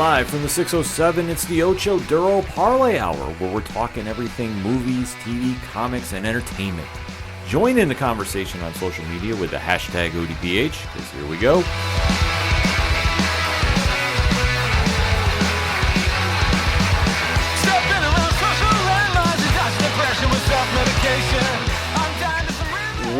Live from the 607, it's the Ocho Duro Parlay Hour, where we're talking everything movies, TV, comics, and entertainment. Join in the conversation on social media with the hashtag ODPH, because here we go.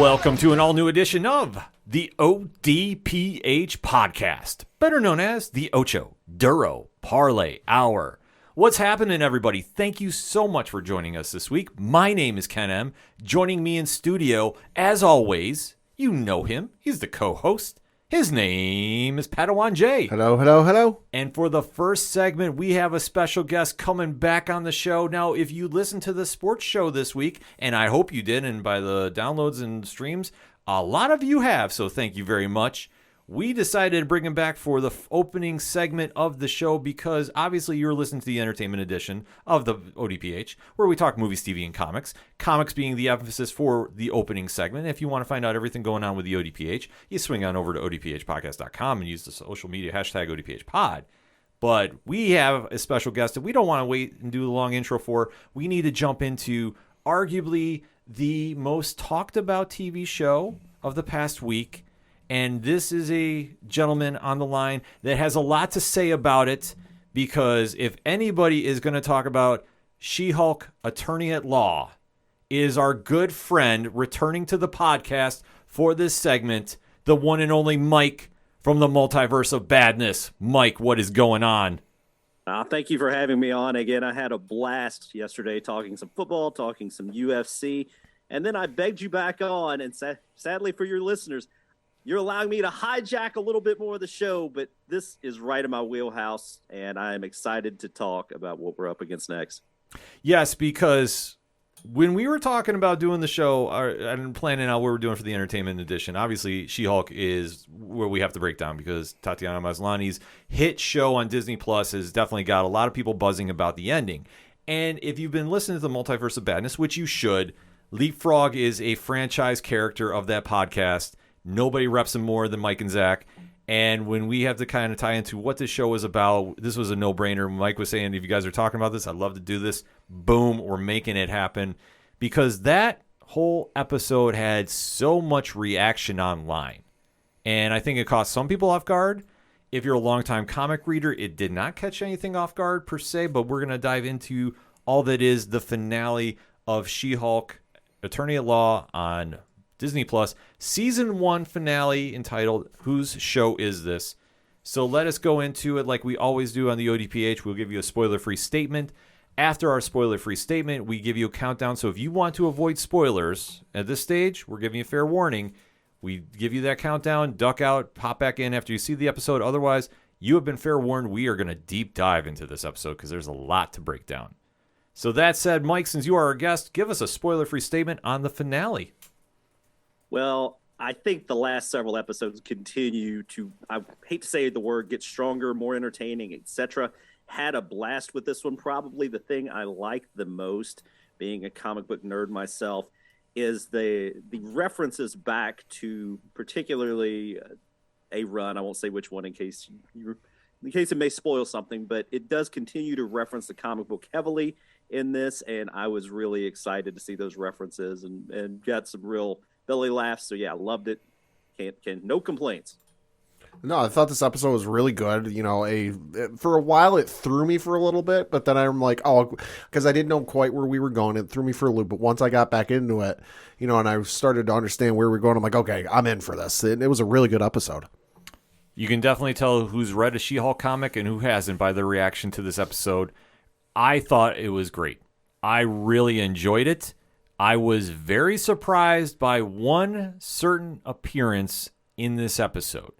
Welcome to an all-new edition of the ODPH podcast, better known as the Ocho Duro Parlay Hour. What's happening, everybody? Thank you so much for joining us this week. My name is Ken M. Joining me in studio, as always, you know him. He's the co-host. His name is Padawan J. Hello, hello, hello. And for the first segment, we have a special guest coming back on the show. Now, if you listened to the sports show this week, and I hope you did, and by the downloads and streams, a lot of you have, so thank you very much. We decided to bring him back for the opening segment of the show because obviously you're listening to the entertainment edition of the ODPH, where we talk movies, TV, and comics. Comics being the emphasis for the opening segment. If you want to find out everything going on with the ODPH, you swing on over to odphpodcast.com and use the social media hashtag ODPHpod. But we have a special guest that we don't want to wait and do the long intro for. We need to jump into arguably the most talked about TV show of the past week. And this is a gentleman on the line that has a lot to say about it, because if anybody is going to talk about She-Hulk Attorney at Law, is our good friend returning to the podcast for this segment, the one and only Mike from the Multiverse of Badness. Mike, what is going on? Thank you for having me on again. I had a blast yesterday talking some football, talking some UFC, and then I begged you back on, and sadly for your listeners, you're allowing me to hijack a little bit more of the show, but this is right in my wheelhouse, and I am excited to talk about what we're up against next. Yes, because when we were talking about doing the show and planning out what we're doing for the entertainment edition, obviously She-Hulk is where we have to break down, because Tatiana Maslany's hit show on Disney Plus has definitely got a lot of people buzzing about the ending. And if you've been listening to the Multiverse of Badness, which you should, Leapfrog is a franchise character of that podcast. Nobody reps him more than Mike and Zach. And when we have to kind of tie into what this show is about, this was a no-brainer. Mike was saying, if you guys are talking about this, I'd love to do this. Boom, we're making it happen. Because that whole episode had so much reaction online. And I think it caught some people off guard. If you're a longtime comic reader, it did not catch anything off guard per se, but we're going to dive into all that is the finale of She-Hulk Attorney at Law on Disney Plus, season 1 finale entitled Whose Show Is This? So let us go into it like we always do on the ODPH. We'll give you a spoiler-free statement. After our spoiler-free statement, we give you a countdown. So if you want to avoid spoilers at this stage, we're giving you a fair warning. We give you that countdown, duck out, pop back in after you see the episode. Otherwise, you have been fair warned. We are going to deep dive into this episode because there's a lot to break down. So that said, Mike, since you are our guest, give us a spoiler-free statement on the finale. Well, I think the last several episodes continue to, I hate to say the word, get stronger, more entertaining, etc. Had a blast with this one. Probably the thing I like the most, being a comic book nerd myself, is the references back to particularly a run. I won't say which one in case it may spoil something, but it does continue to reference the comic book heavily in this, and I was really excited to see those references and got some real belly laughs. So yeah, loved it. Can't no complaints. No, I thought this episode was really good. You know, for a while it threw me for a little bit, but then I'm like, oh, because I didn't know quite where we were going. It threw me for a loop. But once I got back into it, you know, and I started to understand where we're going, I'm like, okay, I'm in for this. It was a really good episode. You can definitely tell who's read a She-Hulk comic and who hasn't by their reaction to this episode. I thought it was great. I really enjoyed it. I was very surprised by one certain appearance in this episode,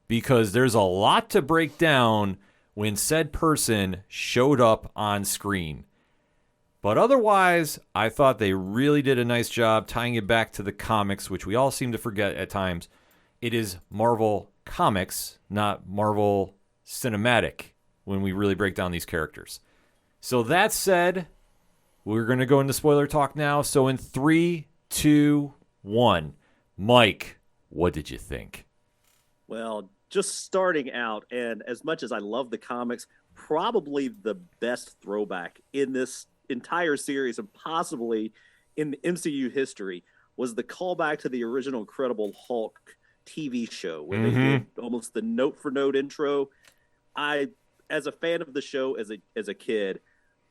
because there's a lot to break down when said person showed up on screen. But otherwise, I thought they really did a nice job tying it back to the comics, which we all seem to forget at times. It is Marvel Comics, not Marvel Cinematic, when we really break down these characters. So that said, we're going to go into spoiler talk now. So in 3, 2, 1, Mike, what did you think? Well, just starting out, and as much as I love the comics, probably the best throwback in this entire series and possibly in the MCU history was the callback to the original Incredible Hulk TV show where they did almost the note for note intro. As a fan of the show as a kid,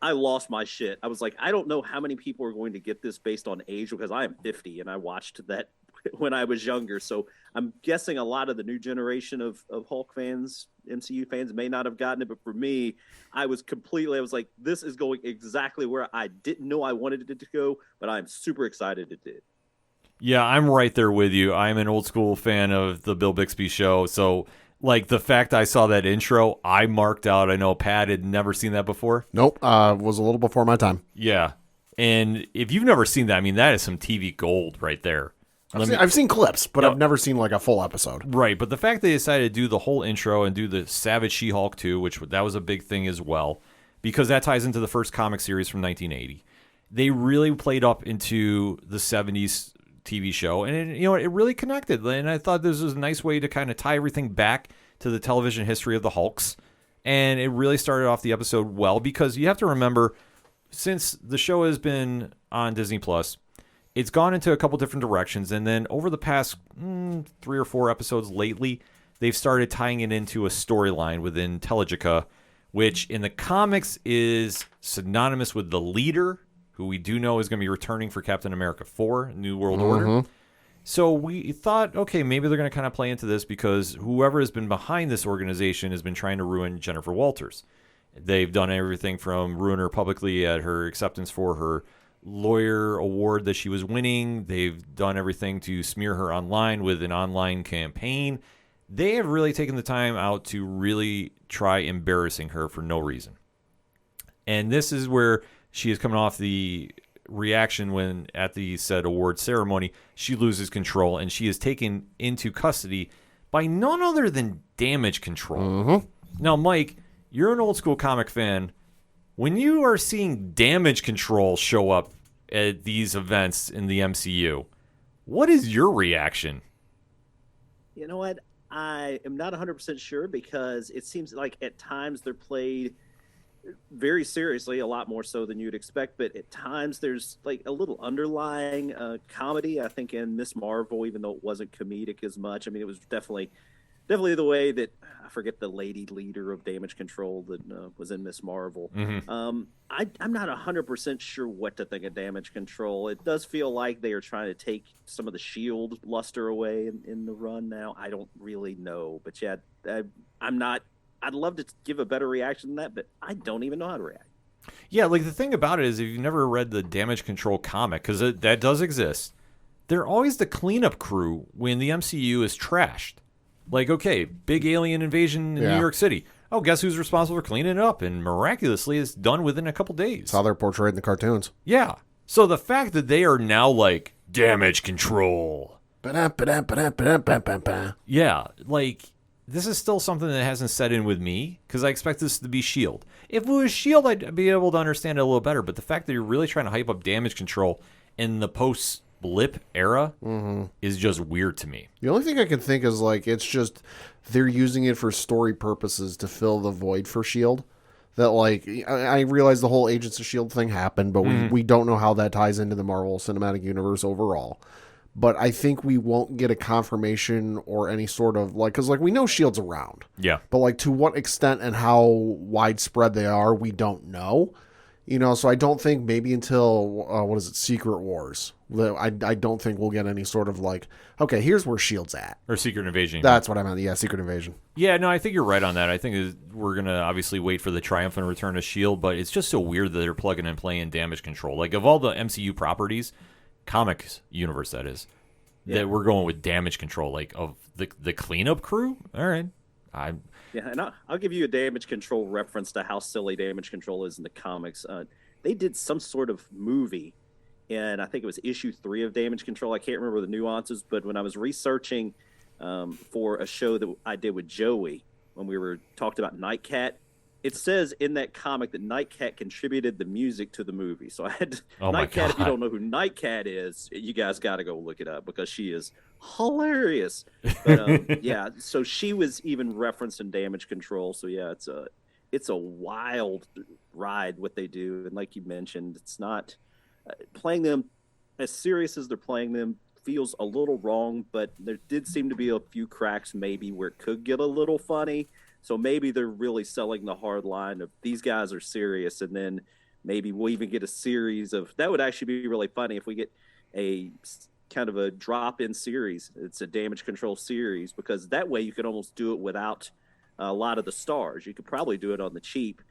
I lost my shit. I was like, I don't know how many people are going to get this based on age because I am 50 and I watched that when I was younger. So I'm guessing a lot of the new generation of Hulk fans, MCU fans may not have gotten it. But for me, I was like, this is going exactly where I didn't know I wanted it to go, but I'm super excited it did. Yeah, I'm right there with you. I'm an old school fan of the Bill Bixby show. So like the fact I saw that intro, I marked out. I know Pat had never seen that before. Nope, was a little before my time. Yeah, and if you've never seen that, I mean, that is some TV gold right there. I've seen clips, but I've never seen like a full episode. Right, but the fact they decided to do the whole intro and do the Savage She-Hulk too, which that was a big thing as well, because that ties into the first comic series from 1980. They really played up into the 70s TV show, and it really connected. And I thought this was a nice way to kind of tie everything back to the television history of the Hulks. And it really started off the episode well, because you have to remember, since the show has been on Disney Plus, it's gone into a couple different directions. And then over the past 3 or 4 episodes lately, they've started tying it into a storyline within Telegica, which in the comics is synonymous with the Leader, who we do know is going to be returning for Captain America 4, New World Order. So we thought, okay, maybe they're going to kind of play into this because whoever has been behind this organization has been trying to ruin Jennifer Walters. They've done everything from ruin her publicly at her acceptance for her lawyer award that she was winning. They've done everything to smear her online with an online campaign. They have really taken the time out to really try embarrassing her for no reason. And this is where she is coming off the reaction when at the said award ceremony, she loses control and she is taken into custody by none other than Damage Control. Now, Mike, you're an old school comic fan. When you are seeing Damage Control show up at these events in the MCU, what is your reaction? You know what? I am not 100% sure because it seems like at times they're played very seriously, a lot more so than you'd expect, but at times there's like a little underlying comedy, I think, in Miss Marvel, even though it wasn't comedic as much. I mean, it was definitely the way that, I forget the lady leader of Damage Control that was in Miss Marvel. I'm not 100% sure what to think of Damage Control. It does feel like they are trying to take some of the SHIELD luster away in the run now. I don't really know, but yeah, I'd love to give a better reaction than that, but I don't even know how to react. Yeah, like the thing about it is, if you've never read the Damage Control comic, because that does exist, they're always the cleanup crew when the MCU is trashed. Like, okay, big alien invasion in New York City. Oh, guess who's responsible for cleaning it up? And miraculously, it's done within a couple days. That's how they're portrayed in the cartoons. Yeah. So the fact that they are now like Damage Control. Yeah, like, this is still something that hasn't set in with me because I expect this to be S.H.I.E.L.D. If it was S.H.I.E.L.D., I'd be able to understand it a little better. But the fact that you're really trying to hype up Damage Control in the post-blip era is just weird to me. The only thing I can think is, like, it's just they're using it for story purposes to fill the void for S.H.I.E.L.D. That, like, I realize the whole Agents of S.H.I.E.L.D. thing happened, but we don't know how that ties into the Marvel Cinematic Universe overall. But I think we won't get a confirmation or any sort of, like, because, like, we know S.H.I.E.L.D's around. Yeah. But, like, to what extent and how widespread they are, we don't know. You know, so I don't think maybe until, Secret Wars. I don't think we'll get any sort of, like, okay, here's where S.H.I.E.L.D's at. Or Secret Invasion. That's what I meant. Yeah, Secret Invasion. Yeah, no, I think you're right on that. I think we're going to obviously wait for the triumphant return of S.H.I.E.L.D., but it's just so weird that they're plugging and playing Damage Control. Like, of all the MCU properties, comics universe, that is, that we're going with Damage Control, like, of the cleanup crew? All right. Yeah, and I'll give you a Damage Control reference to how silly Damage Control is in the comics. They did some sort of movie, and I think it was issue 3 of Damage Control. I can't remember the nuances, but when I was researching for a show that I did with Joey, when we were talked about Nightcat, it says in that comic that Nightcat contributed the music to the movie. So I had to, Nightcat, if you don't know who Nightcat is, you guys got to go look it up because she is hilarious. But yeah, so she was even referenced in Damage Control. So yeah, it's a wild ride what they do, and like you mentioned, it's not playing them as serious as they're playing them feels a little wrong, but there did seem to be a few cracks maybe where it could get a little funny. So maybe they're really selling the hard line of these guys are serious, and then maybe we'll even get a series of that would actually be really funny if we get a kind of a drop-in series. It's a damage control series because that way you could almost do it without a lot of the stars. You could probably do it on the cheap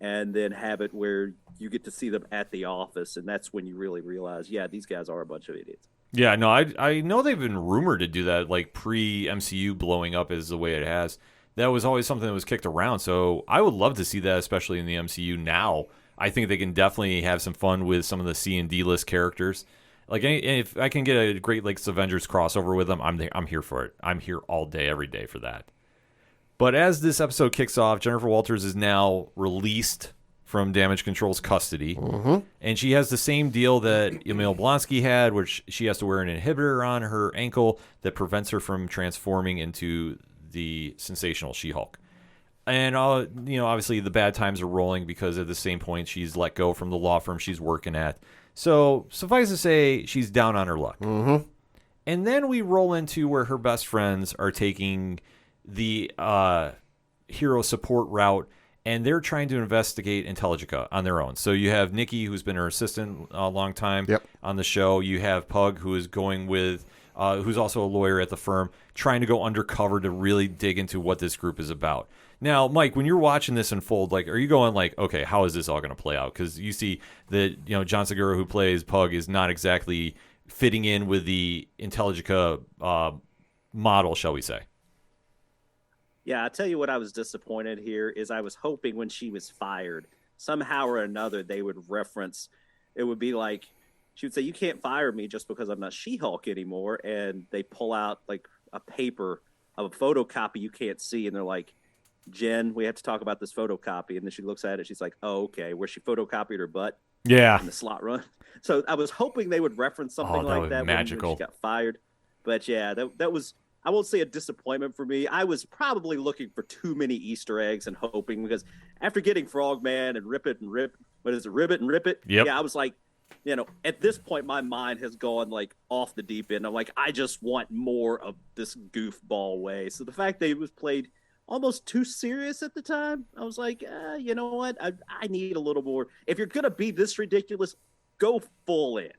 and then have it where you get to see them at the office, and that's when you really realize, yeah, these guys are a bunch of idiots. Yeah, no, I know they've been rumored to do that, like pre-MCU blowing up is the way it has. That was always something that was kicked around, so I would love to see that, especially in the MCU now. I think they can definitely have some fun with some of the C and D list characters. Like, if I can get a Great Lakes Avengers crossover with them, I'm here for it. I'm here all day, every day for that. But as this episode kicks off, Jennifer Walters is now released from Damage Control's custody. And she has the same deal that Emil Blonsky had, which she has to wear an inhibitor on her ankle that prevents her from transforming into the sensational She-Hulk. And, obviously the bad times are rolling because at the same point she's let go from the law firm she's working at. So suffice to say, she's down on her luck. And then we roll into where her best friends are taking the hero support route, and they're trying to investigate Intelligica on their own. So you have Nikki, who's been her assistant a long time on the show. You have Pug, who is going with, who's also a lawyer at the firm, trying to go undercover to really dig into what this group is about. Now, Mike, when you're watching this unfold, like, are you going like, okay, how is this all going to play out? Because you see that, John Segura, who plays Pug, is not exactly fitting in with the Intelligica model, shall we say. Yeah, I'll tell you what I was disappointed here is I was hoping when she was fired, somehow or another they would reference, it would be like, she would say, you can't fire me just because I'm not She-Hulk anymore. And they pull out like a paper of a photocopy you can't see. And they're like, Jen, we have to talk about this photocopy. And then she looks at it. She's like, oh, okay. Where she photocopied her butt. Yeah. In the slot run. So I was hoping they would reference something like that when she got fired. But yeah, that was, I won't say a disappointment for me. I was probably looking for too many Easter eggs and hoping, because after getting Frogman and Ribbit and Rip It? Yep. Yeah, I was like, at this point, my mind has gone like off the deep end. I'm like, I just want more of this goofball way. So the fact that it was played almost too serious at the time, I was like, you know what? I need a little more. If you're going to be this ridiculous, go full in.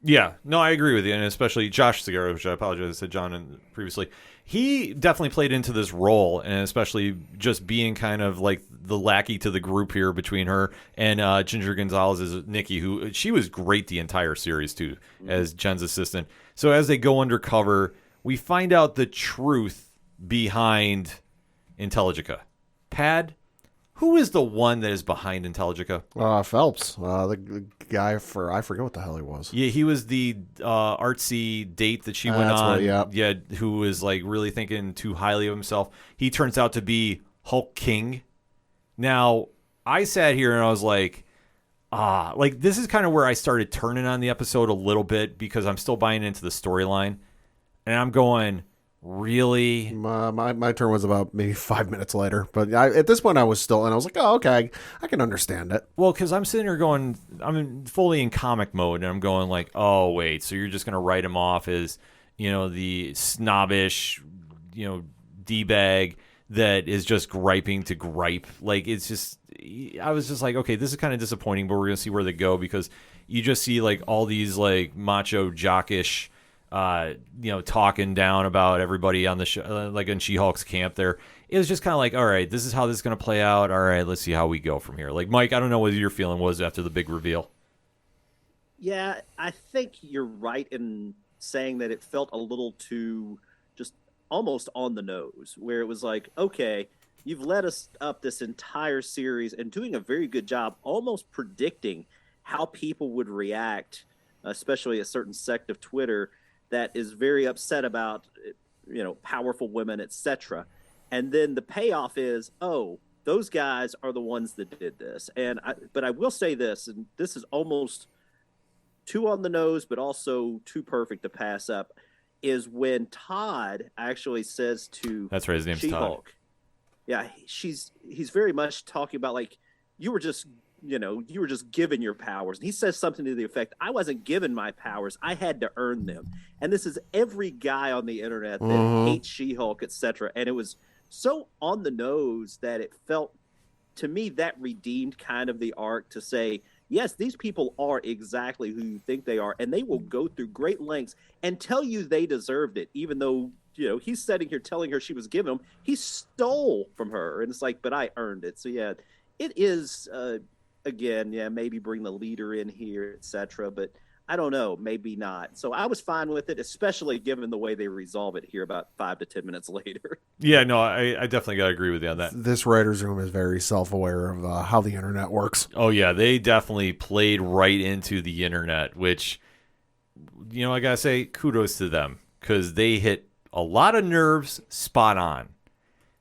Yeah, no, I agree with you, and especially Josh Segura, which I apologize, I said John previously. He definitely played into this role, and especially just being kind of like the lackey to the group here between her and Ginger Gonzalez as Nikki, who she was great the entire series too, as Jen's assistant. So as they go undercover, we find out the truth behind Intelligica. Pad, who is the one that is behind Intelligica? Phelps, the guy for, I forget what the hell he was. Yeah, he was the artsy date that she went on. Yeah, who was like really thinking too highly of himself. He turns out to be Hulk King. Now, I sat here and I was like, this is kind of where I started turning on the episode a little bit because I'm still buying into the storyline. And I'm going, really? My turn was about maybe 5 minutes later, but at this point I was still, and I was like, oh, okay, I can understand it. Well, because I'm sitting here going, I'm fully in comic mode, and I'm going like, oh wait, so you're just gonna write him off as, the snobbish, d-bag that is just griping to gripe. Like, it's just, I was just like, okay, this is kind of disappointing, but we're gonna see where they go, because you just see like all these like macho jockish talking down about everybody on the show, like in She-Hulk's camp there. It was just kind of like, all right, this is how this is going to play out. All right, let's see how we go from here. Like, Mike, I don't know what your feeling was after the big reveal. Yeah, I think you're right in saying that it felt a little too just almost on the nose, where it was like, okay, you've led us up this entire series and doing a very good job almost predicting how people would react, especially a certain sect of Twitter that is very upset about, powerful women, etc. And then the payoff is, oh, those guys are the ones that did this. But I will say this, and this is almost too on the nose, but also too perfect to pass up, is when Todd actually says to That's right, his name's She-Hulk, Todd. yeah, he's very much talking about like you were just given your powers. And he says something to the effect, I wasn't given my powers, I had to earn them. And this is every guy on the internet that hates She-Hulk, etc. And it was so on the nose that it felt to me that redeemed kind of the arc to say, yes, these people are exactly who you think they are, and they will go through great lengths and tell you they deserved it, even though he's sitting here telling her she was given him. He stole from her, and it's like, but I earned it. So yeah, it is again, yeah, maybe bring the leader in here, etc. But I don't know, maybe not. So I was fine with it, especially given the way they resolve it here about 5 to 10 minutes later. Yeah, no, I definitely got to agree with you on that. This writer's room is very self-aware of how the internet works. Oh, yeah, they definitely played right into the internet, which, I got to say, kudos to them, because they hit a lot of nerves spot on.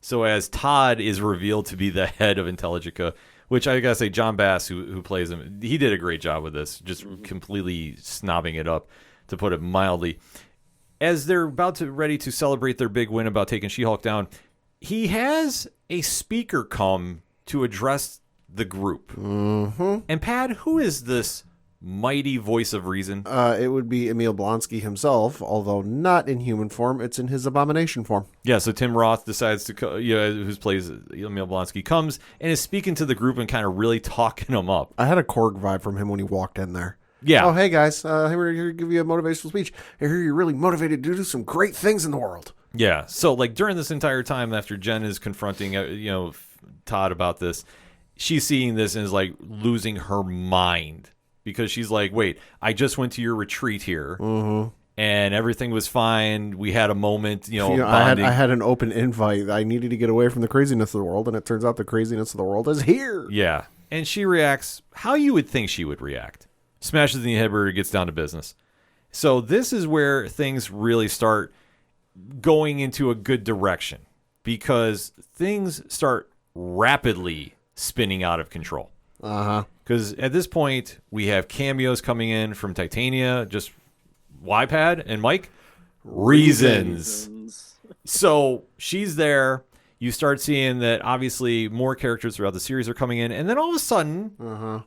So as Todd is revealed to be the head of Intelligencia, which I gotta say, John Bass, who plays him, he did a great job with this, just completely snobbing it up, to put it mildly. As they're ready to celebrate their big win about taking She-Hulk down, he has a speaker come to address the group. And Pad, who is this mighty voice of reason? It would be Emil Blonsky himself, although not in human form. It's in his abomination form. Yeah, so Tim Roth decides to, who plays Emil Blonsky, comes and is speaking to the group and kind of really talking them up. I had a Korg vibe from him when he walked in there. Yeah. Oh, hey guys, we're here to give you a motivational speech. I hear you're really motivated to do some great things in the world. Yeah, so like during this entire time after Jen is confronting, Todd about this, she's seeing this and is like losing her mind. Because she's like, wait, I just went to your retreat here, and everything was fine. We had a moment, I had an open invite. I needed to get away from the craziness of the world, and it turns out the craziness of the world is here. Yeah, and she reacts how you would think she would react. Smashes the inhibitor, gets down to business. So this is where things really start going into a good direction, because things start rapidly spinning out of control. Because at this point, we have cameos coming in from Titania, just YPad and Mike. Reasons. So she's there. You start seeing that obviously more characters throughout the series are coming in. And then all of a sudden,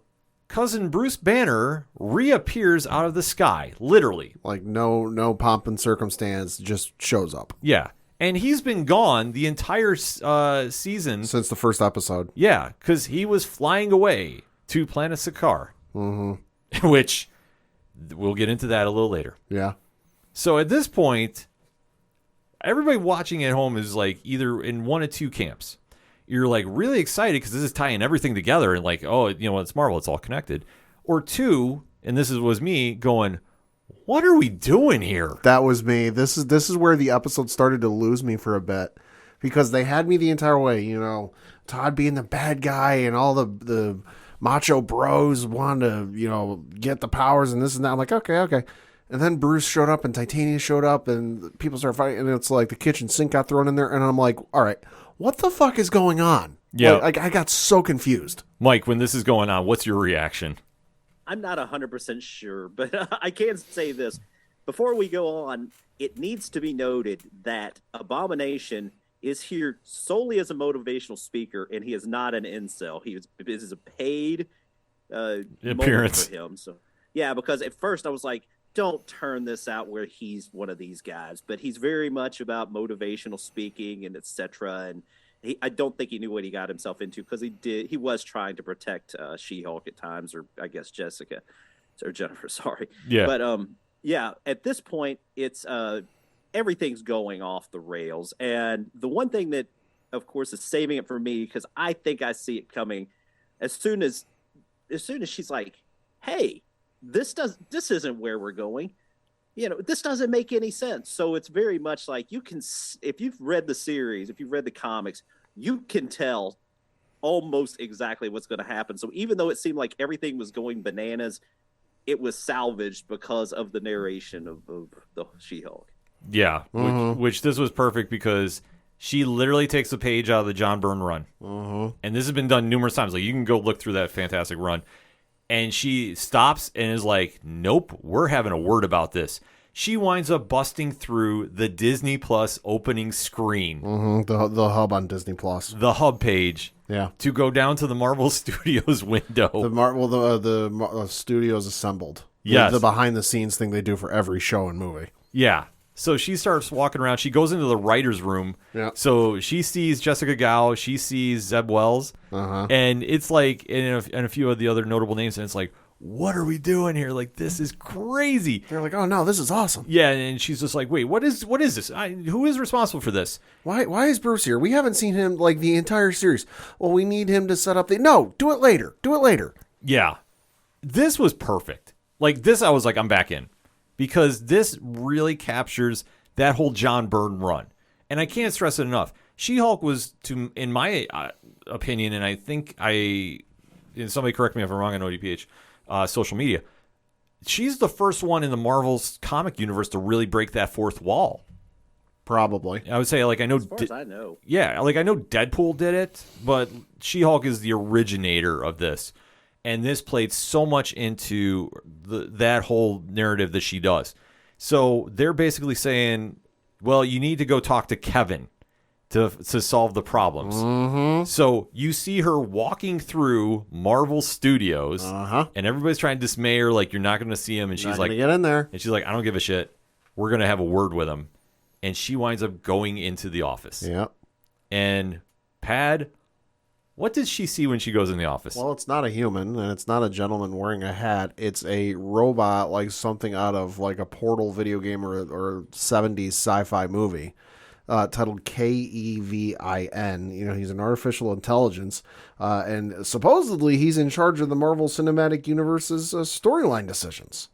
cousin Bruce Banner reappears out of the sky, literally. Like no pomp and circumstance, just shows up. Yeah. And he's been gone the entire season. Since the first episode. Yeah, because he was flying away to Planet Sakaar. Which, we'll get into that a little later. Yeah. So at this point, everybody watching at home is like either in one of two camps. You're like really excited because this is tying everything together and like, oh, it's Marvel, it's all connected. Or two, and was me going, what are we doing here? That was me. This is where the episode started to lose me for a bit, because they had me the entire way. Todd being the bad guy and all the macho bros wanted to get the powers and this and that. I'm like, okay. And then Bruce showed up and Titania showed up and people started fighting, and it's like the kitchen sink got thrown in there, and I'm like, all right, what the fuck is going on? Yeah, like, I got so confused. Mike, when this is going on, what's your reaction? I'm not 100% sure, but I can say this. Before we go on, it needs to be noted that Abomination is here solely as a motivational speaker, and he is not an incel. This is a paid appearance for him. So, yeah, because at first I was like, don't turn this out where he's one of these guys. But he's very much about motivational speaking and etc. And I don't think he knew what he got himself into, because he was trying to protect She-Hulk at times, or I guess Jennifer, sorry. Yeah. But yeah, at this point, it's everything's going off the rails. And the one thing that, of course, is saving it for me, because I think I see it coming, as soon as she's like, hey, this isn't where we're going. This doesn't make any sense. So it's very much like, if you've read the series, if you've read the comics, you can tell almost exactly what's going to happen. So even though it seemed like everything was going bananas, it was salvaged because of the narration of the She-Hulk. Yeah, which this was perfect, because she literally takes a page out of the John Byrne run. And this has been done numerous times. Like, you can go look through that fantastic run. And she stops and is like, nope, we're having a word about this. She winds up busting through the Disney Plus opening screen, the hub on Disney Plus, the hub page, to go down to the Marvel Studios window. The studios assembled. Yes. The behind the scenes thing they do for every show and movie. Yeah. So she starts walking around. She goes into the writer's room. Yeah. So she sees Jessica Gao. She sees Zeb Wells. And it's like, and a few of the other notable names. And it's like, what are we doing here? Like, this is crazy. They're like, oh, no, this is awesome. Yeah. And she's just like, wait, what is this? Who is responsible for this? Why is Bruce here? We haven't seen him, like, the entire series. Well, we need him to set up No, do it later. Do it later. Yeah. This was perfect. Like, this, I was like, I'm back in. Because this really captures that whole John Byrne run. And I can't stress it enough. She-Hulk was, in my opinion, and I think and somebody correct me if I'm wrong on ODPH social media, she's the first one in the Marvel's comic universe to really break that fourth wall. Probably. I would say, like, I know... As far as I know. Yeah, like, I know Deadpool did it, but She-Hulk is the originator of this. And this played so much into that whole narrative that she does. So they're basically saying, well, you need to go talk to Kevin to solve the problems. So you see her walking through Marvel Studios, and everybody's trying to dismay her, like, you're not going to see him. And she's like, get in there. And she's like, I don't give a shit. We're going to have a word with him. And she winds up going into the office. Yep. And Pad... what does she see when she goes in the office? Well, it's not a human, and it's not a gentleman wearing a hat. It's a robot, like something out of like a Portal video game or 70s sci-fi movie titled Kevin. You know, he's an artificial intelligence, and supposedly he's in charge of the Marvel Cinematic Universe's storyline decisions.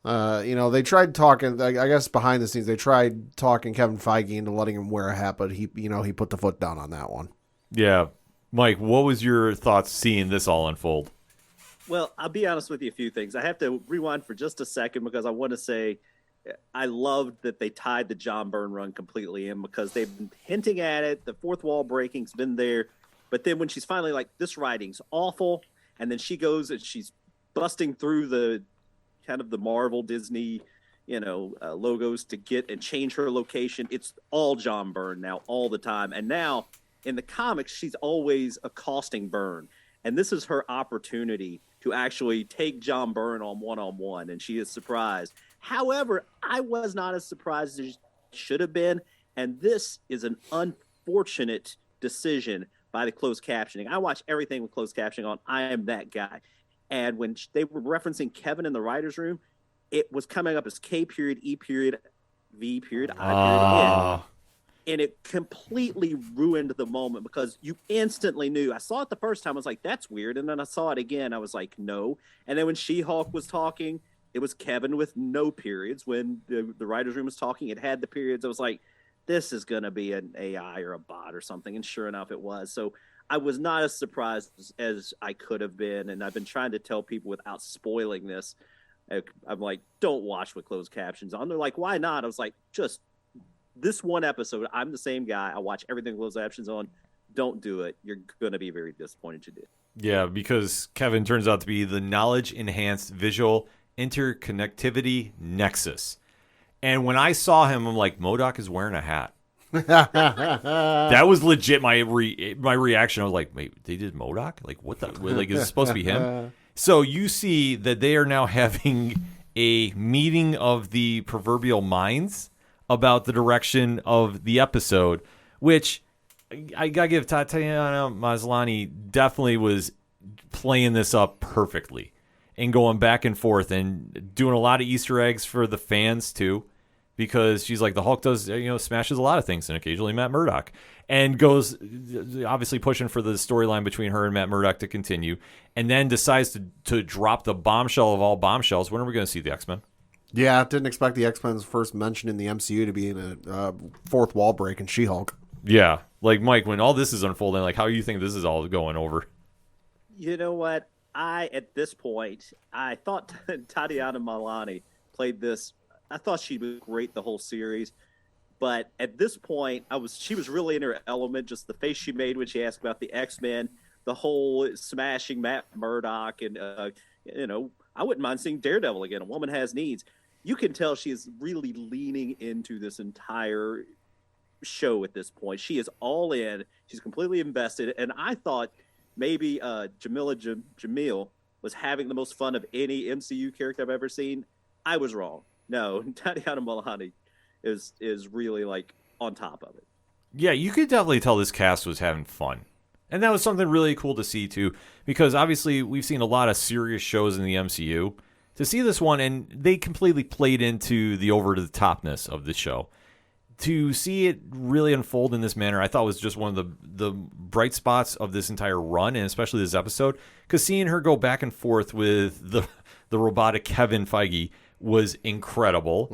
They tried talking, I guess behind the scenes, they tried talking Kevin Feige into letting him wear a hat, but he put the foot down on that one. Yeah. Mike, what was your thoughts seeing this all unfold? Well, I'll be honest with you, a few things. I have to rewind for just a second because I want to say I loved that they tied the John Byrne run completely in because they've been hinting at it. The fourth wall breaking's been there. But then when she's finally like, this writing's awful, and then she goes and she's busting through the kind of the Marvel, Disney, logos to get and change her location. It's all John Byrne now, all the time. And now... in the comics, she's always accosting Byrne. And this is her opportunity to actually take John Byrne on one-on-one, and she is surprised. However, I was not as surprised as she should have been, and this is an unfortunate decision by the closed captioning. I watch everything with closed captioning on. I am that guy. And when they were referencing Kevin in the writer's room, it was coming up as K period, E period, V period, I period, N. And it completely ruined the moment because you instantly knew. I saw it the first time. I was like, that's weird. And then I saw it again. I was like, no. And then when She-Hulk was talking, it was Kevin with no periods. When the writer's room was talking, it had the periods. I was like, this is going to be an AI or a bot or something. And sure enough, it was. So I was not as surprised as I could have been. And I've been trying to tell people without spoiling this. I'm like, don't watch with closed captions on. They're like, why not? I was like, just... this one episode, I'm the same guy. I watch everything with closed captions on. Don't do it. You're going to be very disappointed you did. Yeah, because Kevin turns out to be the knowledge-enhanced visual interconnectivity nexus. And when I saw him, I'm like, MODOK is wearing a hat. That was legit my reaction. I was like, wait, they did MODOK? Like, what the? Like, is it supposed to be him? So you see that they are now having a meeting of the proverbial minds about the direction of the episode, which I gotta give Tatiana Maslany definitely was playing this up perfectly and going back and forth and doing a lot of Easter eggs for the fans too, because she's like, the Hulk does, smashes a lot of things and occasionally Matt Murdock, and goes obviously pushing for the storyline between her and Matt Murdock to continue, and then decides to drop the bombshell of all bombshells. When are we going to see the X-Men? Yeah, didn't expect the X-Men's first mention in the MCU to be in a fourth wall break in She-Hulk. Yeah, like Mike, when all this is unfolding, like how you think this is all going over? You know what? At this point, I thought Tatiana Maslany played this. I thought she was great the whole series, but at this point, she was really in her element. Just the face she made when she asked about the X-Men, the whole smashing Matt Murdock, and I wouldn't mind seeing Daredevil again. A woman has needs. you can tell she is really leaning into this entire show at this point. She is all in. She's completely invested. And I thought maybe Jamil was having the most fun of any MCU character I've ever seen. I was wrong. No, Tatiana Maslany is really like on top of it. Yeah, you could definitely tell this cast was having fun. And that was something really cool to see, too, because obviously we've seen a lot of serious shows in the MCU. To see this one, and they completely played into the over-the-topness of the show. To see it really unfold in this manner, I thought was just one of the bright spots of this entire run, and especially this episode, because seeing her go back and forth with the robotic Kevin Feige was incredible,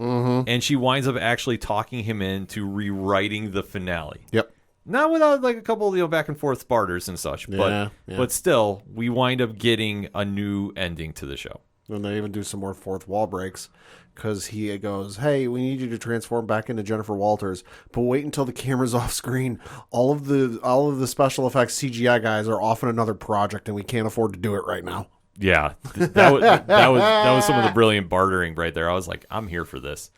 and she winds up actually talking him into rewriting the finale. Yep. Not without like a couple of back and forth barters and such, but still, we wind up getting a new ending to the show. And they even do some more fourth wall breaks, because he goes, "Hey, we need you to transform back into Jennifer Walters, but wait until the camera's off screen. All of the special effects CGI guys are off on another project, and we can't afford to do it right now." Yeah, that was some of the brilliant bartering right there. I was like, I'm here for this.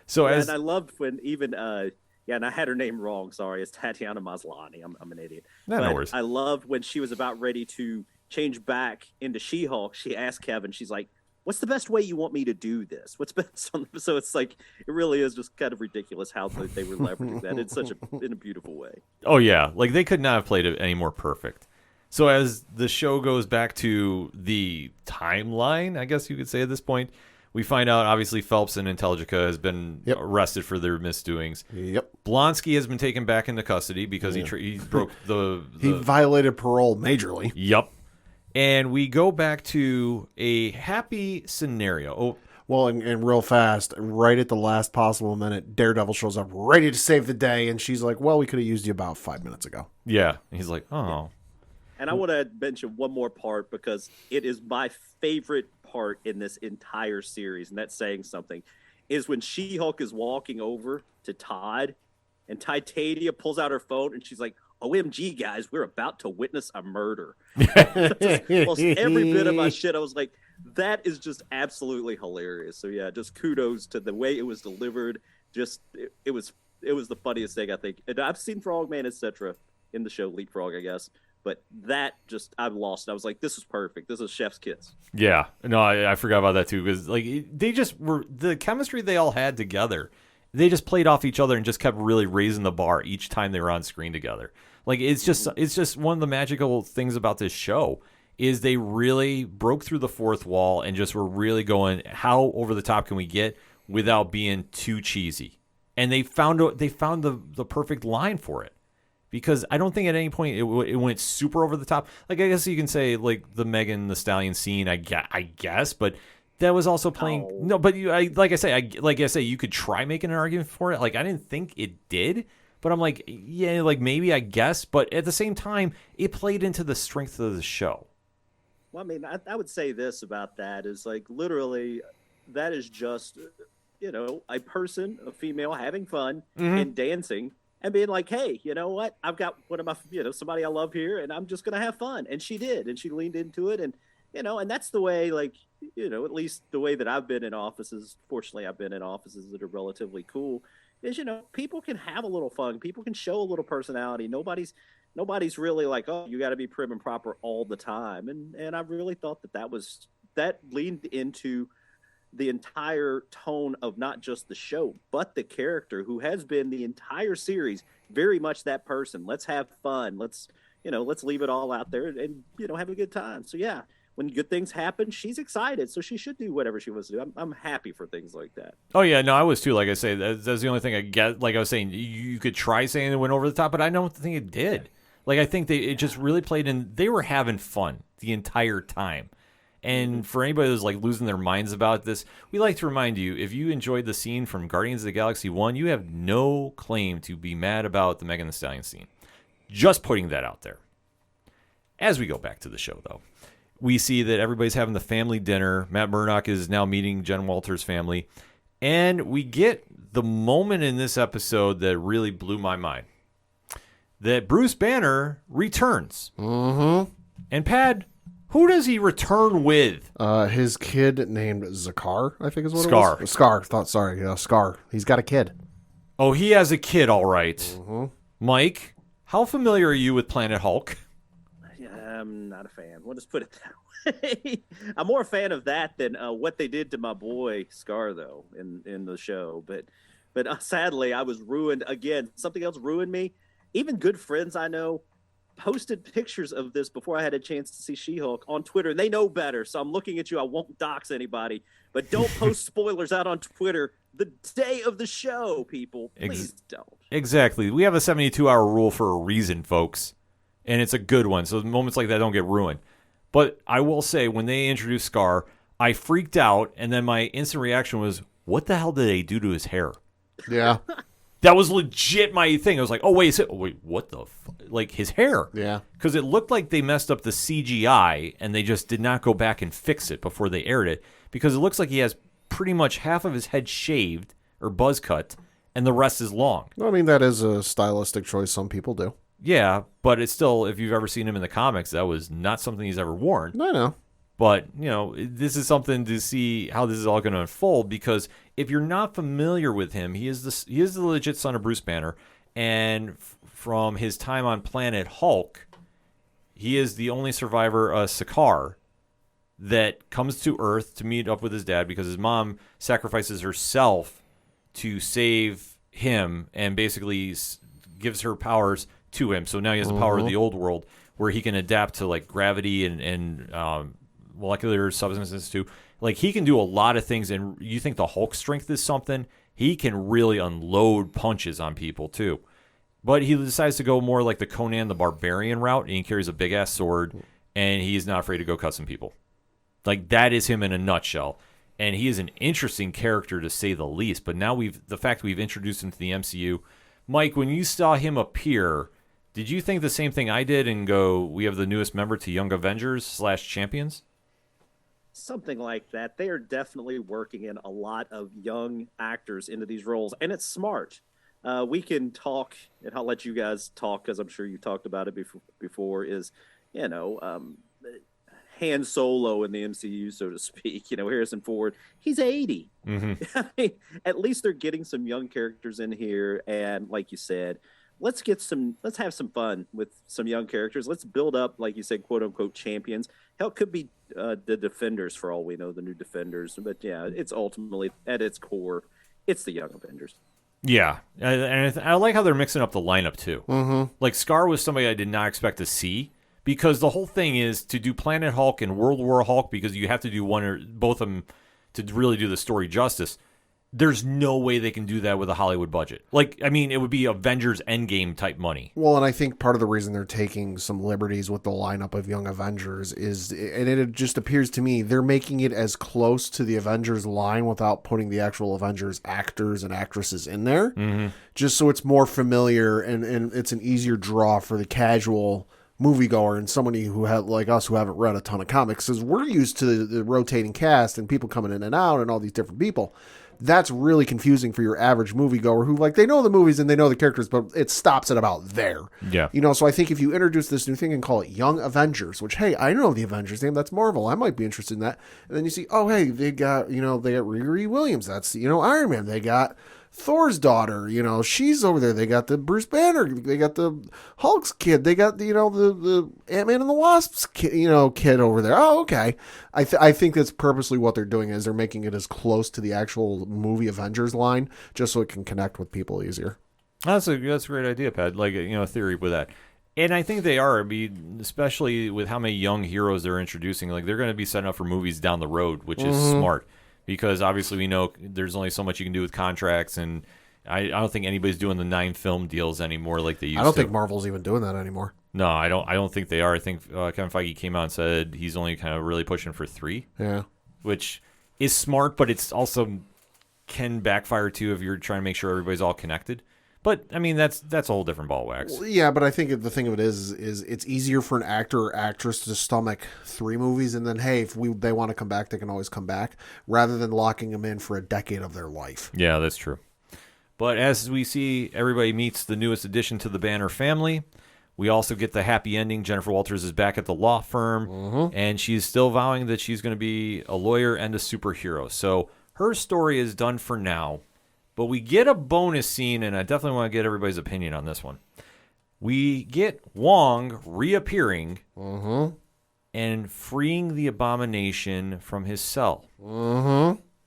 So and I loved when even and I had her name wrong. Sorry, it's Tatiana Maslany. I'm an idiot. No worries. I loved when she was about ready to change back into She-Hulk. She asked Kevin, she's like, "What's the best way you want me to do this? What's best on?" So it's like, it really is just kind of ridiculous how they were leveraging that in a beautiful way. Oh yeah, like they could not have played it any more perfect. So as the show goes back to the timeline, I guess you could say at this point, we find out obviously Phelps and Intelligica has been arrested for their misdoings. Yep. Blonsky has been taken back into custody because he broke the he violated parole majorly. Yep. And we go back to a happy scenario. Oh, well, and real fast, right at the last possible minute, Daredevil shows up ready to save the day, and she's like, "Well, we could have used you about 5 minutes ago." Yeah. And he's like, "Oh." And I want to mention one more part because it is my favorite part in this entire series, and that's saying something, is when She-Hulk is walking over to Todd, and Titania pulls out her phone, and she's like, "OMG, guys, we're about to witness a murder." Almost every bit of my shit, I was like, that is just absolutely hilarious. So yeah, just kudos to the way it was delivered. Just it was the funniest thing, I think. And I've seen Frogman, etc. in the show Leapfrog, I guess. But that just, I'm lost. I was like, this is perfect. This is chef's kiss. Yeah. No, I forgot about that too, because like they just were, the chemistry they all had together, they just played off each other and just kept really raising the bar each time they were on screen together. Like it's just one of the magical things about this show is they really broke through the fourth wall and just were really going, how over the top can we get without being too cheesy? And they found the perfect line for it. Because I don't think at any point it went super over the top. Like, I guess you can say, like, the Megan Thee Stallion scene, I guess, but that was also playing... Oh. No, but like I say, you could try making an argument for it. Like, I didn't think it did, but I'm like, yeah, like, maybe, I guess. But at the same time, it played into the strength of the show. Well, I mean, I would say this about that is, like, literally, that is just, a person, a female, having fun and dancing, and being like, hey, you know what? I've got one of my, somebody I love here, and I'm just going to have fun. And she did, and she leaned into it. And, and that's the way, like, at least the way that I've been in offices. Fortunately, I've been in offices that are relatively cool, is, people can have a little fun. People can show a little personality. Nobody's really like, oh, you got to be prim and proper all the time. And I really thought that leaned into the entire tone of not just the show, but the character who has been the entire series very much that person. Let's have fun. Let's leave it all out there and, have a good time. So yeah, when good things happen, she's excited. So she should do whatever she wants to do. I'm happy for things like that. Oh yeah, no, I was too. Like I say, that's the only thing I get. Like I was saying, you could try saying it went over the top, but I don't think it did. Like I think it just really played in. They were having fun the entire time. And for anybody who's like losing their minds about this, we like to remind you, if you enjoyed the scene from Guardians of the Galaxy 1, you have no claim to be mad about the Megan Thee Stallion scene. Just putting that out there. As we go back to the show, though, we see that everybody's having the family dinner. Matt Murdock is now meeting Jen Walters' family. And we get the moment in this episode that really blew my mind. That Bruce Banner returns. Mm-hmm. And Pad, Who does he return with? His kid named Zakar, I think is what Scar. it was. Scar. Scar. He's got a kid. Oh, he has a kid, all right. Mm-hmm. Mike, how familiar are you with Planet Hulk? I'm not a fan. We'll just put it that way. I'm more a fan of that than what they did to my boy Scar, though, in the show. But sadly, I was ruined again. Something else ruined me. Even good friends I know posted pictures of this before I had a chance to see She-Hulk on Twitter. They know better, so I'm looking at you. I won't dox anybody, but don't post spoilers out on Twitter the day of the show, people. Please don't. Exactly. We have a 72-hour rule for a reason, folks, and it's a good one, so moments like that don't get ruined. But I will say, when they introduced Scar, I freaked out, and then my instant reaction was, what the hell did they do to his hair? Yeah. That was legit my thing. I was like, oh, wait, what the like, his hair. Yeah. Because it looked like they messed up the CGI, and they just did not go back and fix it before they aired it, because it looks like he has pretty much half of his head shaved, or buzz cut, and the rest is long. I mean, that is a stylistic choice some people do. Yeah, but it's still, if you've ever seen him in the comics, that was not something he's ever worn. I know. But, this is something to see how this is all going to unfold, because if you're not familiar with him, he is the legit son of Bruce Banner, and from his time on Planet Hulk, he is the only survivor, Sakaar, that comes to Earth to meet up with his dad because his mom sacrifices herself to save him and basically gives her powers to him. So now he has the power of the old world, where he can adapt to like gravity and molecular substances too. Like, he can do a lot of things, and you think the Hulk strength is something, he can really unload punches on people too. But he decides to go more like the Conan the Barbarian route, and he carries a big ass sword, and he is not afraid to go cut some people. Like, that is him in a nutshell. And he is an interesting character, to say the least. But now the fact we've introduced him to the MCU, Mike, when you saw him appear, did you think the same thing I did and go, we have the newest member to Young Avengers / Champions? Something like that. They are definitely working in a lot of young actors into these roles, and it's smart. We can talk, and I'll let you guys talk because I'm sure you talked about it before. Is Han Solo in the MCU, so to speak. Harrison Ford, he's 80. Mm-hmm. I mean, at least they're getting some young characters in here, and like you said, let's have some fun with some young characters. Let's build up, like you said, quote unquote champions. Hell, it could be the Defenders for all we know, the new Defenders. But yeah, it's ultimately at its core, it's the Young Avengers. Yeah, and I like how they're mixing up the lineup too. Mm-hmm. Like, Scar was somebody I did not expect to see, because the whole thing is to do Planet Hulk and World War Hulk, because you have to do one or both of them to really do the story justice. There's no way they can do that with a Hollywood budget. Like, I mean, it would be Avengers Endgame type money. Well, and I think part of the reason they're taking some liberties with the lineup of Young Avengers is, and it just appears to me, they're making it as close to the Avengers line without putting the actual Avengers actors and actresses in there, just so it's more familiar and it's an easier draw for the casual moviegoer and somebody who like us who haven't read a ton of comics, because we're used to the rotating cast and people coming in and out and all these different people. That's really confusing for your average moviegoer who, like, they know the movies and they know the characters, but it stops at about there. Yeah. So I think if you introduce this new thing and call it Young Avengers, which, hey, I know the Avengers name, that's Marvel, I might be interested in that. And then you see, oh, hey, they got Riri Williams, that's, Iron Man. They got Thor's daughter, she's over there. They got the Bruce Banner, they got the Hulk's kid, they got the Ant-Man and the Wasp's kid over there. Oh, okay. I think that's purposely what they're doing, is they're making it as close to the actual movie Avengers line, just so it can connect with people easier. That's a great idea, Pat. Like, a theory with that. And I think they are, especially with how many young heroes they're introducing. Like, they're going to be setting up for movies down the road, which is smart. Because obviously we know there's only so much you can do with contracts, and I don't think anybody's doing the 9 film deals anymore like they used to. I don't think Marvel's even doing that anymore. No, I don't think they are. I think Kevin Feige came out and said he's only kind of really pushing for 3. Yeah. Which is smart, but it's also can backfire too if you're trying to make sure everybody's all connected. But I mean, that's a whole different ball wax. Well, yeah, but I think the thing of it is it's easier for an actor or actress to stomach 3 movies, and then hey, if they want to come back, they can always come back, rather than locking them in for a decade of their life. Yeah, that's true. But as we see, everybody meets the newest addition to the Banner family. We also get the happy ending. Jennifer Walters is back at the law firm, and she's still vowing that she's going to be a lawyer and a superhero. So her story is done for now. But we get a bonus scene, and I definitely want to get everybody's opinion on this one. We get Wong reappearing and freeing the Abomination from his cell.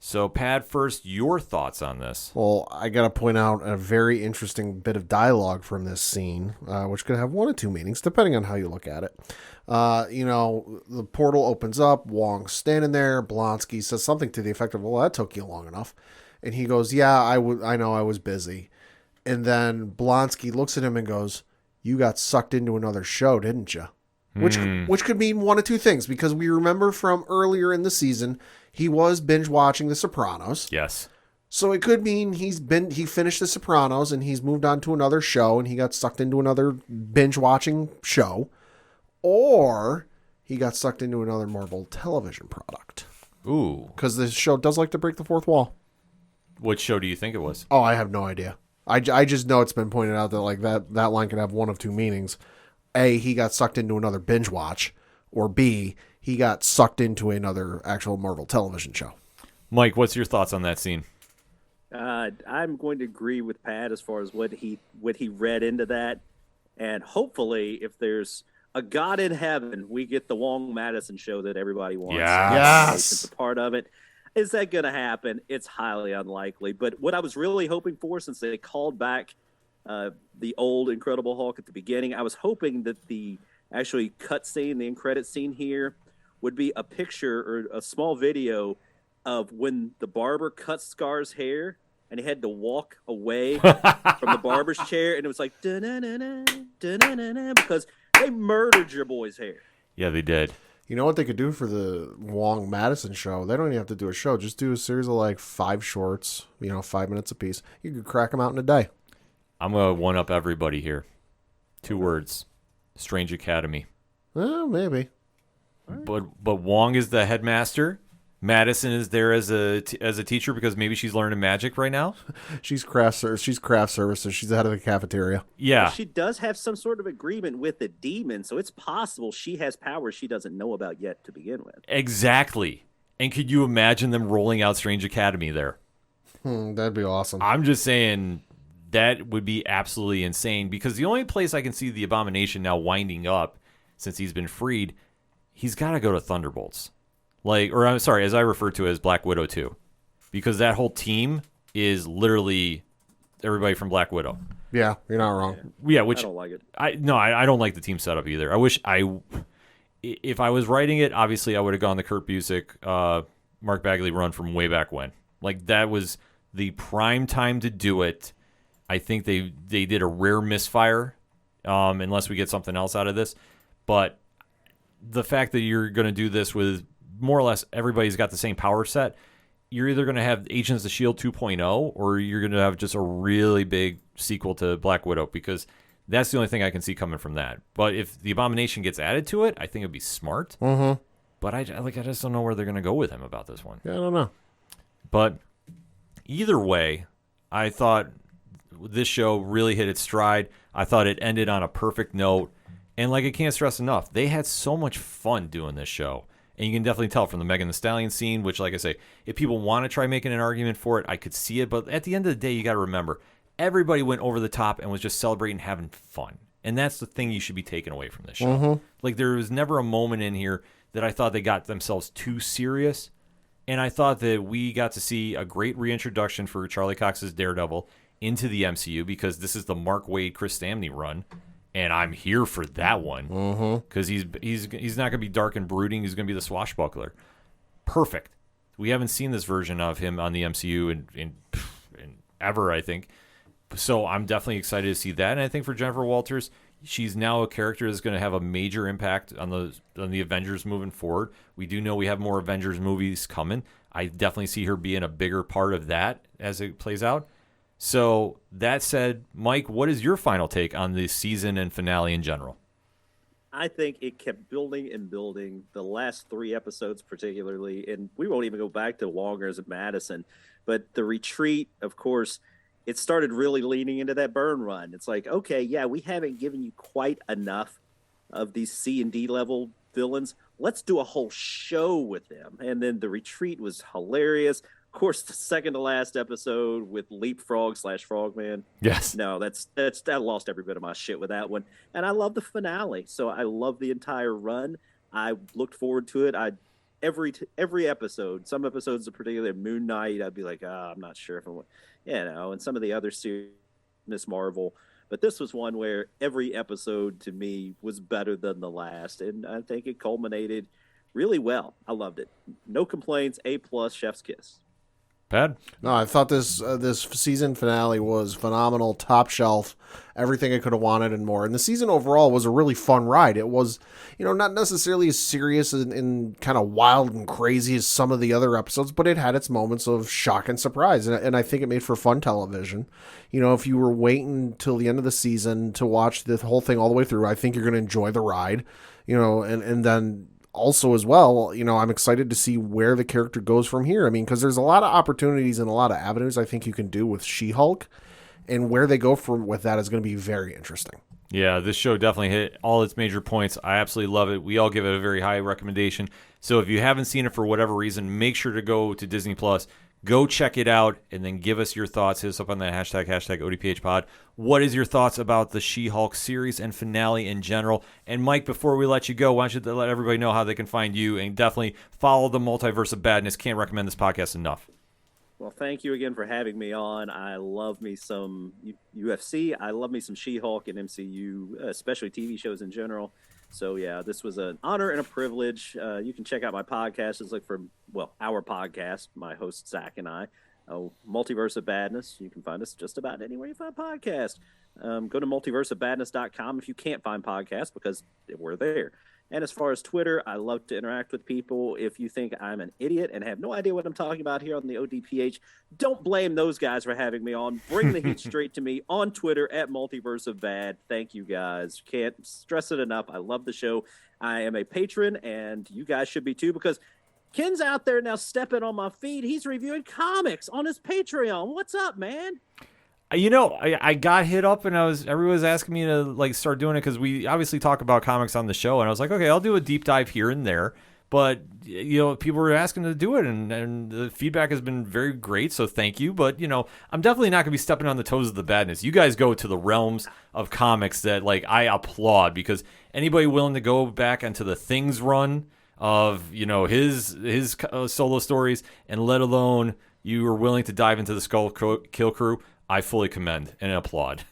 So, Pat, first, your thoughts on this. Well, I got to point out a very interesting bit of dialogue from this scene, which could have one of two meanings, depending on how you look at it. The portal opens up, Wong's standing there, Blonsky says something to the effect of, well, that took you long enough. And he goes, yeah, I know I was busy. And then Blonsky looks at him and goes, you got sucked into another show, didn't you? Which could mean one of two things, because we remember from earlier in the season, he was binge watching The Sopranos. Yes. So it could mean he finished The Sopranos and he's moved on to another show and he got sucked into another binge watching show, or he got sucked into another Marvel television product. Ooh. Because this show does like to break the fourth wall. What show do you think it was? Oh, I have no idea. I just know it's been pointed out that like that line can have one of two meanings. A, he got sucked into another binge watch, or B, he got sucked into another actual Marvel television show. Mike, what's your thoughts on that scene? I'm going to agree with Pat as far as what he read into that, and hopefully, if there's a God in heaven, we get the Wong Madison show that everybody wants. Yes. It's a part of it. Is that going to happen? It's highly unlikely. But what I was really hoping for, since they called back the old Incredible Hulk at the beginning, I was hoping that the actually cut scene, the end credit scene here, would be a picture or a small video of when the barber cut Scar's hair and he had to walk away from the barber's chair, and it was like da-na-na-na, da-na-na-na, because they murdered your boy's hair. Yeah, they did. You know what they could do for the Wong Madison show? They don't even have to do a show. Just do a series of like 5 shorts, 5 minutes apiece. You could crack them out in a day. I'm going to one-up everybody here. 2 words. Strange Academy. Maybe. But Wong is the headmaster. Madison is there as a teacher because maybe she's learning magic right now. She's craft services. She's the head of the cafeteria. Yeah. Well, she does have some sort of agreement with the demon, so it's possible she has powers she doesn't know about yet to begin with. Exactly. And could you imagine them rolling out Strange Academy there? That'd be awesome. I'm just saying that would be absolutely insane, because the only place I can see the Abomination now winding up since he's been freed, he's got to go to Thunderbolts. As I refer to it as Black Widow 2. Because that whole team is literally everybody from Black Widow. Yeah, you're not wrong. Yeah, which I don't like it. I don't like the team setup either. If I was writing it, obviously I would have gone the Kurt Busiek, Mark Bagley run from way back when. Like, that was the prime time to do it. I think they did a rare misfire, unless we get something else out of this. But the fact that you're going to do this with more or less everybody's got the same power set, you're either going to have Agents of S.H.I.E.L.D. 2.0 or you're going to have just a really big sequel to Black Widow, because that's the only thing I can see coming from that. But if the Abomination gets added to it, I think it'd be smart. Mm-hmm. But I just don't know where they're going to go with him about this one. Yeah, I don't know. But either way, I thought this show really hit its stride. I thought it ended on a perfect note. And I can't stress enough, they had so much fun doing this show. And you can definitely tell from the Megan Thee Stallion scene, which, like I say, if people want to try making an argument for it, I could see it. But at the end of the day, you got to remember, everybody went over the top and was just celebrating, having fun. And that's the thing you should be taking away from this show. Mm-hmm. There was never a moment in here that I thought they got themselves too serious. And I thought that we got to see a great reintroduction for Charlie Cox's Daredevil into the MCU, because this is the Mark Waid, Chris Samney run. And I'm here for that one, because he's not going to be dark and brooding. He's going to be the swashbuckler. Perfect. We haven't seen this version of him on the MCU in ever, I think. So I'm definitely excited to see that. And I think for Jennifer Walters, she's now a character that's going to have a major impact on the Avengers moving forward. We do know we have more Avengers movies coming. I definitely see her being a bigger part of that as it plays out. So, that said, Mike, what is your final take on the season and finale in general? I think it kept building and building, the last 3 episodes particularly, and we won't even go back to Wongers and Madison, but the retreat, of course, it started really leaning into that burn run. It's like, okay, yeah, we haven't given you quite enough of these C and D level villains. Let's do a whole show with them. And then the retreat was hilarious. Of course, the second to last episode with Leapfrog / Frogman. Yes. No, I lost every bit of my shit with that one. And I love the finale. So I love the entire run. I looked forward to it. Every episode, some episodes in particular, Moon Knight, I'd be like, I'm not sure if I'm, and some of the other series, Miss Marvel. But this was one where every episode to me was better than the last. And I think it culminated really well. I loved it. No complaints. A+, chef's kiss. Pat? No, I thought this season finale was phenomenal, top shelf, everything I could have wanted and more. And the season overall was a really fun ride. It was, not necessarily as serious and kind of wild and crazy as some of the other episodes, but it had its moments of shock and surprise. And I think it made for fun television. If you were waiting till the end of the season to watch the whole thing all the way through, I think you're going to enjoy the ride, and then also as well, I'm excited to see where the character goes from here. I mean, because there's a lot of opportunities and a lot of avenues I think you can do with She-Hulk, and where they go from with that is going to be very interesting. Yeah, this show definitely hit all its major points. I absolutely love it. We all give it a very high recommendation. So if you haven't seen it for whatever reason, make sure to go to Disney Plus. Go check it out and then give us your thoughts. Hit us up on that hashtag ODPHpod. What is your thoughts about the She-Hulk series and finale in general? And Mike, before we let you go, why don't you let everybody know how they can find you, and definitely follow the Multiverse of Badness. Can't recommend this podcast enough. Well, thank you again for having me on. I love me some UFC. I love me some She-Hulk and MCU, especially TV shows in general. So, yeah, this was an honor and a privilege. You can check out my podcast. Just look for, our podcast, my host, Zach, and I. Multiverse of Badness. You can find us just about anywhere you find podcasts. Go to multiverseofbadness.com if you can't find podcasts, because we're there. And as far as Twitter, I love to interact with people. If you think I'm an idiot and have no idea what I'm talking about here on the ODPH, don't blame those guys for having me on. Bring the heat straight to me on Twitter at Multiverse of Bad. Thank you, guys. Can't stress it enough. I love the show. I am a patron, and you guys should be too, because Ken's out there now stepping on my feet. He's reviewing comics on his Patreon. What's up, man? I got hit up, and everyone was asking me to start doing it, because we obviously talk about comics on the show, and I was like, okay, I'll do a deep dive here and there. But people were asking to do it, and the feedback has been very great, so thank you. But I'm definitely not going to be stepping on the toes of the badness. You guys go to the realms of comics that I applaud, because anybody willing to go back into the Things run of his solo stories, and let alone you are willing to dive into the Skull Kill Crew, I fully commend and applaud.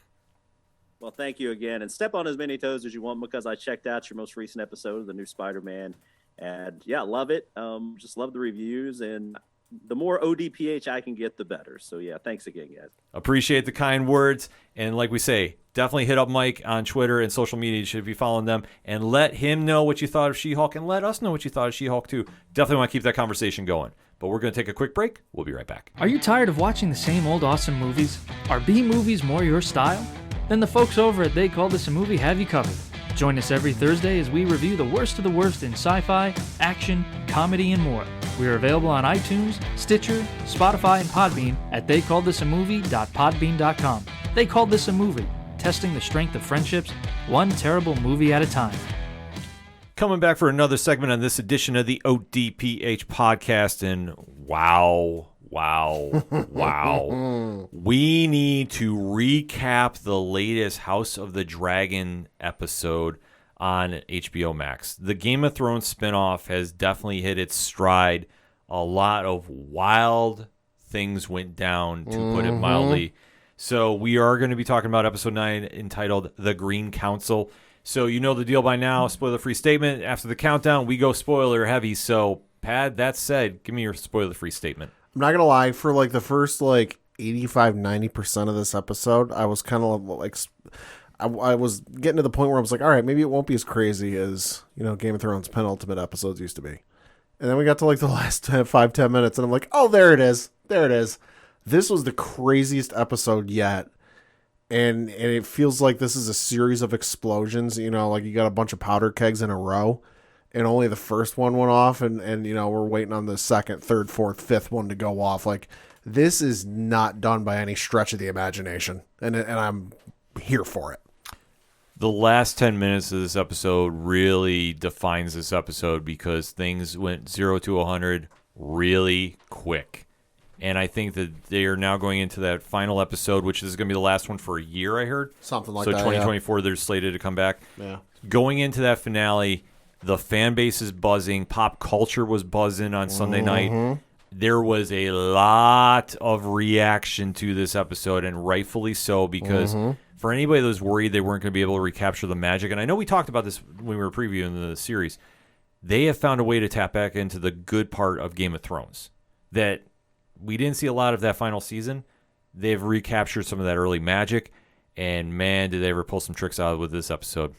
Well, thank you again. And step on as many toes as you want, because I checked out your most recent episode of the new Spider-Man. And, yeah, love it. Just love the reviews. And the more ODPH I can get, the better. So, yeah, thanks again, guys. Appreciate the kind words. And like we say, definitely hit up Mike on Twitter and social media. You should be following them. And let him know what you thought of She-Hulk. And let us know what you thought of She-Hulk, too. Definitely want to keep that conversation going. But we're going to take a quick break. We'll be right back. Are you tired of watching the same old awesome movies? Are B-movies more your style? Then the folks over at They Call This a Movie have you covered. Join us every Thursday as we review the worst of the worst in sci-fi, action, comedy, and more. We are available on iTunes, Stitcher, Spotify, and Podbean at theycalledthisamovie.podbean.com. They Called This a Movie, testing the strength of friendships, one terrible movie at a time. Coming back for another segment on this edition of the ODPH podcast, and wow. We need to recap the latest House of the Dragon episode on HBO Max. The Game of Thrones spinoff has definitely hit its stride. A lot of wild things went down, to put it mildly. So we are going to be talking about episode 9, entitled The Green Council. So you know the deal by now. Spoiler-free statement. After the countdown, we go spoiler heavy. So, Pat, that said, give me your spoiler-free statement. I'm not going to lie. For the first 85-90% of this episode, I was kind of I was getting to the point where I was like, all right, maybe it won't be as crazy as, Game of Thrones penultimate episodes used to be. And then we got to the last 5-10 minutes, and I'm like, oh, there it is. This was the craziest episode yet. And it feels like this is a series of explosions, you got a bunch of powder kegs in a row, and only the first one went off, and we're waiting on the second, third, fourth, fifth one to go off. this is not done by any stretch of the imagination, and I'm here for it. The last 10 minutes of this episode really defines this episode because things went 0 to 100 really quick. And I think that they are now going into that final episode, which is going to be the last one for a year, I heard. Something like that. that. So 2024, they're slated to come back. Yeah. Going into that finale, the fan base is buzzing. Pop culture was buzzing on Sunday night. There was a lot of reaction to this episode, and rightfully so, because for anybody that was worried they weren't going to be able to recapture the magic, and I know we talked about this when we were previewing the series, they have found a way to tap back into the good part of Game of Thrones that we didn't see a lot of that final season. They've recaptured some of that early magic, and man, did they ever pull some tricks out with this episode.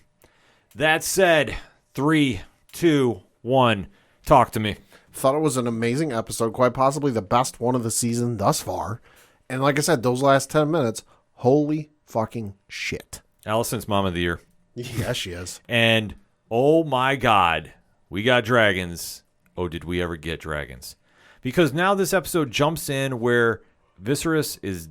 That said, 3, 2, 1, talk to me. Thought it was an amazing episode, quite possibly the best one of the season thus far. And like I said, those last 10 minutes, holy fucking shit. Allison's Mom of the Year. Yes, she is. And, oh my God, we got dragons. Oh, did we ever get dragons? Because now this episode jumps in where Viserys is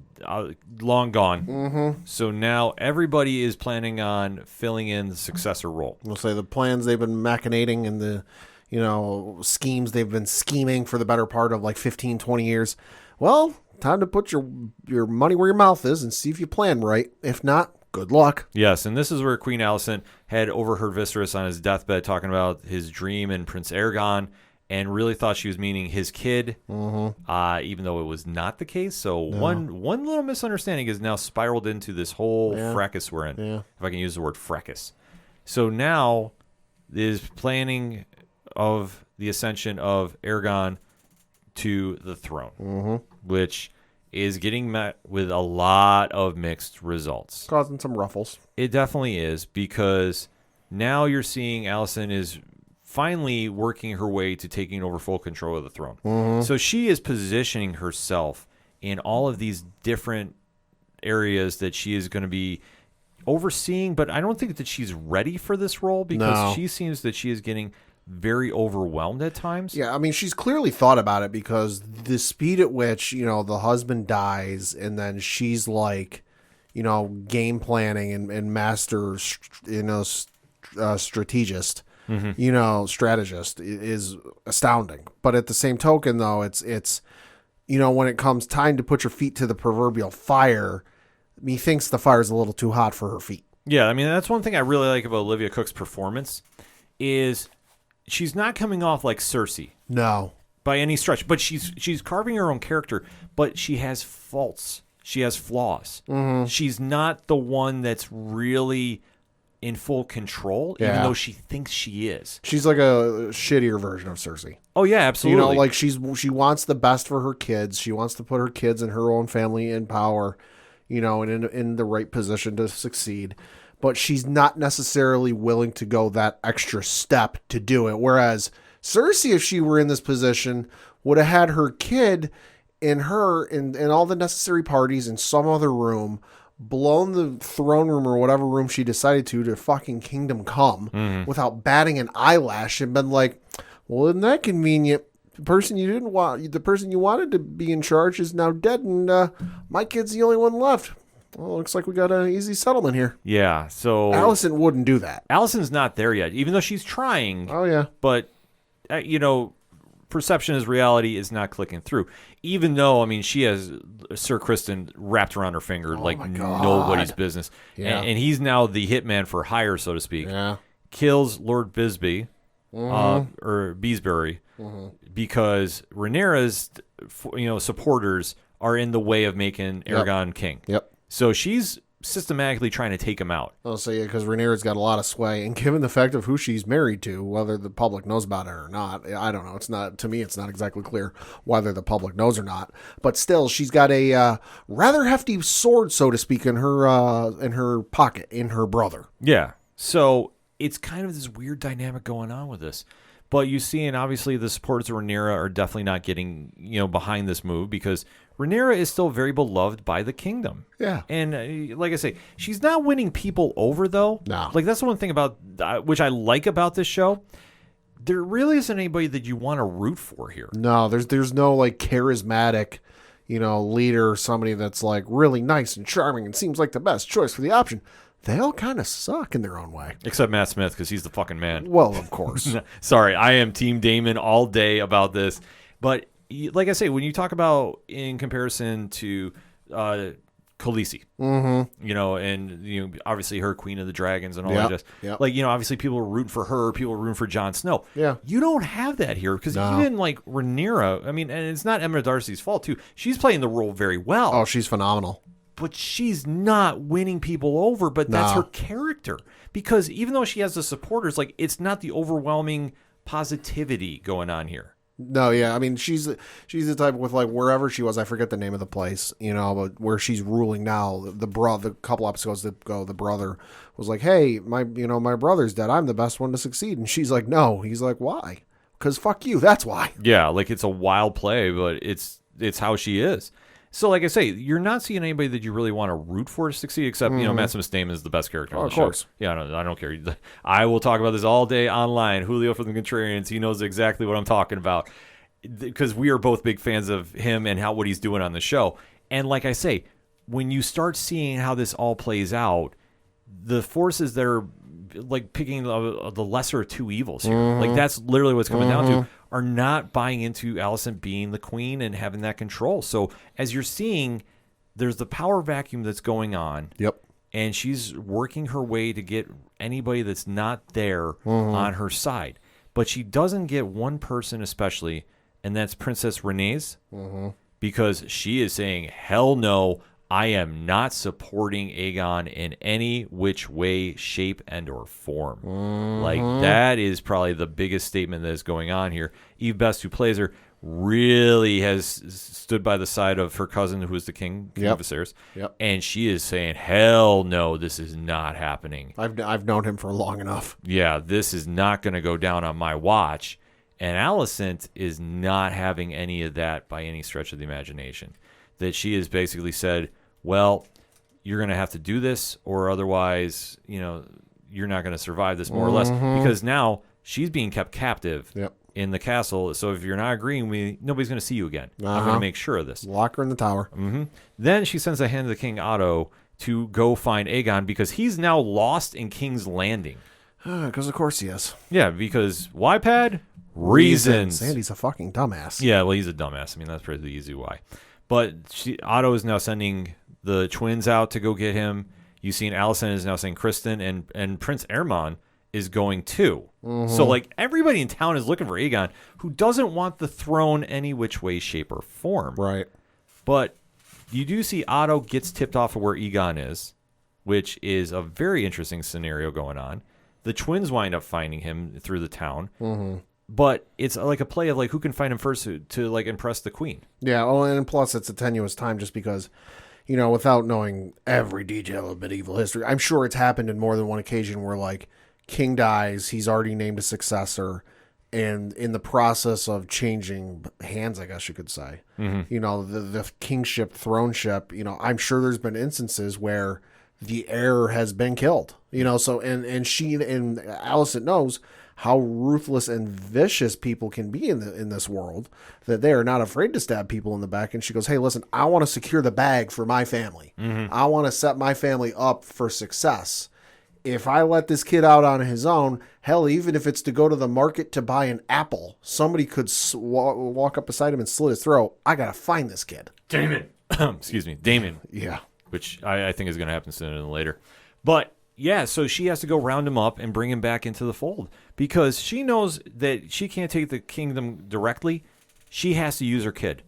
long gone. So now everybody is planning on filling in the successor role. We'll say the plans they've been machinating and the, schemes they've been scheming for the better part of like 15, 20 years. Well, time to put your money where your mouth is and see if you plan right. If not, good luck. Yes, and this is where Queen Alicent had overheard Viserys on his deathbed talking about his dream and Prince Aegon, and really thought she was meaning his kid, even though it was not the case. So one little misunderstanding is now spiraled into this whole fracas we're in, if I can use the word fracas. So now is planning of the ascension of Aegon to the throne, which is getting met with a lot of mixed results. Causing some ruffles. It definitely is, because now you're seeing Alicent is finally working her way to taking over full control of the throne. So she is positioning herself in all of these different areas that she is going to be overseeing, but I don't think that she's ready for this role, because she seems that she is getting very overwhelmed at times. Yeah, I mean, she's clearly thought about it, because the speed at which, the husband dies and then she's like, game planning and master, strategist, strategist is astounding. But at the same token, though, it's when it comes time to put your feet to the proverbial fire, methinks the fire's a little too hot for her feet. Yeah, I mean, that's one thing I really like about Olivia Cook's performance is she's not coming off like Cersei. No. By any stretch. But she's carving her own character, but she has faults. She has flaws. She's not the one that's really in full control, even though she thinks she is. She's like a shittier version of Cersei. Oh, yeah, absolutely. Like she wants the best for her kids. She wants to put her kids and her own family in power, and in the right position to succeed. But she's not necessarily willing to go that extra step to do it. Whereas Cersei, if she were in this position, would have had her kid and her and all the necessary parties in some other room, blown the throne room or whatever room she decided to fucking kingdom come without batting an eyelash, and been like, well, isn't that convenient? The person you wanted to be in charge is now dead, and my kid's the only one left. Well, looks like we got an easy settlement here. Yeah, so Alicent wouldn't do that. Alicent's not there yet, even though she's trying. Oh, yeah. But, perception as reality is not clicking through. Even though, I mean, she has Sir Criston wrapped around her finger like nobody's business. Yeah. And he's now the hitman for hire, so to speak. Yeah. Kills Lord Bisbee, or Beesbury, because Rhaenyra's, supporters are in the way of making Aegon king. Yep. So she's systematically trying to take him out. I'll say, because Rhaenyra's got a lot of sway, and given the fact of who she's married to, whether the public knows about it or not, I don't know. It's not, to me, it's not exactly clear whether the public knows or not. But still, she's got a rather hefty sword, so to speak, in her pocket, in her brother. Yeah. So it's kind of this weird dynamic going on with this. But you see, and obviously the supporters of Rhaenyra are definitely not getting, behind this move, because Rhaenyra is still very beloved by the kingdom. Yeah. And like I say, she's not winning people over, though. No. Like, that's the one thing about, which I like about this show. There really isn't anybody that you want to root for here. No, there's no, like, charismatic, leader, somebody that's like really nice and charming and seems like the best choice for the option, they all kind of suck in their own way. Except Matt Smith, because he's the fucking man. Well, of course. Sorry, I am Team Damon all day about this. But like I say, when you talk about in comparison to Khaleesi, and obviously her Queen of the Dragons and all that. Yep. Like, obviously people were rooting for her, people were rooting for Jon Snow. Yeah. You don't have that here because even like Rhaenyra, and it's not Emma Darcy's fault too. She's playing the role very well. Oh, she's phenomenal. But she's not winning people over, but that's her character. Because even though she has the supporters, like, it's not the overwhelming positivity going on here. No, yeah. I mean, she's the type with, like, wherever she was, I forget the name of the place, but where she's ruling now, the couple episodes ago, the brother was like, hey, my brother's dead. I'm the best one to succeed. And she's like, no. He's like, why? Because fuck you. That's why. Yeah, like, it's a wild play, but it's how she is. So, like I say, you're not seeing anybody that you really want to root for to succeed, except, Maximus Damon is the best character on the show. Of course. Yeah, I don't care. I will talk about this all day online. Julio from the Contrarians, he knows exactly what I'm talking about because we are both big fans of him and what he's doing on the show. And like I say, when you start seeing how this all plays out, the forces that are like picking the lesser of two evils here, like that's literally what's coming down to, are not buying into Alicent being the queen and having that control. So as you're seeing, there's the power vacuum that's going on. Yep. And she's working her way to get anybody that's not there on her side. But she doesn't get one person especially, and that's Princess Rhaenys, because she is saying, hell no, I am not supporting Aegon in any which way, shape, and or form. Like, that is probably the biggest statement that is going on here. Eve Best, who plays her, really has stood by the side of her cousin, who is the king of Viserys. Yep. And she is saying, hell no, this is not happening. I've known him for long enough. Yeah, this is not going to go down on my watch. And Alicent is not having any of that by any stretch of the imagination. That she has basically said, well, you're going to have to do this, or otherwise, you're not going to survive this, more or less, because now she's being kept captive in the castle. So if you're not agreeing with me, nobody's going to see you again. I'm going to make sure of this. Lock her in the tower. Then she sends a hand to King Otto to go find Aegon because he's now lost in King's Landing. Because of course he is. Yeah, because why, Pad? Reasons. Sandy's a fucking dumbass. Yeah, well, he's a dumbass. I mean, that's pretty easy why. But Otto is now sending the twins out to go get him. You've seen Alicent is now saying Kristen, and Prince Aemon is going too. So, like, everybody in town is looking for Aegon, who doesn't want the throne any which way, shape, or form. Right. But you do see Otto gets tipped off of where Aegon is, which is a very interesting scenario going on. The twins wind up finding him through the town. But it's like a play of like who can find him first to like impress the queen. Yeah, well, and plus it's a tenuous time just because, without knowing every detail of medieval history, I'm sure it's happened in more than one occasion where like king dies, he's already named a successor, and in the process of changing hands, I guess you could say, the kingship, throneship, I'm sure there's been instances where the heir has been killed, so and she and Alicent knows how ruthless and vicious people can be in this world, that they are not afraid to stab people in the back. And she goes, hey, listen, I want to secure the bag for my family. I want to set my family up for success. If I let this kid out on his own, hell, even if it's to go to the market to buy an apple, somebody could walk up beside him and slit his throat. I got to find this kid. Damon. Excuse me. Damon. Yeah. Which I think is going to happen sooner than later. But yeah, so she has to go round him up and bring him back into the fold because she knows that she can't take the kingdom directly. She has to use her kid.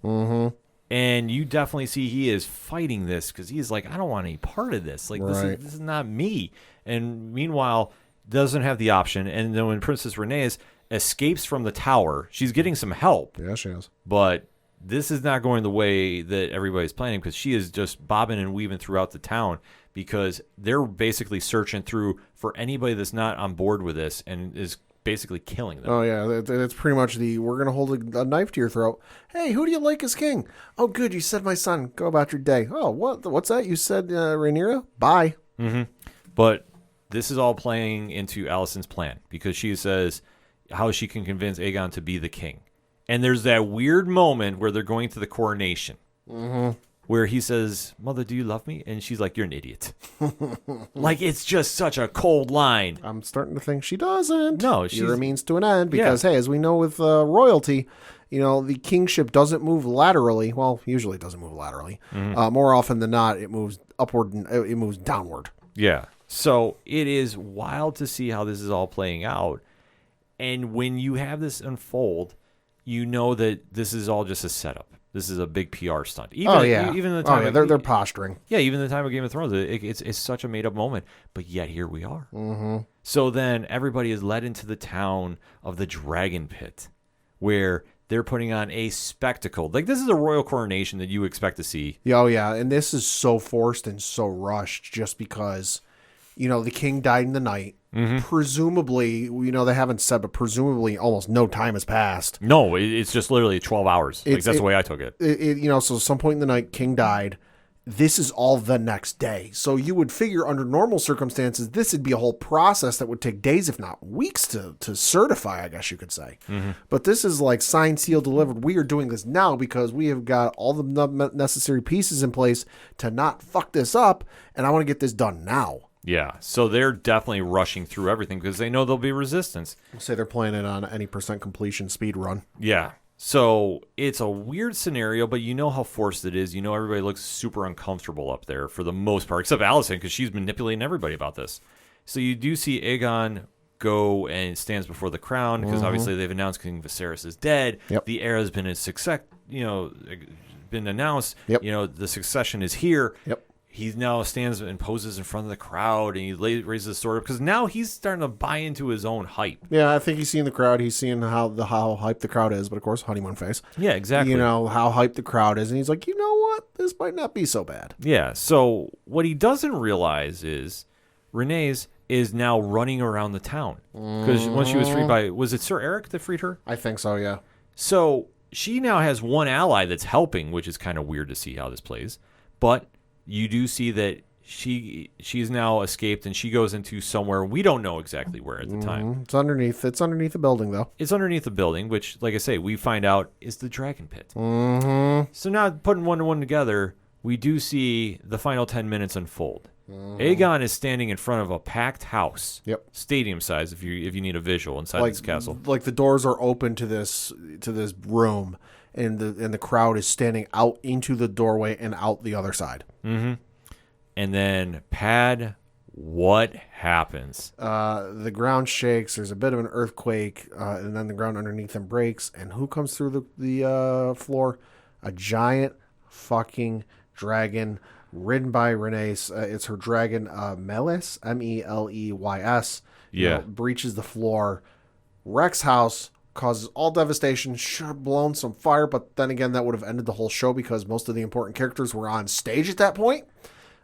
And you definitely see he is fighting this because he's like, I don't want any part of this. Like, this is not me. And meanwhile, doesn't have the option. And then when Princess Rhaenys escapes from the tower, she's getting some help. Yeah, she is. But this is not going the way that everybody's planning because she is just bobbing and weaving throughout the town because they're basically searching through for anybody that's not on board with this and is basically killing them. Oh, yeah. That's pretty much we're going to hold a knife to your throat. Hey, who do you like as king? Oh, good. You said my son. Go about your day. Oh, what's that? You said Rhaenyra? Bye. But this is all playing into Alicent's plan because she says how she can convince Aegon to be the king. And there's that weird moment where they're going to the coronation. where he says, "Mother, do you love me?" And she's like, "You're an idiot." Like, it's just such a cold line. I'm starting to think she doesn't. No, You're a means to an end because, hey, as we know with royalty, the kingship doesn't move laterally. Well, usually it doesn't move laterally. More often than not, it moves upward and it moves downward. Yeah. So it is wild to see how this is all playing out. And when you have this unfold, you know that this is all just a setup. This is a big PR stunt. Even the time they're posturing. Yeah, even the time of Game of Thrones, it's such a made up moment. But yet here we are. So then everybody is led into the town of the Dragon Pit, where they're putting on a spectacle. Like, this is a royal coronation that you expect to see. Oh yeah, and this is so forced and so rushed just because, the king died in the night. Presumably, they haven't said, but presumably almost no time has passed. No, it's just literally 12 hours. That's the way I took it. So some point in the night, king died. This is all the next day. So you would figure under normal circumstances, this would be a whole process that would take days, if not weeks to certify, I guess you could say. But this is like signed, sealed, delivered. We are doing this now because we have got all the necessary pieces in place to not fuck this up. And I want to get this done now. Yeah, so they're definitely rushing through everything because they know there'll be resistance. I'll say they're playing it on any % completion speed run. Yeah, so it's a weird scenario, but you know how forced it is. Everybody looks super uncomfortable up there for the most part, except Alicent, because she's manipulating everybody about this. So you do see Aegon go and stands before the crown because obviously they've announced King Viserys is dead. Yep. The heir has been been announced. Yep. The succession is here. Yep. He now stands and poses in front of the crowd, and he raises his sword up because now he's starting to buy into his own hype. Yeah, I think he's seeing the crowd. He's seeing how hyped the crowd is, but of course, honeymoon face. Yeah, exactly. How hyped the crowd is, and he's like, you know what? This might not be so bad. Yeah, so what he doesn't realize is Rhaenys is now running around the town because once she was freed by, was it Sir Eric that freed her? I think so, yeah. So she now has one ally that's helping, which is kind of weird to see how this plays, but you do see that she's now escaped and she goes into somewhere we don't know exactly where at the time. It's underneath the building, though. It's underneath the building, which, like I say, we find out is the Dragon Pit. So now, putting one to one together, we do see the final 10 minutes unfold. Aegon is standing in front of a packed house. Yep. Stadium size if you need a visual inside this castle. Like the doors are open to this room, and the crowd is standing out into the doorway and out the other side. And then, Pad, what happens? The ground shakes. There's a bit of an earthquake, and then the ground underneath them breaks. And who comes through the floor? A giant fucking dragon, ridden by Rhaenys. It's her dragon, Meleys, Meleys. Yeah. Breaches the floor, wrecks house, causes all devastation, should have blown some fire, but then again, that would have ended the whole show because most of the important characters were on stage at that point.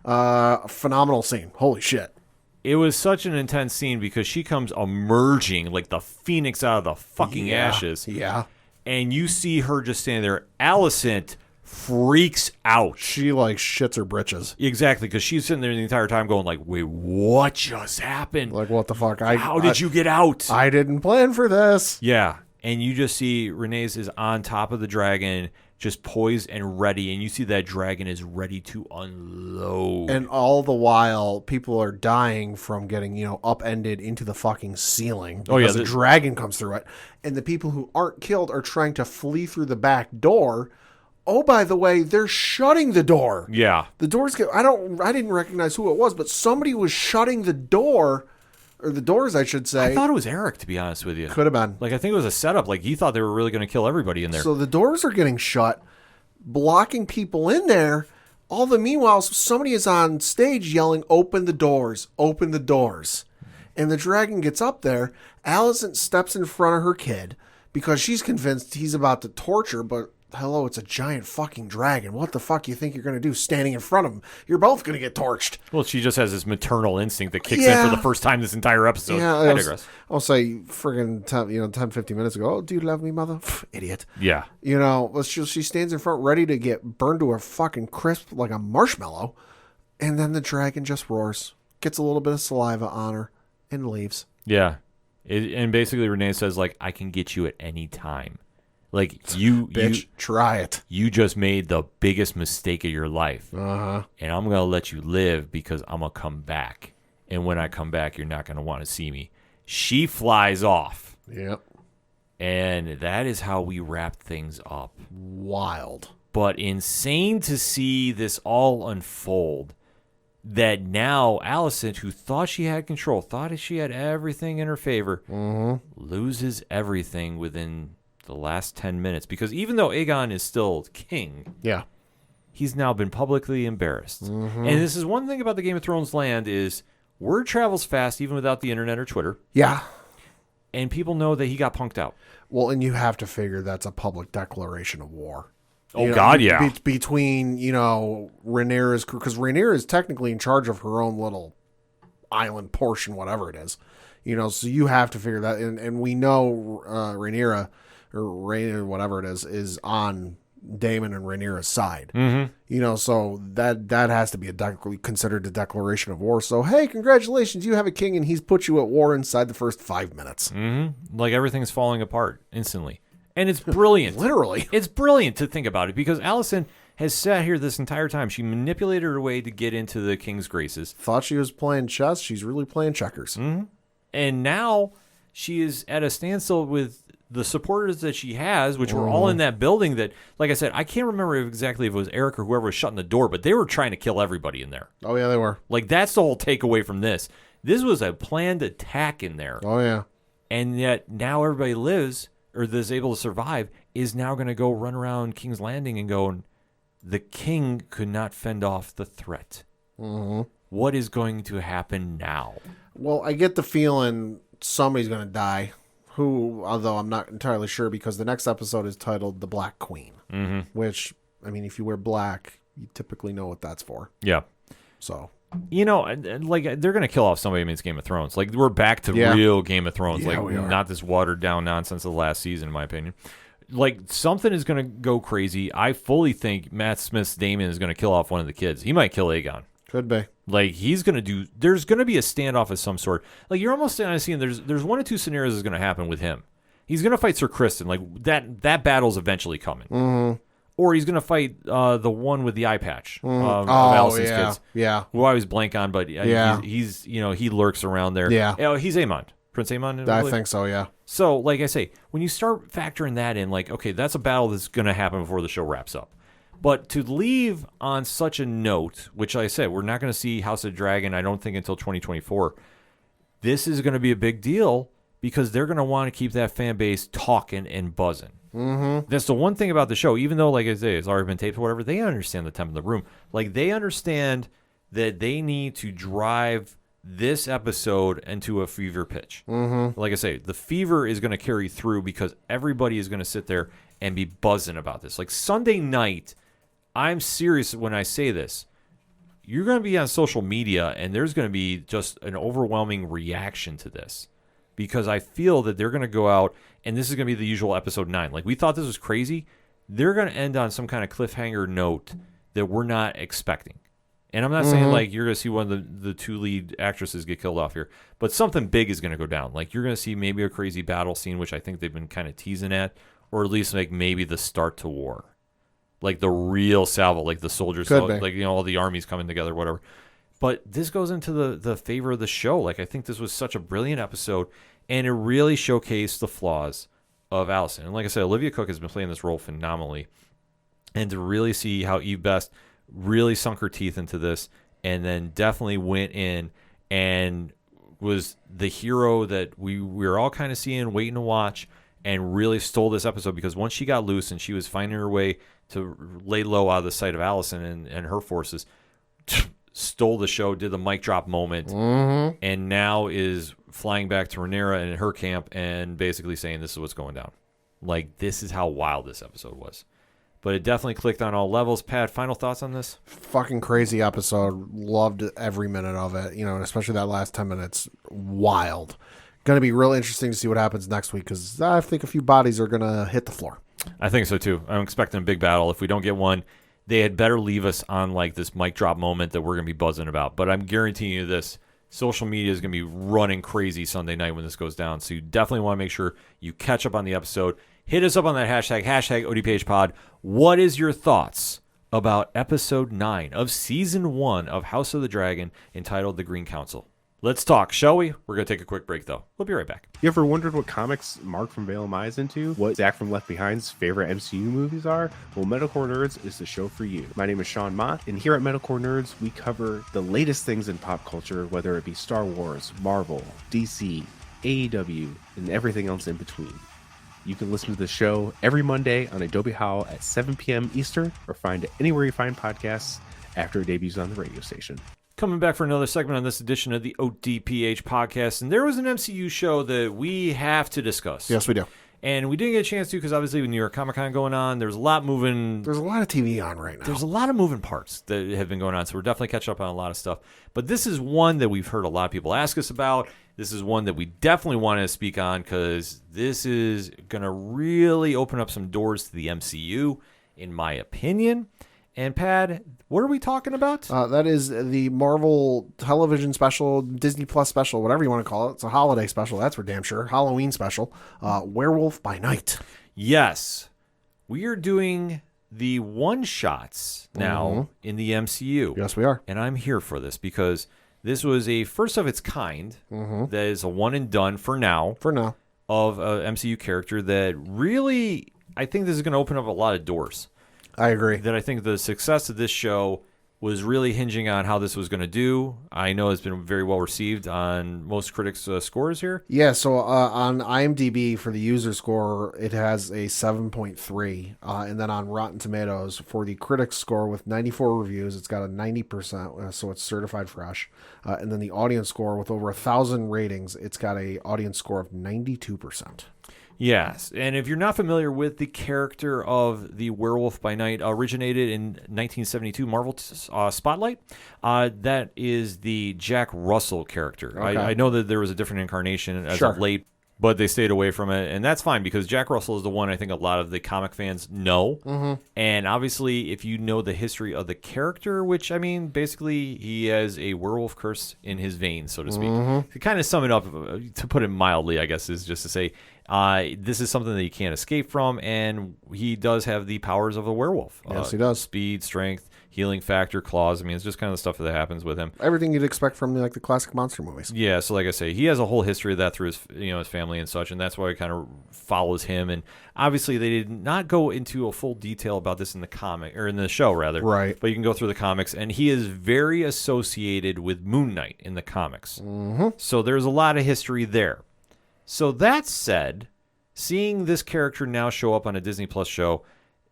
Phenomenal scene. Holy shit. It was such an intense scene because she comes emerging like the phoenix out of the fucking ashes. Yeah. And you see her just standing there. Alicent freaks out. She shits her britches. Exactly, because she's sitting there the entire time going like, wait, what just happened? Like, what the fuck? How did you get out? I didn't plan for this. Yeah. And you just see Rhaenys is on top of the dragon, just poised and ready, and you see that dragon is ready to unload. And all the while, people are dying from getting, upended into the fucking ceiling. Because the dragon comes through it. And the people who aren't killed are trying to flee through the back door. Oh, by the way, they're shutting the door. Yeah. The doors I didn't recognize who it was, but somebody was shutting the door. Or the doors, I should say. I thought it was Eric, to be honest with you. Could have been. I think it was a setup. He thought they were really going to kill everybody in there. So the doors are getting shut, blocking people in there. All the meanwhile, somebody is on stage yelling, "Open the doors, open the doors." And the dragon gets up there. Alicent steps in front of her kid because she's convinced he's about to torture, but hello, it's a giant fucking dragon. What the fuck you think you're going to do standing in front of him? You're both going to get torched. Well, she just has this maternal instinct that kicks in for the first time this entire episode. Yeah, I digress. I'll say friggin' 10, 15 minutes ago, "Oh, do you love me, mother?" Idiot. Yeah. She stands in front ready to get burned to a fucking crisp like a marshmallow. And then the dragon just roars, gets a little bit of saliva on her, and leaves. Yeah. And basically Renee says, I can get you at any time. Like you try it. You just made the biggest mistake of your life. Uh-huh. And I'm going to let you live because I'm going to come back. And when I come back, you're not going to want to see me. She flies off. Yep. And that is how we wrap things up. Wild. But insane to see this all unfold. That now Alicent, who thought she had control, thought she had everything in her favor, loses everything within the last 10 minutes. Because even though Aegon is still king, he's now been publicly embarrassed. And this is one thing about the Game of Thrones land is word travels fast even without the internet or Twitter. Yeah. And people know that he got punked out. Well, and you have to figure that's a public declaration of war. Oh, God, yeah. Between, Rhaenyra's crew, because Rhaenyra is technically in charge of her own little island portion, whatever it is. So you have to figure that. And we know Rhaenyra, or Rhaenyra, whatever it is on Daemon and Rhaenyra's side. So that has to be considered a declaration of war. So, hey, congratulations, you have a king, and he's put you at war inside the first 5 minutes. Like everything's falling apart instantly. And it's brilliant. Literally. It's brilliant to think about it because Alicent has sat here this entire time. She manipulated her way to get into the king's graces. Thought she was playing chess. She's really playing checkers. And now she is at a standstill with the supporters that she has, which were all in that building that, like I said, I can't remember exactly if it was Eric or whoever was shutting the door, but they were trying to kill everybody in there. Oh, yeah, they were. Like, that's the whole takeaway from this. This was a planned attack in there. Oh, yeah. And yet now everybody lives or is able to survive, is now going to go run around King's Landing and go, the king could not fend off the threat. What is going to happen now? Well, I get the feeling somebody's going to die, although I'm not entirely sure because the next episode is titled The Black Queen, which, I mean, if you wear black, you typically know what that's for. Yeah. So... like they're gonna kill off somebody against Game of Thrones. Like we're back to real Game of Thrones. Yeah, like not this watered down nonsense of the last season, in my opinion. Like something is gonna go crazy. I fully think Matt Smith's Daemon is gonna kill off one of the kids. He might kill Aegon. Could be. Like he's gonna do. There's gonna be a standoff of some sort. Like you're almost seeing there's one or two scenarios that's gonna happen with him. He's gonna fight Sir Criston. Like that battle's eventually coming. Or he's going to fight the one with the eye patch of Alicent's kids. Yeah. Who I always blank on, but he's he lurks around there. Yeah. He's Aemon. Prince Aemon? I think so, yeah. So, like I say, when you start factoring that in, like, okay, that's a battle that's going to happen before the show wraps up. But to leave on such a note, which like I said, we're not going to see House of Dragon, I don't think, until 2024. This is going to be a big deal because they're going to want to keep that fan base talking and buzzing. That's the one thing about the show, even though, like I say, it's already been taped or whatever, they understand the temp in the room. Like, they understand that they need to drive this episode into a fever pitch. Like I say, the fever is going to carry through because everybody is going to sit there and be buzzing about this. Like, Sunday night, I'm serious when I say this. You're going to be on social media, and there's going to be just an overwhelming reaction to this. Because I feel that they're going to go out, and this is going to be the usual episode 9. Like, we thought this was crazy. They're going to end on some kind of cliffhanger note that we're not expecting. And I'm not saying, like, you're going to see one of the two lead actresses get killed off here. But something big is going to go down. Like, you're going to see maybe a crazy battle scene, which I think they've been kind of teasing at. Or at least, like, maybe the start to war. Like, the real salvo. Like, the soldiers. Like, all the armies coming together, whatever. But this goes into the favor of the show. Like, I think this was such a brilliant episode, and it really showcased the flaws of Alicent. And like I said, Olivia Cooke has been playing this role phenomenally. And to really see how Eve Best really sunk her teeth into this and then definitely went in and was the hero that we were all kind of seeing, waiting to watch, and really stole this episode because once she got loose and she was finding her way to lay low out of the sight of Alicent and her forces, stole the show, did the mic drop moment, and now is flying back to Rhaenyra and her camp and basically saying this is what's going down. Like, this is how wild this episode was. But it definitely clicked on all levels. Pat, final thoughts on this? Fucking crazy episode. Loved every minute of it, and especially that last 10 minutes. Wild. Going to be real interesting to see what happens next week because I think a few bodies are going to hit the floor. I think so, too. I'm expecting a big battle. If we don't get one, they had better leave us on like this mic drop moment that we're going to be buzzing about. But I'm guaranteeing you this, social media is going to be running crazy Sunday night when this goes down. So you definitely want to make sure you catch up on the episode. Hit us up on that hashtag ODPH pod. What is your thoughts about episode 9 of season 1 of House of the Dragon entitled The Green Council? Let's talk, shall we? We're going to take a quick break, though. We'll be right back. You ever wondered what comics Mark from Vale Mai is into? What Zach from Left Behind's favorite MCU movies are? Well, Metalcore Nerds is the show for you. My name is Sean Mott, and here at Metalcore Nerds, we cover the latest things in pop culture, whether it be Star Wars, Marvel, DC, AEW, and everything else in between. You can listen to the show every Monday on Adobe Howl at 7 p.m. Eastern, or find it anywhere you find podcasts after it debuts on the radio station. Coming back for another segment on this edition of the ODPH podcast, and there was an MCU show that we have to discuss. Yes, we do. And we didn't get a chance to because obviously with New York Comic Con going on, there's a lot moving. There's a lot of TV on right now. There's a lot of moving parts that have been going on, so we're definitely catching up on a lot of stuff. But this is one that we've heard a lot of people ask us about. This is one that we definitely want to speak on because this is going to really open up some doors to the MCU, in my opinion. And Pad, what are we talking about? That is the Marvel television special, Disney Plus special, whatever you want to call it. It's a holiday special, that's for damn sure. Halloween special. Werewolf by Night. Yes. We are doing the one-shots now in the MCU. Yes, we are. And I'm here for this because this was a first of its kind that is a one and done for now. For now. Of an MCU character that really, I think this is going to open up a lot of doors. I agree. That I think the success of this show was really hinging on how this was going to do. I know it's been very well received on most critics' scores here. Yeah, so on IMDb for the user score, it has a 7.3. And then on Rotten Tomatoes, for the critics score with 94 reviews, it's got a 90%, so it's certified fresh. And then the audience score with over 1,000 ratings, it's got a audience score of 92%. Yes, and if you're not familiar with the character of the Werewolf by Night, originated in 1972 Marvel Spotlight, that is the Jack Russell character. Okay. I know that there was a different incarnation as Sure. of late, but they stayed away from it, and that's fine because Jack Russell is the one I think a lot of the comic fans know. And obviously, if you know the history of the character, which, I mean, basically he has a werewolf curse in his veins, so to speak. To kind of sum it up, to put it mildly, I guess, is just to say, this is something that you can't escape from, and he does have the powers of a werewolf. Yes, he does. Speed, strength, healing factor, claws. I mean, it's just kind of the stuff that happens with him. Everything you'd expect from the classic monster movies. Yeah, so like I say, he has a whole history of that through his, his family and such, and that's why it kind of follows him. And obviously, they did not go into a full detail about this in the comic, or in the show rather. Right. But you can go through the comics, and he is very associated with Moon Knight in the comics. So there's a lot of history there. So that said, seeing this character now show up on a Disney Plus show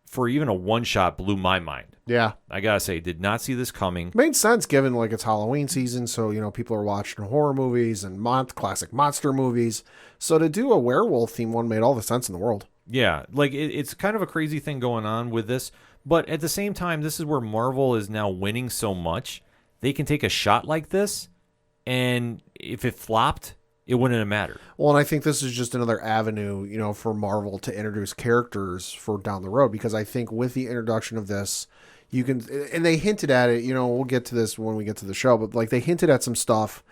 for even a one-shot blew my mind. Yeah. I gotta say, did not see this coming. Made sense given it's Halloween season, so people are watching horror movies and classic monster movies. So to do a werewolf theme one made all the sense in the world. Yeah, it's kind of a crazy thing going on with this, but at the same time, this is where Marvel is now winning so much. They can take a shot like this, and if it flopped, it wouldn't have mattered. Well, and I think this is just another avenue, for Marvel to introduce characters for down the road, because I think with the introduction of this, you can, and they hinted at it, we'll get to this when we get to the show, but they hinted at some stuff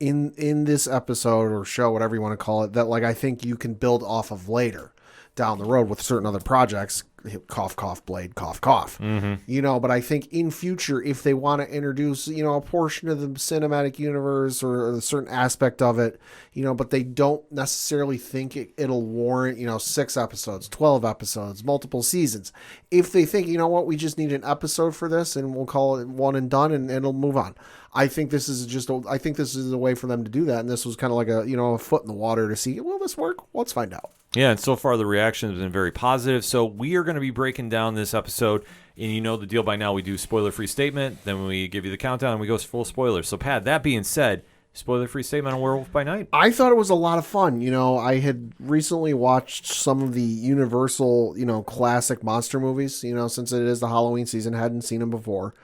in this episode or show, whatever you want to call it, that I think you can build off of later down the road with certain other projects. Cough, cough, blade, cough, cough. But I think in future, if they want to introduce, a portion of the cinematic universe or a certain aspect of it, but they don't necessarily think it'll warrant, 6 episodes, 12 episodes, multiple seasons. If they think, we just need an episode for this and we'll call it one and done and it'll move on. I think this is a way for them to do that. And this was kind of like a foot in the water to see, will this work? Let's find out. Yeah, and so far the reaction has been very positive. So we are going to be breaking down this episode, and the deal by now. We do spoiler-free statement, then we give you the countdown, and we go full spoilers. So, Pat, that being said, spoiler-free statement on Werewolf by Night. I thought it was a lot of fun. I had recently watched some of the Universal, classic monster movies, since it is the Halloween season. Hadn't seen them before.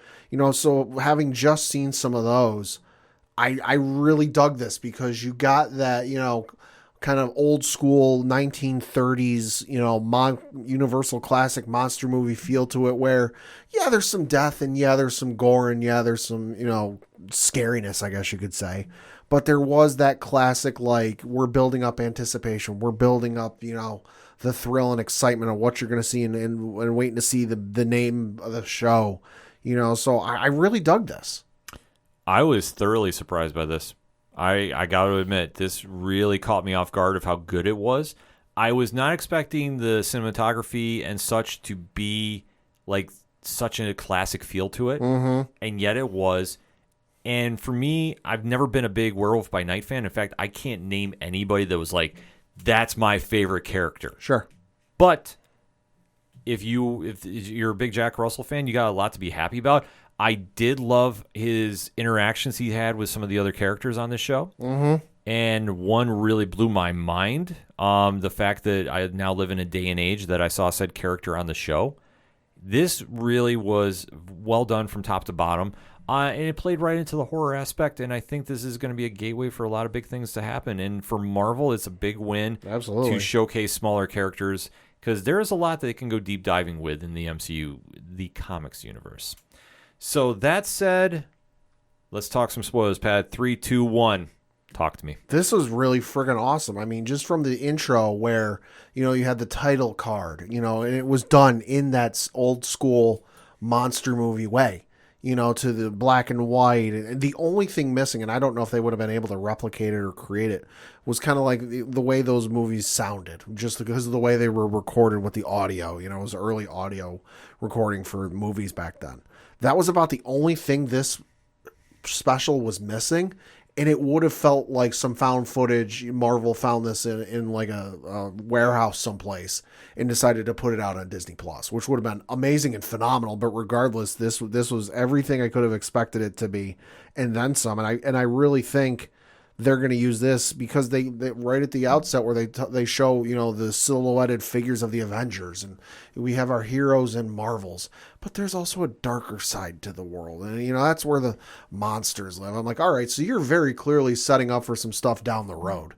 So having just seen some of those, I really dug this because you got that, kind of old school 1930s, Universal classic monster movie feel to it where, yeah, there's some death and yeah, there's some gore and yeah, there's some, scariness, I guess you could say. But there was that classic, we're building up anticipation. We're building up, the thrill and excitement of what you're going to see and waiting to see the name of the show. So I really dug this. I was thoroughly surprised by this. I got to admit, this really caught me off guard of how good it was. I was not expecting the cinematography and such to be like such a classic feel to it, and yet it was. And for me, I've never been a big Werewolf by Night fan. In fact, I can't name anybody that was like, that's my favorite character. Sure. But if you're a big Jack Russell fan, you got a lot to be happy about. I did love his interactions he had with some of the other characters on this show. And one really blew my mind. The fact that I now live in a day and age that I saw said character on the show. This really was well done from top to bottom. And it played right into the horror aspect, and I think this is going to be a gateway for a lot of big things to happen. And for Marvel, it's a big win to showcase smaller characters, because there is a lot that they can go deep diving with in the MCU, the comics universe. So that said, let's talk some spoilers, Pat. 3, 2, 1. Talk to me. This was really friggin' awesome. I mean, just from the intro where, you had the title card, and it was done in that old school monster movie way. To the black and white. And the only thing missing, and I don't know if they would have been able to replicate it or create it, was kind of like the way those movies sounded, just because of the way they were recorded with the audio. It was early audio recording for movies back then. That was about the only thing this special was missing. And it would have felt like some found footage. Marvel found this in like a warehouse someplace and decided to put it out on Disney Plus, which would have been amazing and phenomenal. But regardless, this was everything I could have expected it to be, and then some. And I really think they're going to use this because they right at the outset where they show the silhouetted figures of the Avengers, and we have our heroes and Marvels, but there's also a darker side to the world, and that's where the monsters live. I'm like, all right, so you're very clearly setting up for some stuff down the road.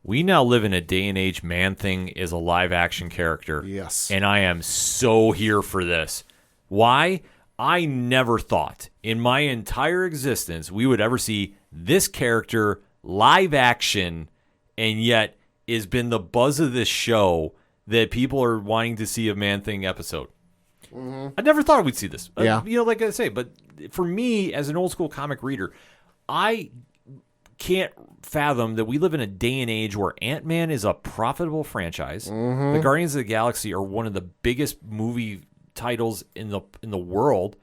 We now live in a day and age Man-Thing is a live action character. Yes. And I am so here for this. Why? I never thought in my entire existence we would ever see this character live action, and yet has been the buzz of this show that people are wanting to see a Man-Thing episode. I never thought we'd see this. Yeah. Like I say, but for me as an old school comic reader, I can't fathom that we live in a day and age where Ant-Man is a profitable franchise. The Guardians of the Galaxy are one of the biggest movie titles in the world,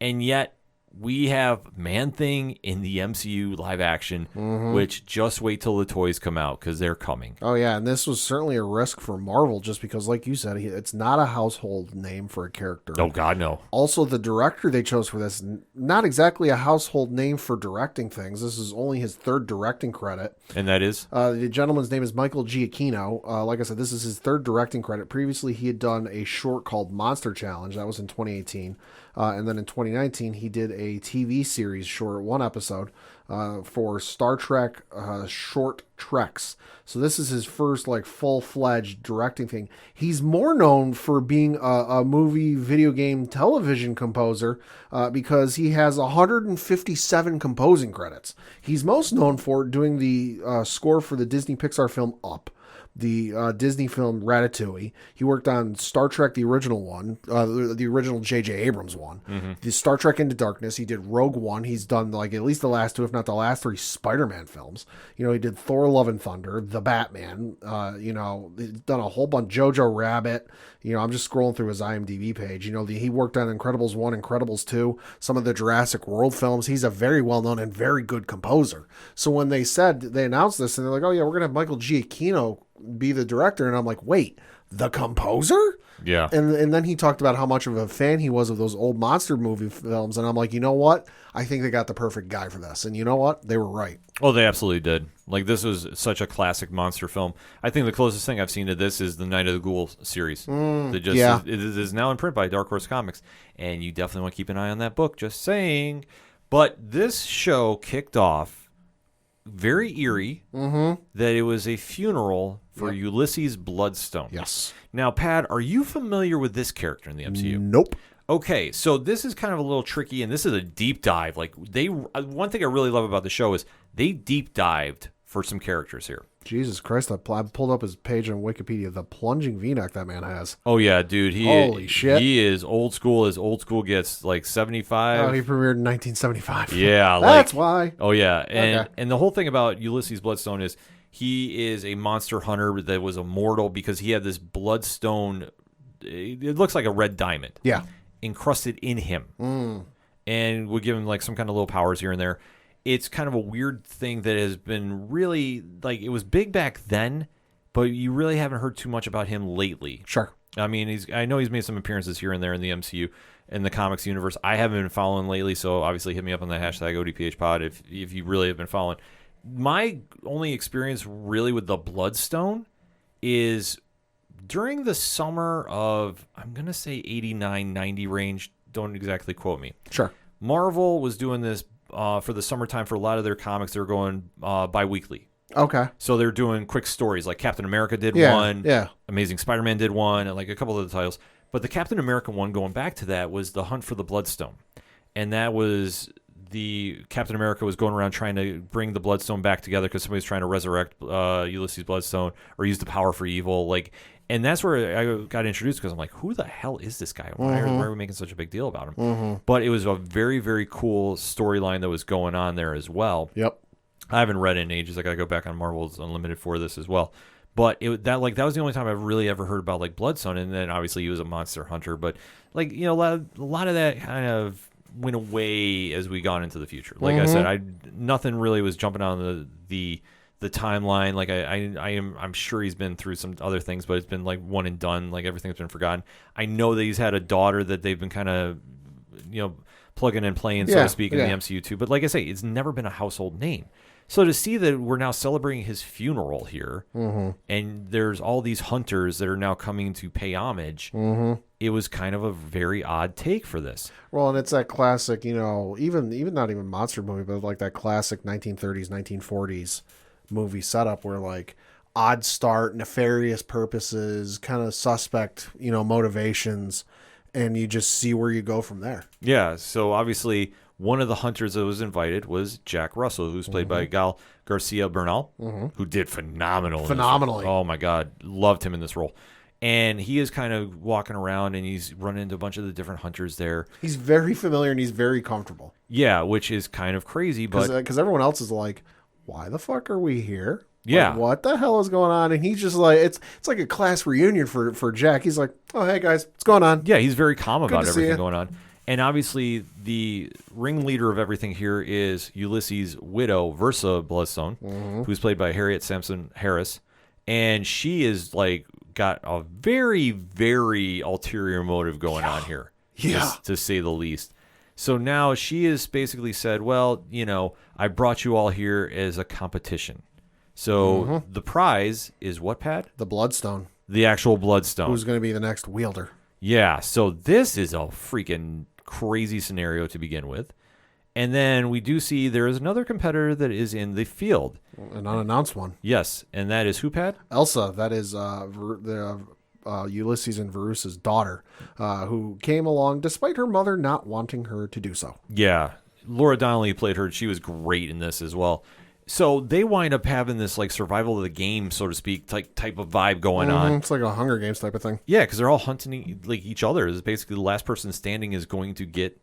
and yet we have Man-Thing in the MCU live action, which just wait till the toys come out, because they're coming. Oh, yeah, and this was certainly a risk for Marvel just because, like you said, it's not a household name for a character. Oh, God, no. Also, the director they chose for this, not exactly a household name for directing things. This is only his third directing credit. And that is? The gentleman's name is Michael Giacchino. Like I said, this is his third directing credit. Previously, he had done a short called Monster Challenge. That was in 2018. And then in 2019, he did a TV series short, one episode, for Star Trek Short Treks. So this is his first full-fledged directing thing. He's more known for being a movie, video game, television composer because he has 157 composing credits. He's most known for doing the score for the Disney Pixar film Up, the Disney film Ratatouille. He worked on Star Trek, the original one, the original J.J. Abrams one. The Star Trek Into Darkness. He did Rogue One. He's done at least the last two, if not the last three, Spider-Man films. He did Thor: Love and Thunder, The Batman. He's done a whole bunch. Jojo Rabbit. I'm just scrolling through his IMDb page. He worked on Incredibles 1, Incredibles 2, some of the Jurassic World films. He's a very well-known and very good composer. So when they announced this, and they're like, oh yeah, we're going to have Michael Giacchino be the director, and I'm like, wait, the composer? Yeah. And then he talked about how much of a fan he was of those old monster movie films, and I'm like, you know what? I think they got the perfect guy for this. And you know what? They were right. Oh, they absolutely did. This was such a classic monster film. I think the closest thing I've seen to this is the Night of the Ghoul series. It is now in print by Dark Horse Comics, and you definitely want to keep an eye on that book, just saying. But this show kicked off very eerie that it was a funeral for Ulysses Bloodstone. Yes. Now, Pat, are you familiar with this character in the MCU? Nope. Okay, so this is kind of a little tricky, and this is a deep dive. One thing I really love about the show is they deep dived for some characters here. Jesus Christ, I pulled up his page on Wikipedia. The plunging V-neck that man has. Oh, yeah, dude. Holy shit. He is old school as old school gets, like 75. Oh, he premiered in 1975. Yeah. That's why. Oh, yeah. And the whole thing about Ulysses Bloodstone is he is a monster hunter that was immortal because he had this bloodstone. It looks like a red diamond. Yeah. Encrusted in him. And would give him like some kind of little powers here and there. It's kind of a weird thing that has been really, like, it was big back then, but you really haven't heard too much about him lately. Sure. I mean, I know he's made some appearances here and there in the MCU and the comics universe. I haven't been following lately, so obviously hit me up on the hashtag ODPH pod if you really have been following. My only experience really with the Bloodstone is during the summer of, I'm going to say 89, 90 range. Don't exactly quote me. Sure. Marvel was doing this for the summertime for a lot of their comics. They're going bi-weekly. Okay. So they're doing quick stories. Like Captain America did one. Yeah. Amazing Spider-Man did one, and like a couple of the titles. But the Captain America one, going back to that, was The Hunt for the Bloodstone. And that was the Captain America was going around trying to bring the Bloodstone back together because somebody's trying to resurrect Ulysses Bloodstone or use the power for evil. And that's where I got introduced because I'm like, who the hell is this guy? Why are we making such a big deal about him? But it was a very, very cool storyline that was going on there as well. Yep. I haven't read it in ages. I got to go back on Marvel's Unlimited for this as well. But that was the only time I've really ever heard about like Bloodstone. And then obviously he was a monster hunter. But like, you know, a lot of that kind of went away as we got into the future. Like I said, nothing really was jumping on the timeline. Like I'm sure he's been through some other things, but it's been like one and done. Like everything's been forgotten. I know that he's had a daughter that they've been kind of, you know, plugging and playing, so to speak, in the MCU too. But like I say, it's never been a household name. So to see that we're now celebrating his funeral here, and there's all these hunters that are now coming to pay homage, it was kind of a very odd take for this. Well, and it's that classic, you know, even not even monster movie, but like that classic 1930s, 1940s movie setup where like odd start, nefarious purposes, kind of suspect, you know, motivations, and you just see where you go from there. Yeah, so obviously one of the hunters that was invited was Jack Russell, who's played by Gal Garcia Bernal, who did phenomenally. Oh my God, loved him in this role. And he is kind of walking around and he's running into a bunch of the different hunters there. He's very familiar and he's very comfortable. Yeah, which is kind of crazy, but because everyone else is like, why the fuck are we here? Yeah. Like, what the hell is going on? And he's just like, it's like a class reunion for Jack. He's like, oh, hey guys, what's going on? Yeah, he's very calm about to see everything ya. going on. And obviously the ringleader of everything here is Ulysses' widow, Versa Bloodstone, who's played by Harriet Sampson Harris. And she is like got a very, very ulterior motive going on here. Yeah. To say the least. So now she has basically said, well, you know, I brought you all here as a competition. So the prize is what, Pat? The Bloodstone. The actual Bloodstone. Who's going to be the next wielder? Yeah, so this is a freaking crazy scenario to begin with. And then we do see there is another competitor that is in the field. An unannounced one. Yes, and that is who, Pat? Elsa. That is Ulysses and Verusa's daughter, who came along despite her mother not wanting her to do so. Yeah, Laura Donnelly played her. She was great in this as well. So they wind up having this like survival of the game, so to speak, type of vibe going on. It's like a Hunger Games type of thing. Yeah, because they're all hunting like each other. It's basically the last person standing is going to get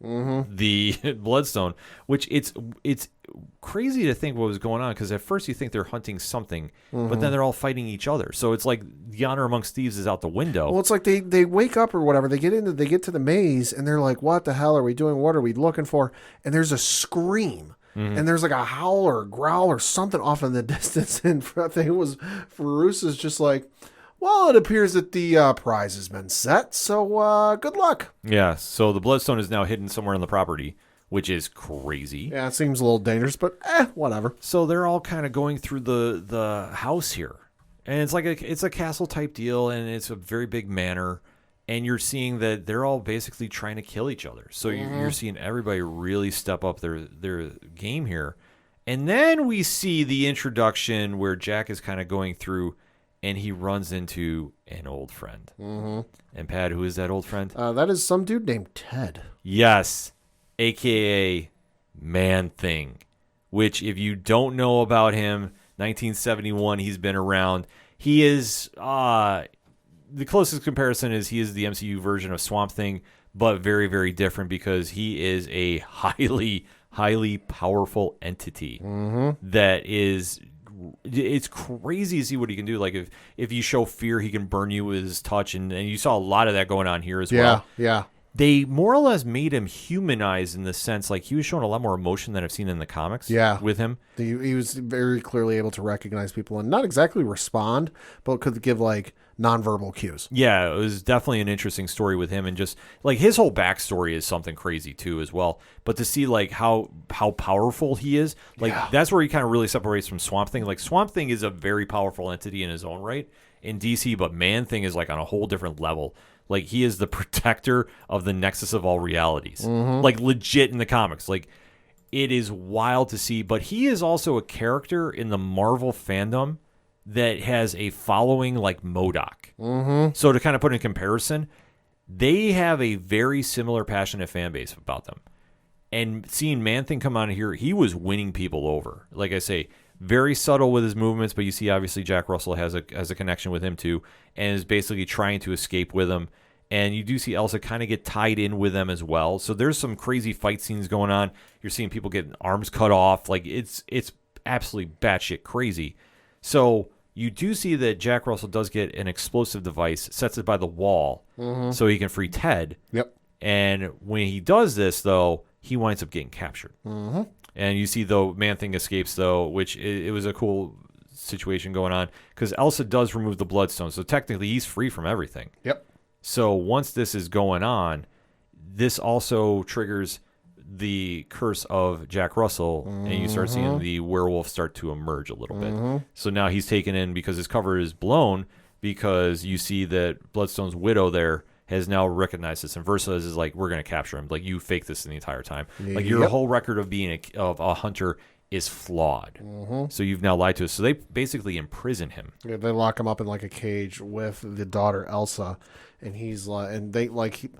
the Bloodstone, which it's crazy to think what was going on, because at first you think they're hunting something, but then they're all fighting each other. So it's like the honor amongst thieves is out the window. Well, it's like they wake up or whatever. They get to the maze and they're like, what the hell are we doing? What are we looking for? And there's a scream. And there's like a howl or a growl or something off in the distance. And I think it was Verusa's just like, well, it appears that the prize has been set. So good luck. Yeah. So the Bloodstone is now hidden somewhere on the property, which is crazy. Yeah, it seems a little dangerous, but whatever. So they're all kind of going through the house here. And it's like it's a castle type deal, and it's a very big manor. And you're seeing that they're all basically trying to kill each other. So you're seeing everybody really step up their game here. And then we see the introduction where Jack is kind of going through, and he runs into an old friend. And Pat, who is that old friend? That is some dude named Ted. Yes, a.k.a. Man-Thing, which if you don't know about him, 1971, he's been around. He is the closest comparison is he is the MCU version of Swamp Thing, but very, very different because he is a highly, highly powerful entity that is. It's crazy to see what he can do. Like if you show fear, he can burn you with his touch, and you saw a lot of that going on here as well. Yeah. They more or less made him humanized in the sense like he was showing a lot more emotion than I've seen in the comics. Yeah. With him, He was very clearly able to recognize people and not exactly respond, but could give like nonverbal cues. yeah, it was definitely an interesting story with him, and just like his whole backstory is something crazy too as well. But to see like how powerful he is, like that's where he kind of really separates from Swamp Thing. Like Swamp Thing is a very powerful entity in his own right in DC, but Man Thing is like on a whole different level. Like he is the protector of the nexus of all realities, like legit in the comics. Like it is wild to see, but he is also a character in the Marvel fandom that has a following like MODOK. So to kind of put in comparison, they have a very similar passionate fan base about them. And seeing Man-Thing come on here, he was winning people over. Like I say, very subtle with his movements, but you see obviously Jack Russell has a connection with him too, and is basically trying to escape with him. And you do see Elsa kind of get tied in with them as well. So there's some crazy fight scenes going on. You're seeing people getting arms cut off. Like it's absolutely batshit crazy. So you do see that Jack Russell does get an explosive device, sets it by the wall so he can free Ted. Yep. And when he does this, though, he winds up getting captured. And you see, though, Man-Thing escapes, though, which it was a cool situation going on because Elsa does remove the Bloodstone. So technically, he's free from everything. Yep. So once this is going on, this also triggers the curse of Jack Russell, and you start seeing the werewolf start to emerge a little bit. So now he's taken in because his cover is blown because you see that Bloodstone's widow there has now recognized this, and Versa is like, we're going to capture him. Like, you faked this in the entire time. Like, your whole record of being a hunter is flawed. So you've now lied to us. So they basically imprison him. Yeah, they lock him up in like a cage with the daughter Elsa, and he's like, and they like.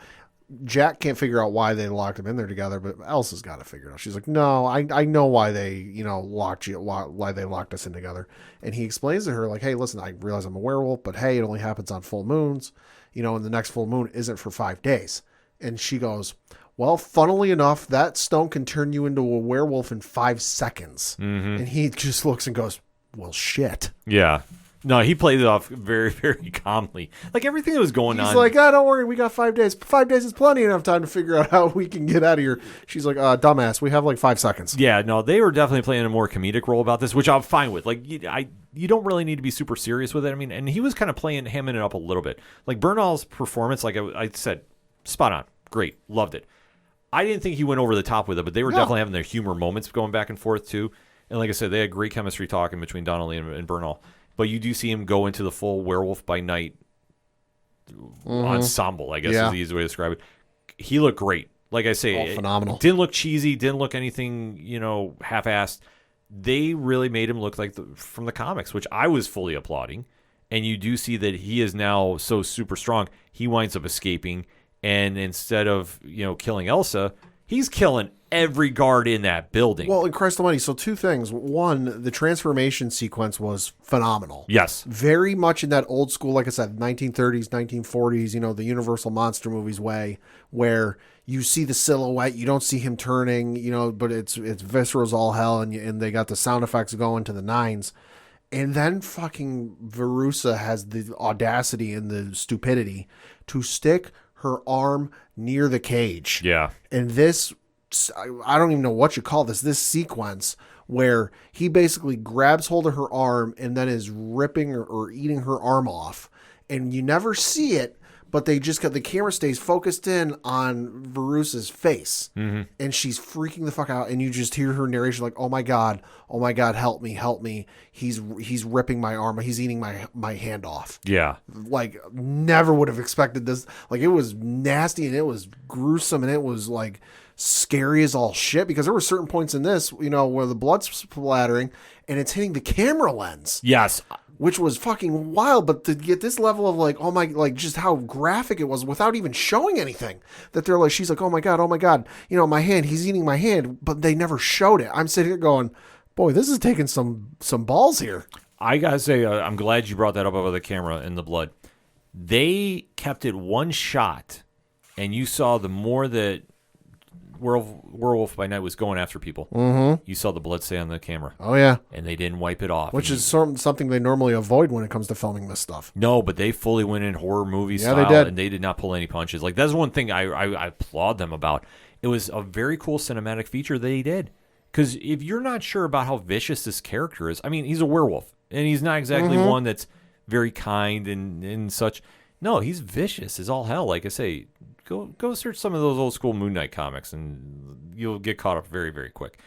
Jack can't figure out why they locked him in there together, but Elsa's got to figure it out. She's like, no, I know why they, locked you, why they locked us in together. And he explains to her like, hey, listen, I realize I'm a werewolf, but hey, it only happens on full moons, and the next full moon isn't for 5 days. And she goes, well, funnily enough, that stone can turn you into a werewolf in 5 seconds. And he just looks and goes, well, shit. Yeah. No, he played it off very, very calmly. Like everything that was going on. He's like, don't worry, we got 5 days. 5 days is plenty enough time to figure out how we can get out of here. She's like, dumbass, we have like 5 seconds. Yeah, no, they were definitely playing a more comedic role about this, which I'm fine with. Like, you don't really need to be super serious with it. I mean, and he was kind of hamming it up a little bit. Like Bernal's performance, like I said, spot on, great, loved it. I didn't think he went over the top with it, but they were definitely having their humor moments going back and forth too. And like I said, they had great chemistry talking between Donnelly and Bernal. But you do see him go into the full Werewolf by Night ensemble, I guess is the easy way to describe it. He looked great. Like I say, phenomenal. Didn't look cheesy, didn't look anything, half-assed. They really made him look like from the comics, which I was fully applauding. And you do see that he is now so super strong, he winds up escaping. And instead of, killing Elsa, he's killing every guard in that building. Well, in Christ Almighty, so 2 things. One, the transformation sequence was phenomenal. Yes. Very much in that old school, like I said, 1930s, 1940s, the Universal monster movies way, where you see the silhouette, you don't see him turning, but it's visceral as all hell, and they got the sound effects going to the 9s. And then fucking Verussa has the audacity and the stupidity to stick her arm near the cage. Yeah. And this, I don't even know what you call this sequence where he basically grabs hold of her arm and then is ripping or eating her arm off. And you never see it, but the camera stays focused in on Verussa's face. And she's freaking the fuck out. And you just hear her narration like, oh my God, help me. He's ripping my arm. He's eating my hand off. Yeah. Like, never would have expected this. Like, it was nasty and it was gruesome and it was like scary as all shit, because there were certain points in this, you know, where the blood's splattering and it's hitting the camera lens. Yes. Which was fucking wild, but to get this level of like, oh my, like just how graphic it was without even showing anything, that they're like, she's like, oh my God, you know, my hand, he's eating my hand, but they never showed it. I'm sitting here going, boy, this is taking some balls here. I gotta say, I'm glad you brought that up about the camera and the blood. They kept it one shot, and you saw the more that Werewolf by Night was going after people, you saw the blood stay on the camera. Oh yeah, and they didn't wipe it off. Which is something they normally avoid when it comes to filming this stuff. No, but they fully went in horror movie style, they did. And they did not pull any punches. Like, that's one thing I applaud them about. It was a very cool cinematic feature they did. Because if you're not sure about how vicious this character is, I mean, he's a werewolf, and he's not exactly one that's very kind and such. No, he's vicious as all hell. Like I say, go search some of those old school Moon Knight comics, and you'll get caught up very, very quick.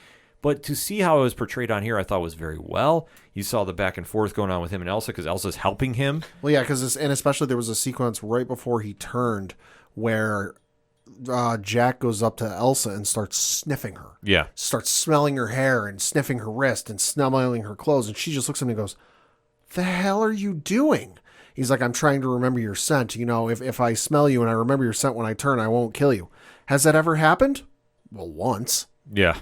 But to see how it was portrayed on here, I thought was very well. You saw the back and forth going on with him and Elsa, because Elsa's helping him. Well, yeah, because and especially there was a sequence right before he turned where Jack goes up to Elsa and starts sniffing her. Yeah. Starts smelling her hair and sniffing her wrist and smelling her clothes. And she just looks at me and goes, the hell are you doing? He's like, I'm trying to remember your scent. You know, if I smell you and I remember your scent when I turn, I won't kill you. Has that ever happened? Well, once. Yeah.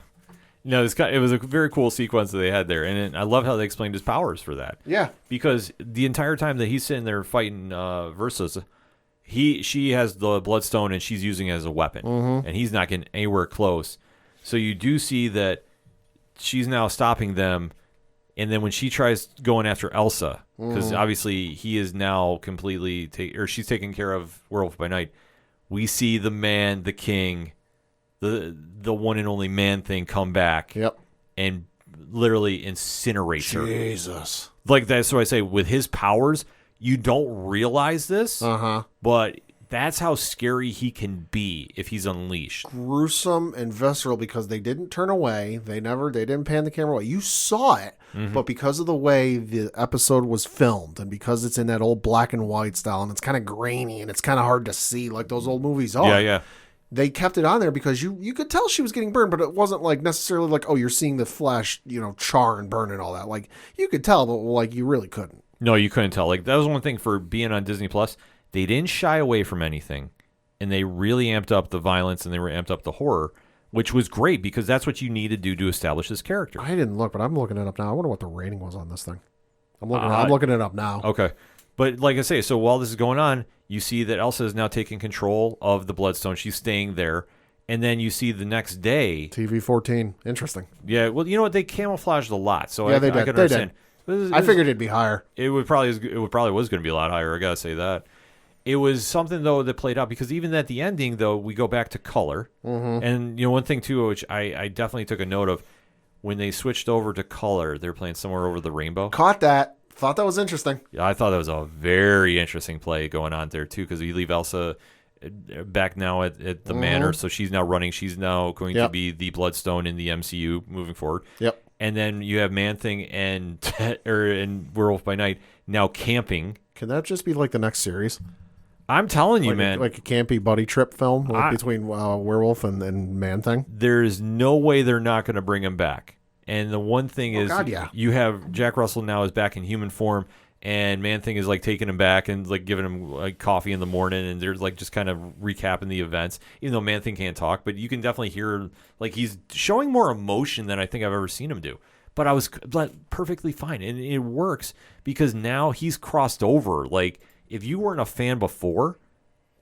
No, it was a very cool sequence that they had there. And I love how they explained his powers for that. Yeah. Because the entire time that he's sitting there fighting Versus, she has the Bloodstone and she's using it as a weapon. And he's not getting anywhere close. So you do see that she's now stopping them. And then when she tries going after Elsa, because obviously he is now completely, she's taking care of Werewolf by Night, we see the man, the king, the one and only Man Thing come back. Yep. And literally incinerates her. Jesus. Like, that's what I say, with his powers, you don't realize this, but that's how scary he can be if he's unleashed. Gruesome and visceral, because they didn't turn away. They didn't pan the camera away. You saw it, but because of the way the episode was filmed and because it's in that old black and white style and it's kind of grainy and it's kind of hard to see like those old movies are. Yeah. They kept it on there because you could tell she was getting burned, but it wasn't like necessarily like, oh, you're seeing the flesh, you know, char and burn and all that. Like, you could tell, but like you really couldn't. No, you couldn't tell. Like, that was one thing for being on Disney Plus. They didn't shy away from anything, and they really amped up the violence and they amped up the horror, which was great because that's what you need to do to establish this character. I didn't look, but I'm looking it up now. I wonder what the rating was on this thing. I'm looking it up now. Okay. But like I say, so while this is going on, you see that Elsa is now taking control of the Bloodstone. She's staying there. And then you see the next day. TV-14. Interesting. Yeah, well, you know what? They camouflaged a lot. So yeah, I did. could understand. I figured it'd be higher. It probably was going to be a lot higher. I got to say that. It was something, though, that played out because even at the ending, though, we go back to color. And, you know, one thing, too, which I definitely took a note of, when they switched over to color, they were playing Somewhere Over the Rainbow. Caught that. Thought that was interesting. Yeah, I thought that was a very interesting play going on there, too, because you leave Elsa back now at the manor, so she's now running. She's now going to be the Bloodstone in the MCU moving forward. Yep. And then you have Man-Thing and Werewolf by Night now camping. Can that just be like the next series? I'm telling you, like man. Like a campy buddy trip film between Werewolf and Man-Thing? There's no way they're not going to bring him back. And the one thing is, you have Jack Russell now is back in human form, and Man-Thing is like taking him back and like giving him like coffee in the morning, and they're like just kind of recapping the events. Even though Man-Thing can't talk, but you can definitely hear like he's showing more emotion than I think I've ever seen him do. But I was perfectly fine, and it works because now he's crossed over. Like, if you weren't a fan before,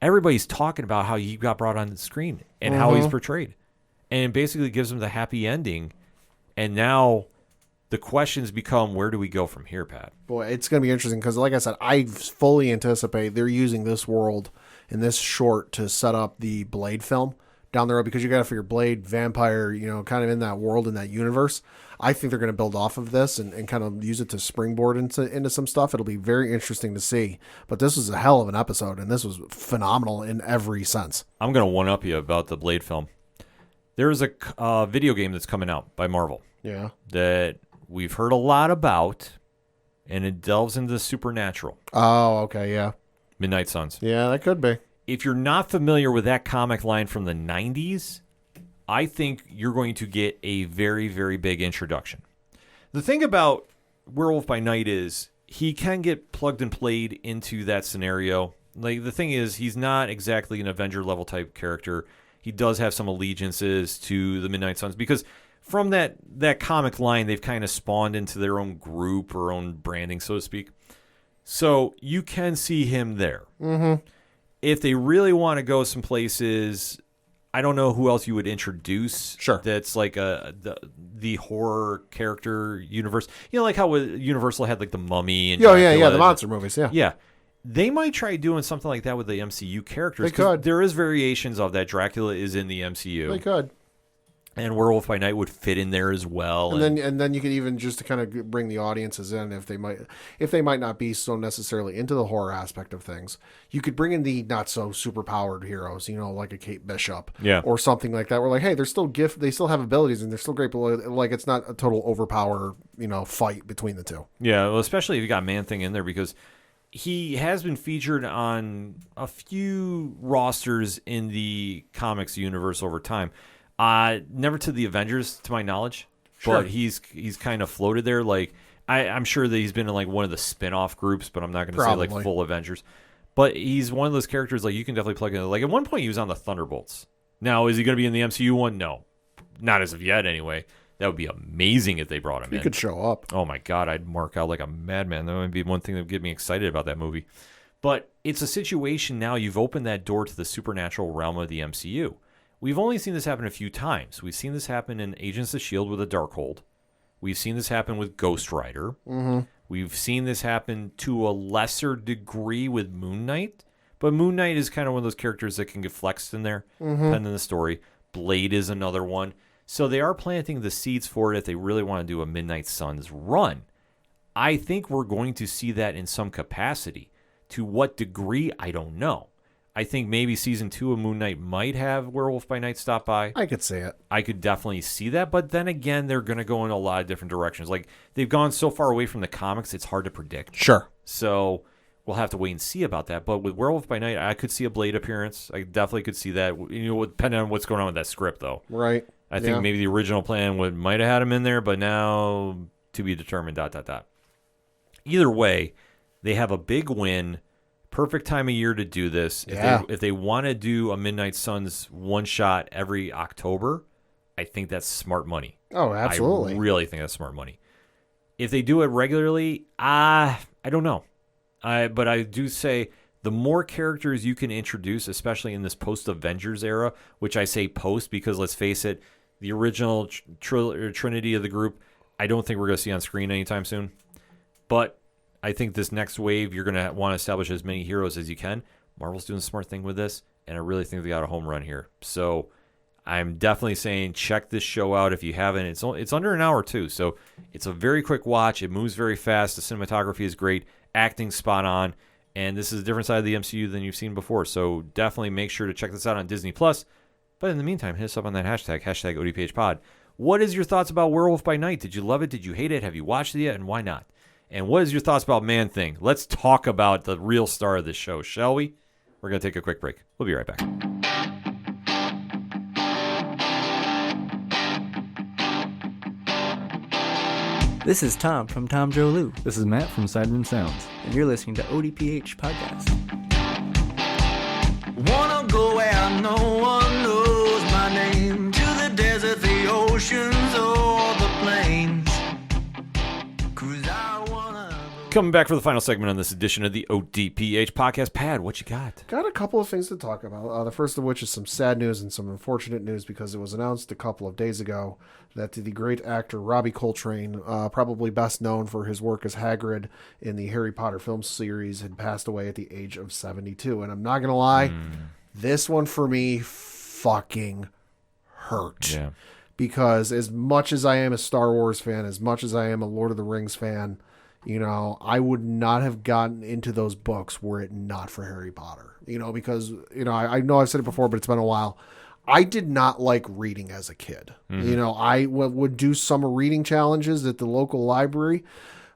everybody's talking about how he got brought on the screen and how he's portrayed, and it basically gives him the happy ending. And now the questions become, where do we go from here, Pat? Boy, it's going to be interesting because, like I said, I fully anticipate they're using this world and this short to set up the Blade film down the road, because you got to figure Blade, vampire, you know, kind of in that world, in that universe. I think they're going to build off of this and kind of use it to springboard into some stuff. It'll be very interesting to see. But this was a hell of an episode, and this was phenomenal in every sense. I'm going to one-up you about the Blade film. There is a video game that's coming out by Marvel. Yeah. That we've heard a lot about, and it delves into the supernatural. Oh, okay, yeah. Midnight Suns. Yeah, that could be. If you're not familiar with that comic line from the 90s, I think you're going to get a very, very big introduction. The thing about Werewolf by Night is he can get plugged and played into that scenario. Like, the thing is, he's not exactly an Avenger level type character. He does have some allegiances to the Midnight Suns because from that comic line, they've kind of spawned into their own group or own branding, so to speak. So you can see him there. Mm-hmm. If they really want to go some places, I don't know who else you would introduce. Sure. That's like the horror character universe. You know, like how Universal had like the Mummy and the monster movies. Yeah. Yeah. They might try doing something like that with the MCU characters. They could. There is variations of that. Dracula is in the MCU. They could. And Werewolf by Night would fit in there as well. And then you could even just to kind of bring the audiences in if they might not be so necessarily into the horror aspect of things. You could bring in the not so super powered heroes, like a Kate Bishop, or something like that. We're like, hey, they're still they still have abilities and they're still great, but like it's not a total overpower, fight between the two. Yeah, well, especially if you got Man-Thing in there because he has been featured on a few rosters in the comics universe over time. Never to the Avengers, to my knowledge, but he's kind of floated there. Like I'm sure that he's been in like one of the spin-off groups, but I'm not going to say like full Avengers. But he's one of those characters like you can definitely plug in. Like at one point he was on the Thunderbolts. Now is he going to be in the MCU one? No, not as of yet. Anyway, that would be amazing if they brought him in. He could show up. Oh my God, I'd mark out like a madman. That would be one thing that would get me excited about that movie. But it's a situation now. You've opened that door to the supernatural realm of the MCU. We've only seen this happen a few times. We've seen this happen in Agents of S.H.I.E.L.D. with a Darkhold. We've seen this happen with Ghost Rider. Mm-hmm. We've seen this happen to a lesser degree with Moon Knight. But Moon Knight is kind of one of those characters that can get flexed in there, depending on the story. Blade is another one. So they are planting the seeds for it if they really want to do a Midnight Suns run. I think we're going to see that in some capacity. To what degree, I don't know. I think maybe season 2 of Moon Knight might have Werewolf by Night stop by. I could see it. I could definitely see that. But then again, they're going to go in a lot of different directions. Like, they've gone so far away from the comics, it's hard to predict. Sure. So we'll have to wait and see about that. But with Werewolf by Night, I could see a Blade appearance. I definitely could see that. Depending on what's going on with that script, though. Right. I think maybe the original plan might have had him in there, but now to be determined, ... Either way, they have a big win. Perfect time of year to do this. If they want to do a Midnight Suns one-shot every October, I think that's smart money. Oh, absolutely. I really think that's smart money. If they do it regularly, I don't know. But I do say the more characters you can introduce, especially in this post-Avengers era, which I say post because, let's face it, the original trinity of the group, I don't think we're going to see on screen anytime soon. But I think this next wave, you're going to want to establish as many heroes as you can. Marvel's doing a smart thing with this, and I really think they got a home run here. So I'm definitely saying check this show out if you haven't. It's under an hour, too, so it's a very quick watch. It moves very fast. The cinematography is great. Acting spot on. And this is a different side of the MCU than you've seen before. So definitely make sure to check this out on Disney+. But in the meantime, hit us up on that hashtag ODPHpod. What is your thoughts about Werewolf by Night? Did you love it? Did you hate it? Have you watched it yet? And why not? And what is your thoughts about Man-Thing? Let's talk about the real star of this show, shall we? We're going to take a quick break. We'll be right back. This is Tom from Tom Joe Lou, This is Matt from Sideroom Sounds. and you're listening to ODPH Podcast. Wanna go where no one knows my name, to the desert, the oceans, or the plains. 'Cause I wanna go. Coming back for the final segment on this edition of the ODPH podcast. Pad, what you got? Got a couple of things to talk about. The first of which is some sad news and some unfortunate news because it was announced a couple of days ago that the great actor Robbie Coltrane, probably best known for his work as Hagrid in the Harry Potter film series, had passed away at the age of 72. And I'm not going to lie, this one for me fucking hurt. Yeah. Because as much as I am a Star Wars fan, as much as I am a Lord of the Rings fan, I would not have gotten into those books were it not for Harry Potter. Because, I know I've said it before, but it's been a while. I did not like reading as a kid. I would do summer reading challenges at the local library,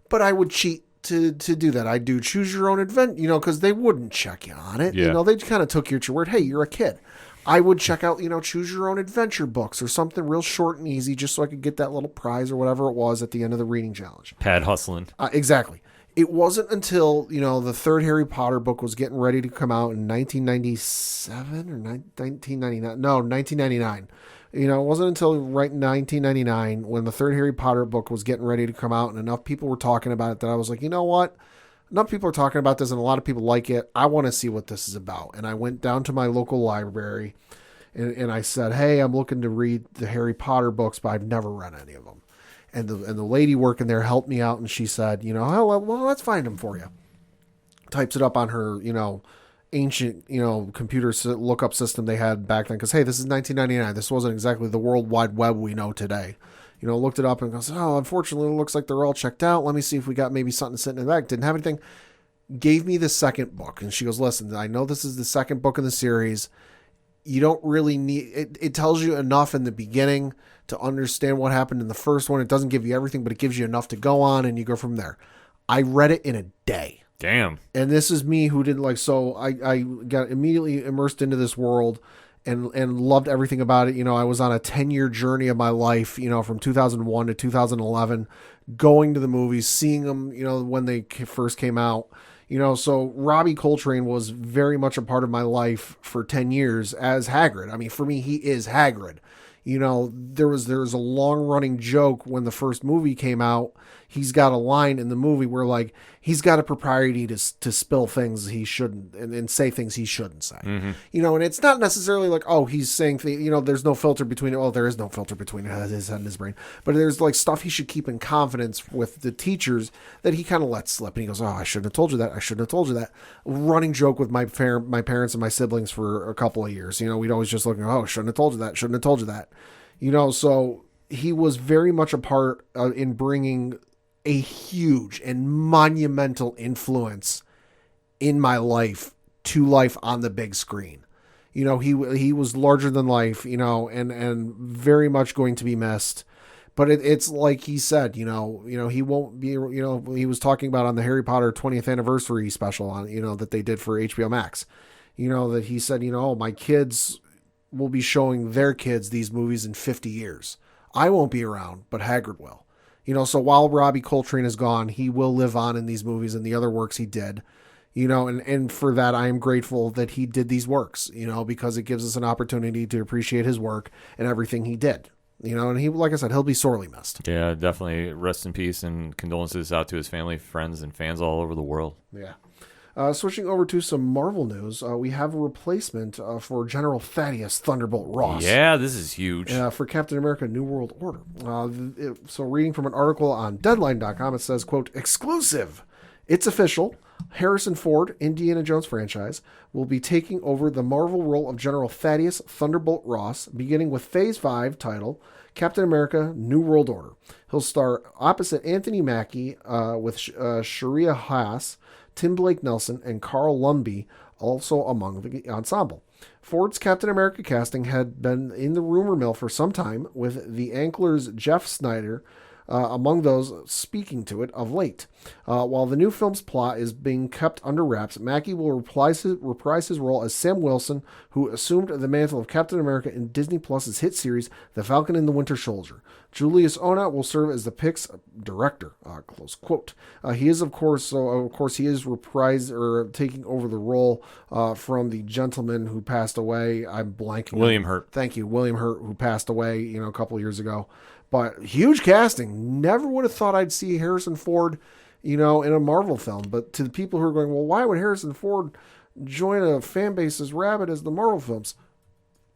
but I would cheat to do that. I'd do choose your own adventure, because they wouldn't check you on it. Yeah. They kind of took your word. Hey, you're a kid. I would check out, choose your own adventure books or something real short and easy just so I could get that little prize or whatever it was at the end of the reading challenge. Pad hustling. Exactly. It wasn't until, the third Harry Potter book was getting ready to come out in 1997 or 1999. No, 1999. It wasn't until right in 1999 when the third Harry Potter book was getting ready to come out and enough people were talking about it that I was like, you know what? Enough people are talking about this and a lot of people like it. I want to see what this is about. And I went down to my local library and I said, hey, I'm looking to read the Harry Potter books, but I've never read any of them. And the lady working there helped me out and she said, oh, well, let's find them for you. Types it up on her, ancient, computer lookup system they had back then. Because, hey, this is 1999. This wasn't exactly the World Wide Web we know today. Looked it up and goes, oh, unfortunately, it looks like they're all checked out. Let me see if we got maybe something sitting in the back. Didn't have anything. Gave me the second book. And she goes, listen, I know this is the second book in the series. You don't really need it. It tells you enough in the beginning to understand what happened in the first one. It doesn't give you everything, but it gives you enough to go on and you go from there. I read it in a day. Damn. And this is me who didn't so I got immediately immersed into this world and loved everything about it. I was on a 10-year journey of my life, from 2001 to 2011, going to the movies, seeing them, when they first came out. So Robbie Coltrane was very much a part of my life for 10 years as Hagrid. I mean, for me, he is Hagrid. There was a long running joke when the first movie came out. He's got a line in the movie where he's got a propriety to spill things he shouldn't and say things he shouldn't say. Mm-hmm. And it's not necessarily he's saying things, there's no filter between it. Oh, there is no filter between his head and his brain, but there's stuff he should keep in confidence with the teachers that he kind of lets slip. And he goes, oh, I shouldn't have told you that. I shouldn't have told you that. Running joke with my parents and my siblings for a couple of years. We'd always just look, oh, shouldn't have told you that. Shouldn't have told you that. So he was very much a part in bringing a huge and monumental influence in my life to life on the big screen. He was larger than life, and very much going to be missed. But it's like he said, he won't be, he was talking about on the Harry Potter 20th anniversary special on, that they did for HBO Max, that he said, oh, my kids will be showing their kids these movies in 50 years. I won't be around, but Hagrid will. So while Robbie Coltrane is gone, he will live on in these movies and the other works he did, and for that, I am grateful that he did these works, because it gives us an opportunity to appreciate his work and everything he did, and he, like I said, he'll be sorely missed. Yeah, definitely. Rest in peace and condolences out to his family, friends, and fans all over the world. Yeah. Switching over to some Marvel news, we have a replacement for General Thaddeus Thunderbolt Ross. Yeah, this is huge. For Captain America New World Order. So reading from an article on Deadline.com, it says, quote, exclusive. It's official. Harrison Ford, Indiana Jones franchise, will be taking over the Marvel role of General Thaddeus Thunderbolt Ross, beginning with Phase 5 title, Captain America New World Order. He'll star opposite Anthony Mackie with Sharia Haas, Tim Blake Nelson, and Carl Lumbly also among the ensemble. Ford's Captain America casting had been in the rumor mill for some time, with the Anklers' Jeff Snyder among those speaking to it of late. While the new film's plot is being kept under wraps, Mackie will reprise his role as Sam Wilson, who assumed the mantle of Captain America in Disney Plus's hit series The Falcon and the Winter Soldier. Julius Onah will serve as the Pic's director. Close quote. He is, of course, he is reprised or taking over the role from the gentleman who passed away. I'm blanking. William Hurt. Thank you, William Hurt, who passed away, a couple of years ago. But huge casting. Never would have thought I'd see Harrison Ford, in a Marvel film. But to the people who are going, well, why would Harrison Ford join a fan base as rabid as the Marvel films?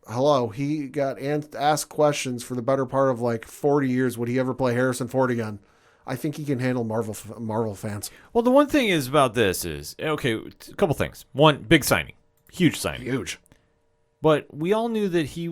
Hello, he got asked questions for the better part of 40 years. Would he ever play Harrison Ford again? I think he can handle Marvel fans. Well, the one thing is about this is, okay, a couple things. One, big signing. Huge signing. Huge. But we all knew that he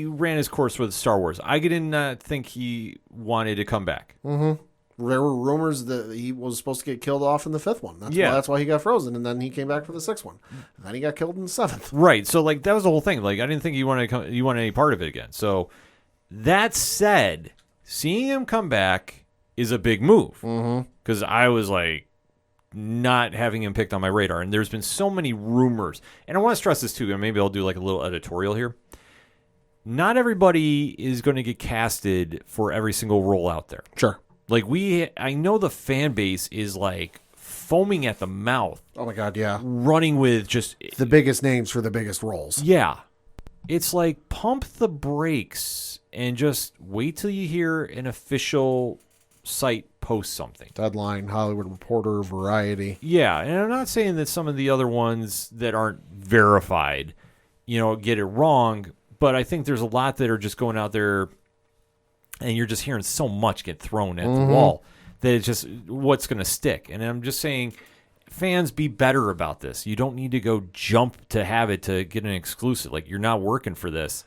ran his course with Star Wars. I didn't think he wanted to come back. Mm-hmm. There were rumors that he was supposed to get killed off in the fifth one. That's why he got frozen, and then he came back for the sixth one. And then he got killed in the seventh. Right. So that was the whole thing. I didn't think you wanted any part of it again. So that said, seeing him come back is a big move. Because I was like, not having him picked on my radar. And there's been so many rumors. And I want to stress this too, and maybe I'll do like a little editorial here. Not everybody is going to get casted for every single role out there. Sure. Like I know the fan base is like foaming at the mouth. Oh my God, yeah. Running with just The biggest names for the biggest roles. Yeah. It's like pump the brakes and just wait till you hear an official site post something. Deadline, Hollywood Reporter, Variety. Yeah, and I'm not saying that some of the other ones that aren't verified, get it wrong, but I think there's a lot that are just going out there and you're just hearing so much get thrown at the wall that it's just what's going to stick. And I'm just saying, fans, be better about this. You don't need to go jump to have it to get an exclusive. Like, you're not working for this.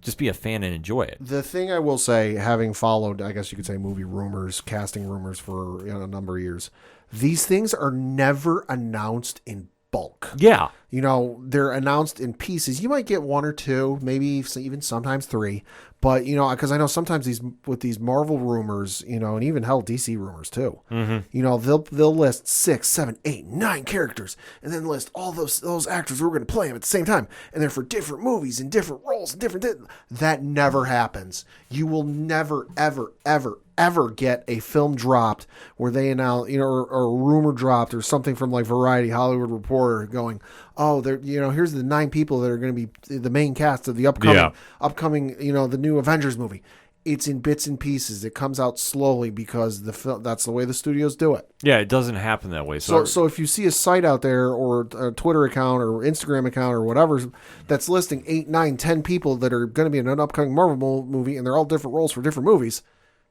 Just be a fan and enjoy it. The thing I will say, having followed, I guess you could say, movie rumors, casting rumors for a number of years, these things are never announced in bulk. Yeah. They're announced in pieces. You might get one or two, maybe even sometimes three. But, because I know sometimes with these Marvel rumors, and even hell DC rumors too, they'll list 6, 7, 8, 9 characters and then list all those actors who are going to play them at the same time. And they're for different movies and different roles and different. That never happens. You will never, ever, ever, ever get a film dropped where they announce, or a rumor dropped or something from like Variety, Hollywood Reporter going, oh, here's the 9 people that are going to be the main cast of the upcoming, the new Avengers movie. It's in bits and pieces. It comes out slowly because that's the way the studios do it. Yeah, it doesn't happen that way. So if you see a site out there or a Twitter account or Instagram account or whatever that's listing 8, 9, 10 people that are going to be in an upcoming Marvel movie and they're all different roles for different movies,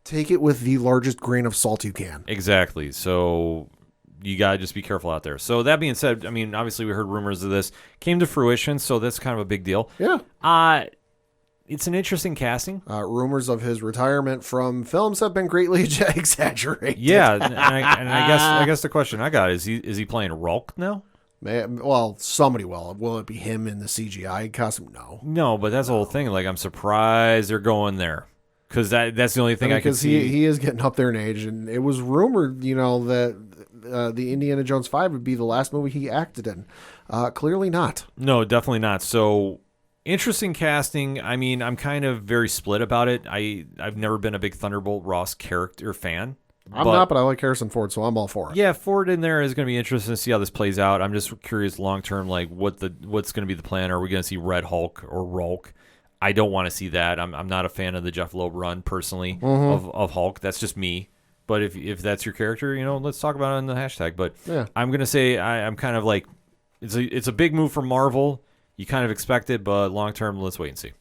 take it with the largest grain of salt you can. Exactly. So you got to just be careful out there. So that being said, I mean, obviously we heard rumors of this came to fruition, so that's kind of a big deal. Yeah. It's an interesting casting. Rumors of his retirement from films have been greatly exaggerated. Yeah, and I guess the question I got is he playing Rulk now? Well, somebody will. Will it be him in the CGI costume? No, but that's the whole thing. Like, I'm surprised they're going there. Because that's the only thing I can see. He is getting up there in age, and it was rumored, that the Indiana Jones 5 would be the last movie he acted in. Clearly not. No, definitely not. So, interesting casting. I mean, I'm kind of very split about it. I've never been a big Thunderbolt Ross character fan. I'm not, but I like Harrison Ford, so I'm all for it. Yeah, Ford in there is going to be interesting to see how this plays out. I'm just curious long term, like what's going to be the plan. Are we going to see Red Hulk or Rulk? I don't want to see that. I'm not a fan of the Jeff Loeb run personally of Hulk. That's just me. But if that's your character, let's talk about it on the hashtag. But yeah. I'm gonna say I'm kind of like it's a big move for Marvel. You kind of expect it, but long term, let's wait and see.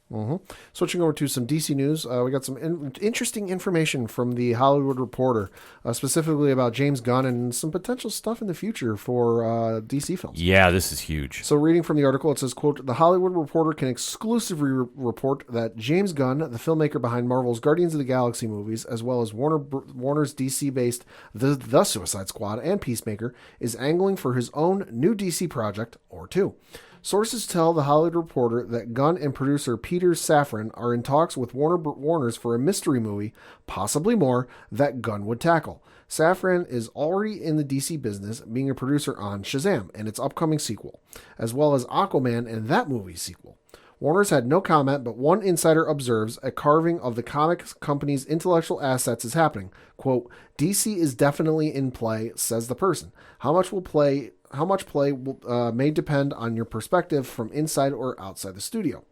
Switching over to some DC news, we got some interesting information from the Hollywood Reporter, specifically about James Gunn and some potential stuff in the future for DC films. Yeah, this is huge. So reading from the article, it says, quote, "The Hollywood Reporter can exclusively report that James Gunn, the filmmaker behind Marvel's Guardians of the Galaxy movies, as well as Warner's DC-based The Suicide Squad and Peacemaker, is angling for his own new DC project, or two. Sources tell the Hollywood Reporter that Gunn and producer Peter Safran are in talks with Warner's for a mystery movie, possibly more, that Gunn would tackle. Safran is already in the DC business, being a producer on Shazam and its upcoming sequel, as well as Aquaman and that movie's sequel. Warner's had no comment, but one insider observes a carving of the comics company's intellectual assets is happening. Quote, "DC is definitely in play," says the person. How much play may depend on your perspective from inside or outside the studio.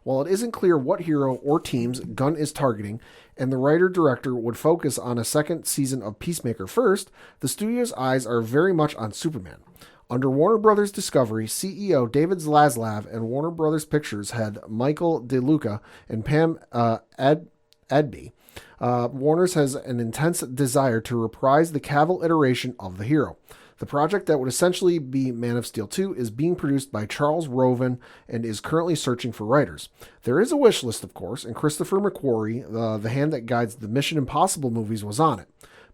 While it isn't clear what hero or teams Gunn is targeting, and the writer-director would focus on a second season of Peacemaker first, the studio's eyes are very much on Superman. Under Warner Brothers Discovery, CEO David Zaslav and Warner Brothers Pictures head Michael DeLuca and Pam Edby, Warner's has an intense desire to reprise the Cavill iteration of the hero. The project that would essentially be Man of Steel 2 is being produced by Charles Roven and is currently searching for writers. There is a wish list, of course, and Christopher McQuarrie, the hand that guides the Mission Impossible movies, was on it.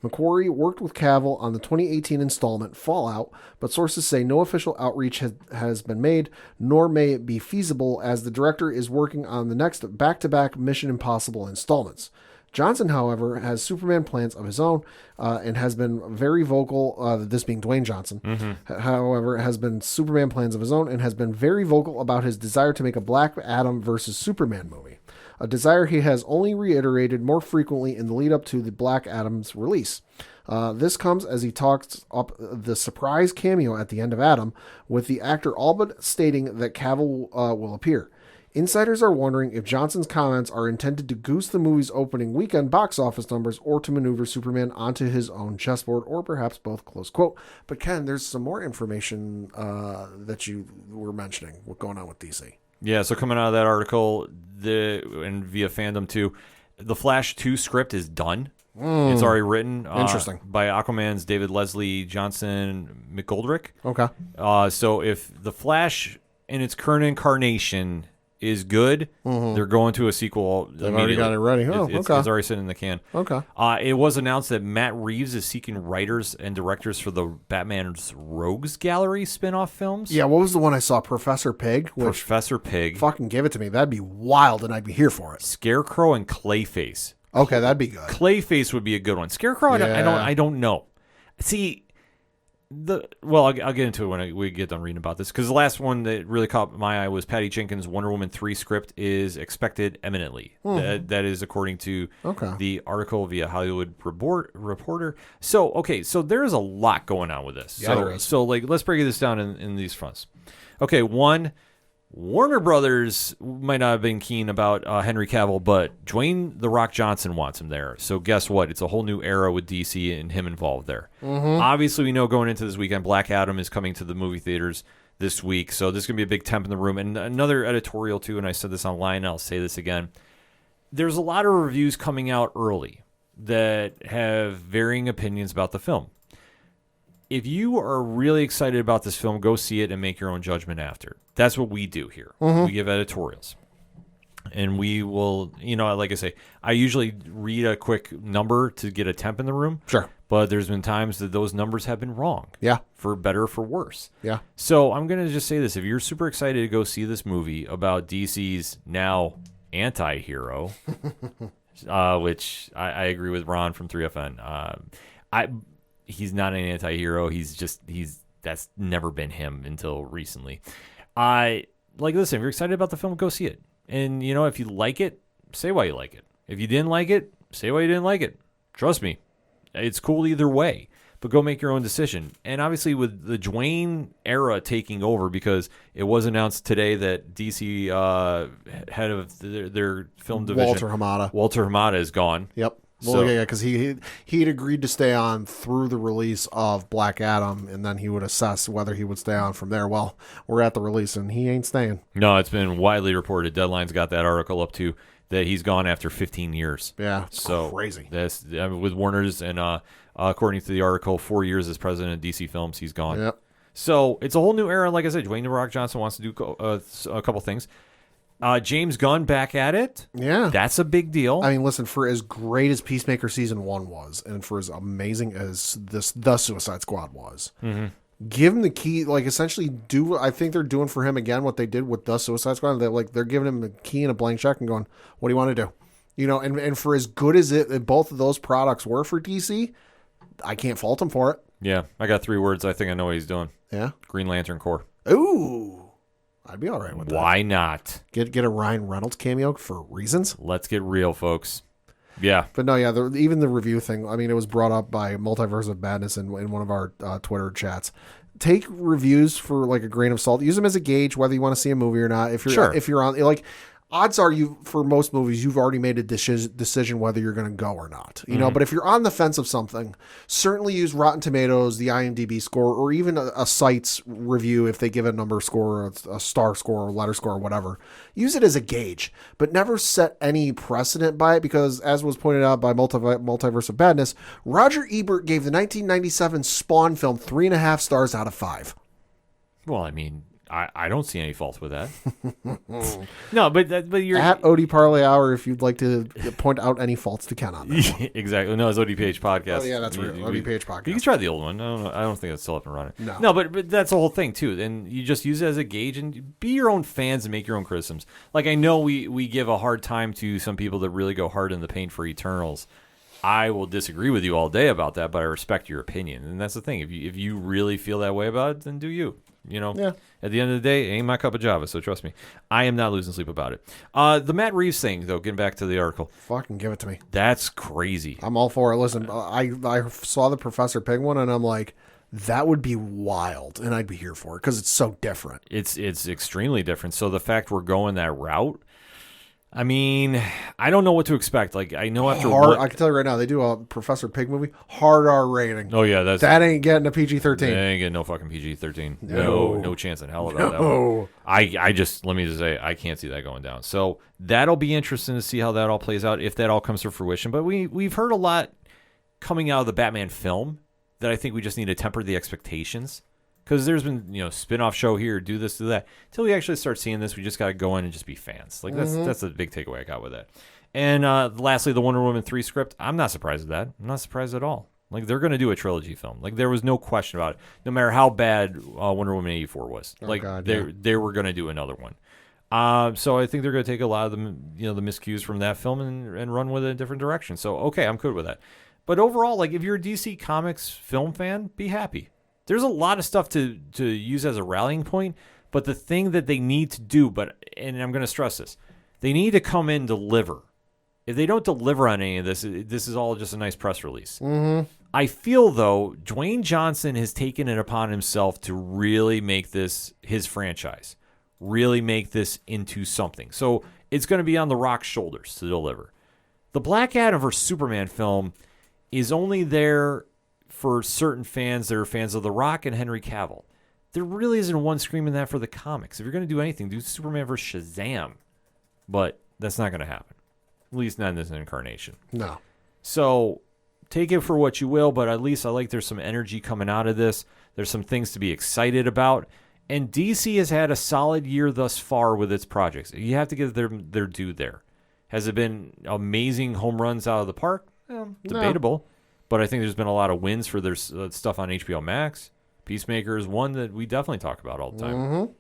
McQuarrie worked with Cavill on the 2018 installment Fallout, but sources say no official outreach has been made, nor may it be feasible as the director is working on the next back-to-back Mission Impossible installments. Johnson, however, has Superman plans of his own and has been very vocal, this being Dwayne Johnson, however, has been Superman plans of his own and has been very vocal about his desire to make a Black Adam versus Superman movie, a desire he has only reiterated more frequently in the lead up to the Black Adam's release. This comes as he talks up the surprise cameo at the end of Adam, with the actor all but stating that Cavill will appear. Insiders are wondering if Johnson's comments are intended to goose the movie's opening weekend box office numbers or to maneuver Superman onto his own chessboard, or perhaps both, close quote. But Ken, there's some more information that you were mentioning. What's going on with DC? Yeah, so coming out of that article, and via fandom too, the Flash 2 script is done. It's already written. Interesting. By Aquaman's David Leslie Johnson McGoldrick. Okay. So if the Flash in its current incarnation is good, they're going to a sequel. They've already got it ready. Oh, it's okay. already sitting in the can. Okay. It was announced that Matt Reeves is seeking writers and directors for the Batman's Rogues Gallery spin-off films. Yeah, what was the one I saw? Professor Pig? Professor Pig. Fucking give it to me. That'd be wild, and I'd be here for it. Scarecrow and Clayface. Okay, that'd be good. Clayface would be a good one. Scarecrow, I don't know. See, I'll get into it when we get done reading about this, because the last one that really caught my eye was Patty Jenkins' Wonder Woman 3 script is expected imminently. That is according to the article via Hollywood Reporter. So there's a lot going on with this. Yeah, there is. So let's break this down in these fronts. Okay, one, Warner Brothers might not have been keen about Henry Cavill, but Dwayne "The Rock" Johnson wants him there. So guess what? It's a whole new era with DC and him involved there. Obviously, we know going into this weekend, Black Adam is coming to the movie theaters this week. So this is going to be a big temp in the room. And another editorial, too, and I said this online, and I'll say this again. There's a lot of reviews coming out early that have varying opinions about the film. If you are really excited about this film, go see it and make your own judgment after. That's what we do here. We give editorials. And we will, like I say, I usually read a quick number to get a temp in the room. Sure. But there's been times that those numbers have been wrong. Yeah. For better or for worse. Yeah. So I'm going to just say this. If you're super excited to go see this movie about DC's now anti-hero, which I agree with Ron from 3FN. He's not an anti-hero. That's never been him until recently. Listen, if you're excited about the film, go see it. And, if you like it, say why you like it. If you didn't like it, say why you didn't like it. Trust me, it's cool either way. But go make your own decision. And obviously with the Dwayne era taking over, because it was announced today that DC head of their film division, Walter Hamada is gone. Yep. Well, yeah, because he'd agreed to stay on through the release of Black Adam, and then he would assess whether he would stay on from there. Well, we're at the release, and he ain't staying. No, it's been widely reported. Deadline's got that article up to that he's gone after 15 years. Yeah, it's crazy. That's with Warner's, and according to the article, 4 years as president of DC Films, he's gone. Yep. So it's a whole new era. Like I said, Dwayne "The Rock" Johnson wants to do a couple things. James Gunn back at it. Yeah. That's a big deal. I mean, listen, for as great as Peacemaker Season 1 was, and for as amazing as the Suicide Squad was, give him the key, essentially do, I think they're doing for him again what they did with the Suicide Squad. They're giving him the key and a blank check and going, what do you want to do? And for as good as both of those products were for DC, I can't fault him for it. Yeah. I got 3 words. I think I know what he's doing. Yeah. Green Lantern Corps. Ooh. I'd be all right with that. Why not? Get a Ryan Reynolds cameo for reasons. Let's get real, folks. Yeah. But no, yeah, even the review thing, I mean, it was brought up by Multiverse of Badness in one of our Twitter chats. Take reviews for a grain of salt. Use them as a gauge whether you want to see a movie or not. If you're on odds are for most movies, you've already made a decision whether you're going to go or not. But if you're on the fence of something, certainly use Rotten Tomatoes, the IMDb score, or even a site's review if they give a number score, a star score, or letter score, or whatever. Use it as a gauge, but never set any precedent by it, because as was pointed out by Multiverse of Badness, Roger Ebert gave the 1997 Spawn film 3.5 stars out of 5. Well, I mean, I don't see any faults with that. No, but you're At OD Parlay Hour if you'd like to point out any faults to Ken on that. exactly. No, it's ODPH podcast. Oh, yeah, that's right. ODPH podcast. You can try the old one. I don't think it's still up and running. No. But that's the whole thing too. And you just use it as a gauge and be your own fans and make your own criticisms. Like I know we give a hard time to some people that really go hard in the paint for Eternals. I will disagree with you all day about that, but I respect your opinion. And that's the thing. If you really feel that way about it, then do you. Yeah. At the end of the day, it ain't my cup of Java, so trust me. I am not losing sleep about it. The Matt Reeves thing, though, getting back to the article. Fucking give it to me. That's crazy. I'm all for it. Listen, I saw the Professor Pig one, and I'm like, that would be wild, and I'd be here for it because it's so different. It's extremely different. So the fact we're going that route, I mean, I don't know what to expect. Like, I know after I can tell you right now, they do a Professor Pig movie, hard R rating. Oh, yeah. That ain't getting a PG-13. They ain't getting no fucking PG-13. No. No chance in hell about that one. I just, let me just say, I can't see that going down. So that'll be interesting to see how that all plays out, if that all comes to fruition. But we've heard a lot coming out of the Batman film that I think we just need to temper the expectations. Because there's been, spin-off show here, do this, do that. Until we actually start seeing this, we just got to go in and just be fans. Like, that's the big takeaway I got with that. And lastly, the Wonder Woman 3 script. I'm not surprised at that. I'm not surprised at all. Like, they're going to do a trilogy film. Like, there was no question about it. No matter how bad Wonder Woman 84 was. They were going to do another one. So I think they're going to take a lot of the miscues from that film and run with it in a different direction. So, okay, I'm good with that. But overall, like, if you're a DC Comics film fan, be happy. There's a lot of stuff to use as a rallying point, but the thing that they need to do, and I'm going to stress this, they need to come in and deliver. If they don't deliver on any of this, this is all just a nice press release. Mm-hmm. I feel, though, Dwayne Johnson has taken it upon himself to really make this his franchise, really make this into something. So it's going to be on The Rock's shoulders to deliver. The Black Adam vs. Superman film is only there for certain fans that are fans of The Rock and Henry Cavill. There really isn't one screaming that for the comics. If you're going to do anything, do Superman vs. Shazam. But that's not going to happen. At least not in this incarnation. No. So take it for what you will, but at least I like there's some energy coming out of this. There's some things to be excited about. And DC has had a solid year thus far with its projects. You have to give them their due there. Has it been amazing home runs out of the park? Debatable. No. But I think there's been a lot of wins for their stuff on HBO Max. Peacemaker is one that we definitely talk about all the time. Mm-hmm.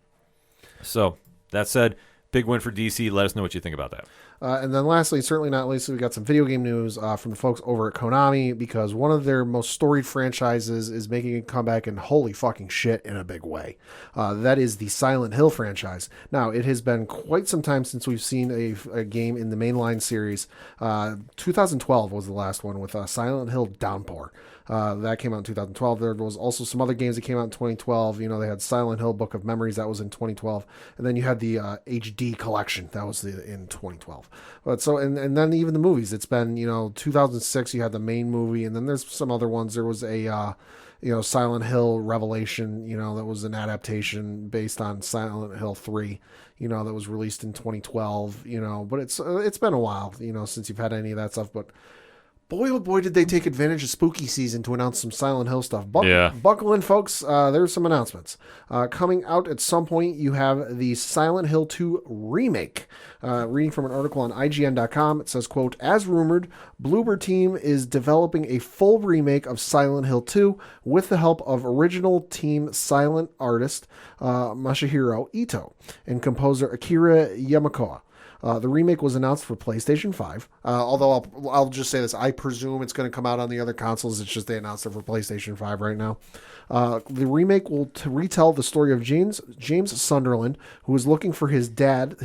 So, that said, big win for DC. Let us know what you think about that. And then lastly, certainly not least, we got some video game news from the folks over at Konami, because one of their most storied franchises is making a comeback, and holy fucking shit, in a big way. That is the Silent Hill franchise. Now, it has been quite some time since we've seen a game in the mainline series. 2012 was the last one with Silent Hill Downpour. That came out in 2012. There was also some other games that came out in 2012. They had Silent Hill Book of Memories. That was in 2012. And then you had the HD collection. That was in 2012. But so, and then even the movies, it's been, 2006, you had the main movie, and then there's some other ones. There was a, Silent Hill Revelation, that was an adaptation based on Silent Hill 3, that was released in 2012, but it's been a while, since you've had any of that stuff. But boy, oh boy, did they take advantage of spooky season to announce some Silent Hill stuff. Buckle in, folks. There's some announcements. Coming out at some point, you have the Silent Hill 2 remake. Reading from an article on IGN.com, it says, quote, as rumored, Bloober Team is developing a full remake of Silent Hill 2 with the help of original team silent artist Masahiro Ito and composer Akira Yamakoa. The remake was announced for PlayStation 5. Although I'll just say this, I presume it's going to come out on the other consoles. It's just they announced it for PlayStation 5 right now. The remake will retell the story of James Sunderland, who is looking for his dead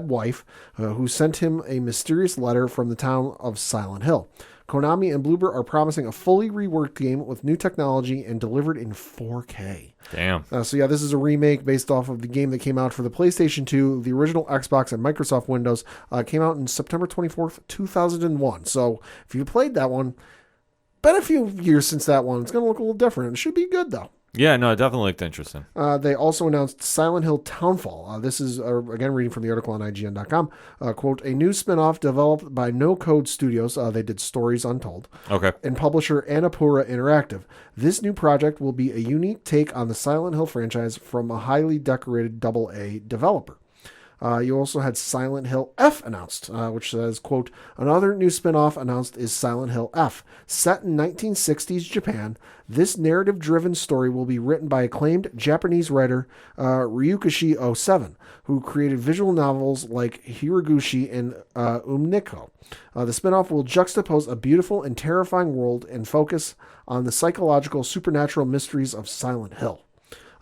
wife, who sent him a mysterious letter from the town of Silent Hill. Konami and Bloober are promising a fully reworked game with new technology and delivered in 4K. Damn. So yeah, this is a remake based off of the game that came out for the PlayStation 2, the original Xbox, and Microsoft Windows. Came out in September 24th, 2001. So if you played that one, been a few years since that one. It's going to look a little different. It should be good, though. Yeah, no, it definitely looked interesting. They also announced Silent Hill Townfall. This is, again, reading from the article on IGN.com. Quote, a new spin-off developed by No Code Studios. They did Stories Untold. Okay. And publisher Annapurna Interactive. This new project will be a unique take on the Silent Hill franchise from a highly decorated AA developer. You also had Silent Hill F announced, which says, quote, another new spin-off announced is Silent Hill F. Set in 1960s Japan, this narrative-driven story will be written by acclaimed Japanese writer Ryukishi Oseben, who created visual novels like Hiraguchi and Umniko. The spin-off will juxtapose a beautiful and terrifying world and focus on the psychological supernatural mysteries of Silent Hill.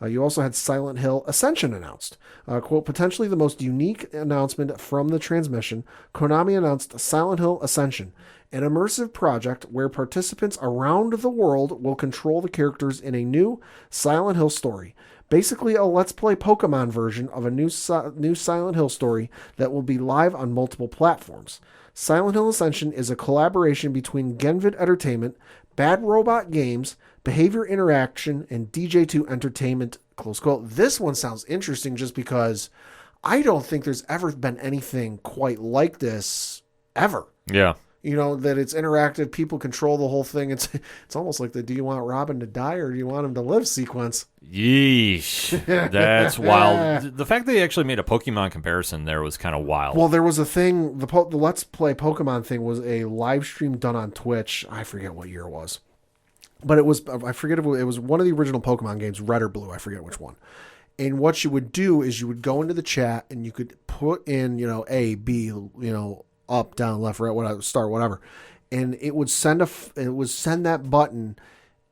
You also had Silent Hill Ascension announced. Quote, potentially the most unique announcement from the transmission, Konami announced Silent Hill Ascension, an immersive project where participants around the world will control the characters in a new Silent Hill story. Basically a Let's Play Pokemon version of a new Silent Hill story that will be live on multiple platforms. Silent Hill Ascension is a collaboration between Genvid Entertainment, Bad Robot Games, Behavior Interaction, and DJ2 Entertainment, close quote. This one sounds interesting just because I don't think there's ever been anything quite like this ever. Yeah. You know, that it's interactive, people control the whole thing. It's almost like the do you want Robin to die or do you want him to live sequence. Yeesh. That's wild. The fact that they actually made a Pokemon comparison there was kind of wild. Well, there was a thing, the Let's Play Pokemon thing was a live stream done on Twitch. I forget what year it was. But it was, I forget if it was one of the original Pokemon games, Red or Blue, I forget which one. And what you would do is you would go into the chat and you could put in, A, B, up, down, left, right, whatever, start, whatever. And it would send that button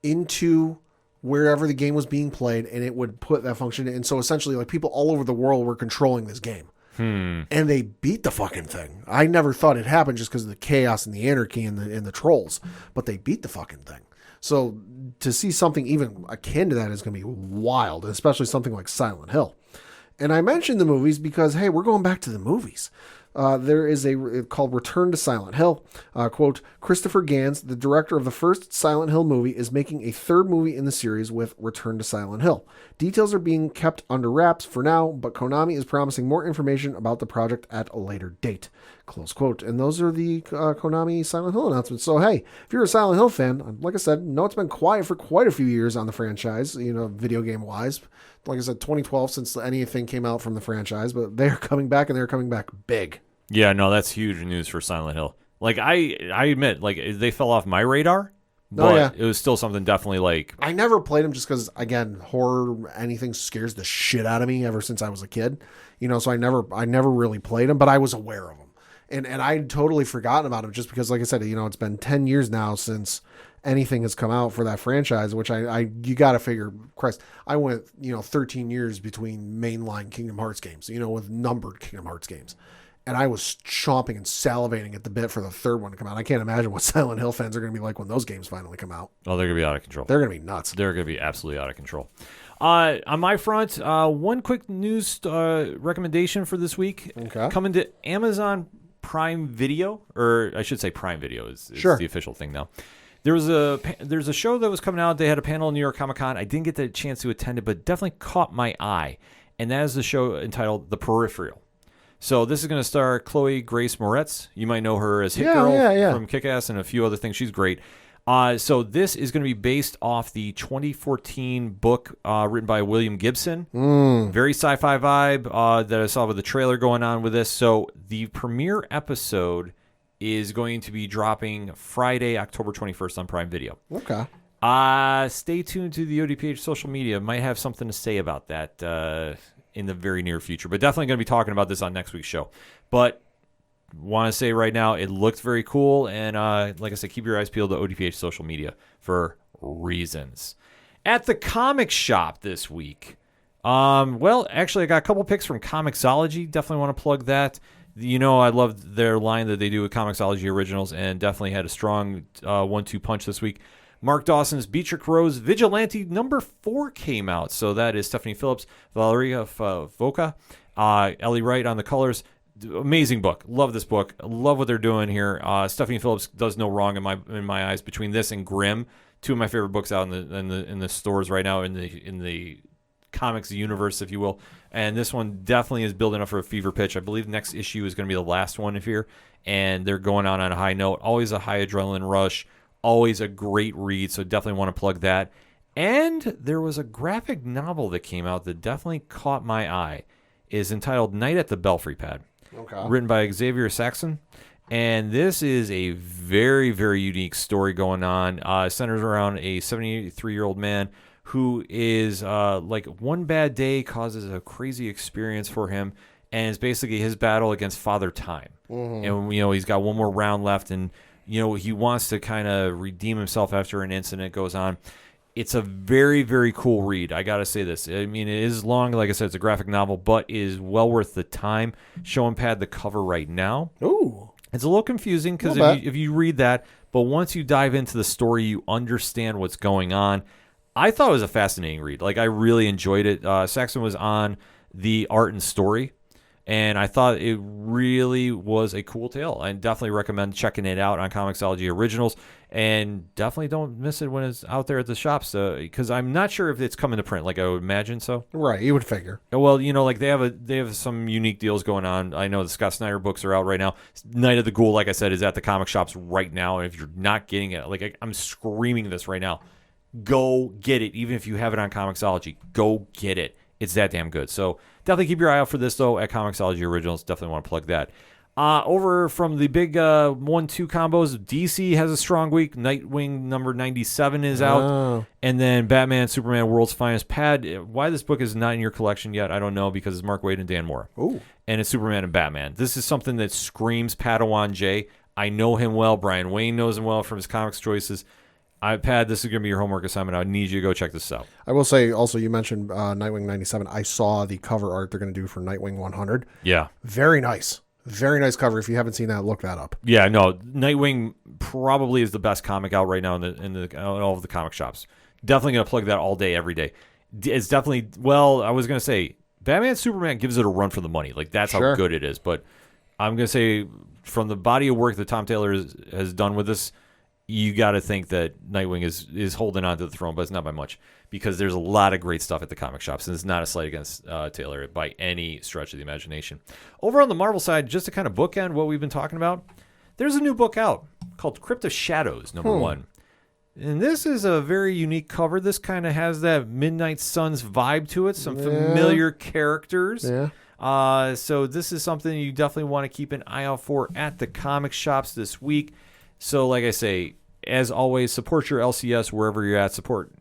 into wherever the game was being played, and it would put that function in. And so essentially, like, people all over the world were controlling this game. And they beat the fucking thing. I never thought it happened just because of the chaos and the anarchy and the trolls, but they beat the fucking thing. So to see something even akin to that is going to be wild, especially something like Silent Hill. And I mentioned the movies because, hey, we're going back to the movies. There is called Return to Silent Hill. Quote, Christopher Gans, the director of the first Silent Hill movie, is making a third movie in the series with Return to Silent Hill. Details are being kept under wraps for now, but Konami is promising more information about the project at a later date. Close quote. And those are the Konami Silent Hill announcements. So, hey, if you're a Silent Hill fan, like I said, it's been quiet for quite a few years on the franchise, video game wise. Like I said, 2012 since anything came out from the franchise, but they're coming back and they're coming back big. Yeah, no, that's huge news for Silent Hill. Like, I admit, like, they fell off my radar, but it was still something definitely like... I never played them just because, again, horror, anything scares the shit out of me ever since I was a kid. So I never really played them, but I was aware of them. And I'd totally forgotten about them just because, like I said, it's been 10 years now since anything has come out for that franchise, which you got to figure, Christ, I went, 13 years between mainline Kingdom Hearts games, with numbered Kingdom Hearts games. And I was chomping and salivating at the bit for the third one to come out. I can't imagine what Silent Hill fans are going to be like when those games finally come out. Oh, they're going to be out of control. They're going to be nuts. They're going to be absolutely out of control. On my front, one quick news recommendation for this week. Okay. Coming to Amazon Prime Video, or I should say Prime Video is sure. the official thing now. There's a show that was coming out. They had a panel in New York Comic Con. I didn't get the chance to attend it, but definitely caught my eye. And that is the show entitled The Peripheral. So this is going to star Chloe Grace Moretz. You might know her as Hit Girl from Kick-Ass and a few other things. She's great. So this is going to be based off the 2014 book written by William Gibson. Very sci-fi vibe that I saw with the trailer going on with this. So the premiere episode is going to be dropping Friday, October 21st on Prime Video. Okay. Stay tuned to the ODPH social media. Might have something to say about that in the very near future, but definitely going to be talking about this on next week's show. But want to say right now, it looked very cool, and like I said, keep your eyes peeled to ODPH social media for reasons. At the comic shop this week, well, actually, I got a couple picks from Comixology. Definitely want to plug that. I love their line that they do with Comixology Originals, and definitely had a strong 1-2 punch this week. Mark Dawson's Beatrix Rose Vigilante #4 came out. So that is Stephanie Phillips, Valeria Voca, Ellie Wright on the colors. Amazing book. Love this book. Love what they're doing here. Stephanie Phillips does no wrong in my eyes between this and Grimm. two of my favorite books out in the stores right now in the comics universe, if you will. And this one definitely is building up for a fever pitch. I believe the next issue is going to be the last one here, and they're going on a high note. Always a high adrenaline rush. Always a great read, so definitely want to plug that. And there was a graphic novel that came out that definitely caught my eye. Is entitled Night at the Belfry Pad. Okay. Written by Xavier Saxon. And this is a very, very unique story going on. It centers around a 73-year-old man who is like one bad day causes a crazy experience for him. And it's basically his battle against Father Time. And, he's got one more round left. And, he wants to kind of redeem himself after an incident goes on. It's a very, very cool read. I got to say this. I mean, it is long. Like I said, it's a graphic novel, but it is well worth the time. Show and pad the cover right now. Ooh. It's a little confusing because if you read that, but once you dive into the story, you understand what's going on. I thought it was a fascinating read. Like, I really enjoyed it. Saxon was on the art and story, and I thought it really was a cool tale. I definitely recommend checking it out on Comixology Originals, and definitely don't miss it when it's out there at the shops, because I'm not sure if it's coming to print. Like, I would imagine so. Right, you would figure. Well, like they have some unique deals going on. I know the Scott Snyder books are out right now. Night of the Ghoul, like I said, is at the comic shops right now. And if you're not getting it, like I'm screaming this right now, go get it. Even if you have it on Comixology, go get it. It's that damn good. So definitely keep your eye out for this, though, at Comixology Originals. Definitely want to plug that. Over from the big 1-2 combos, DC has a strong week. Nightwing number 97 is out. And then Batman, Superman, World's Finest Pad. Why this book is not in your collection yet, I don't know, because it's Mark Waid and Dan Mora. Ooh. And it's Superman and Batman. This is something that screams Padawan J. I know him well. Brian Wayne knows him well from his comics choices. Pad, this is going to be your homework assignment. I need you to go check this out. I will say, also, you mentioned Nightwing 97. I saw the cover art they're going to do for Nightwing 100. Yeah. Very nice. Very nice cover. If you haven't seen that, look that up. Yeah, no, Nightwing probably is the best comic out right now in all of the comic shops. Definitely going to plug that all day, every day. It's definitely, I was going to say, Batman Superman gives it a run for the money. Like, that's how good it is. But I'm going to say, from the body of work that Tom Taylor has done with this, you got to think that Nightwing is holding on to the throne, but it's not by much, because there's a lot of great stuff at the comic shops, and it's not a slight against Taylor by any stretch of the imagination. Over on the Marvel side, just to kind of bookend what we've been talking about, there's a new book out called Crypt of Shadows, #1. And this is a very unique cover. This kind of has that Midnight Suns vibe to it, some familiar characters. Yeah. So this is something you definitely want to keep an eye out for at the comic shops this week. So like I say, as always, support your LCS wherever you're at. Support,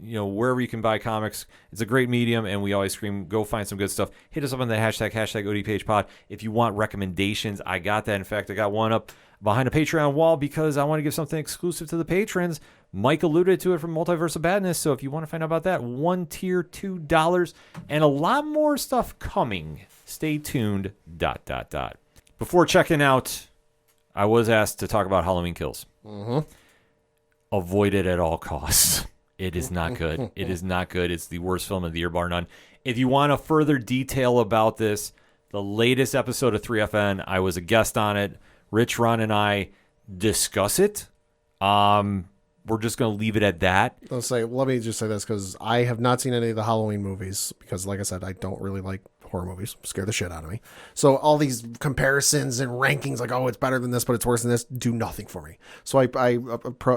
wherever you can buy comics. It's a great medium, and we always scream, go find some good stuff. Hit us up on the hashtag ODPH pod. If you want recommendations, I got that. In fact, I got one up behind a Patreon wall because I want to give something exclusive to the patrons. Mike alluded to it from Multiverse of Badness, so if you want to find out about that, one tier, $2, and a lot more stuff coming. Stay tuned, ... Before checking out, I was asked to talk about Halloween Kills. Avoid it at all costs. It is not good. It is not good. It's the worst film of the year, bar none. If you want a further detail about this, the latest episode of 3FN, I was a guest on it. Rich, Ron, and I discuss it. We're just going to leave it at that. Let me just say this, because I have not seen any of the Halloween movies, because like I said, I don't really like horror movies. Scare the shit out of me. So all these comparisons and rankings, like, oh, it's better than this, but it's worse than this, do nothing for me. So I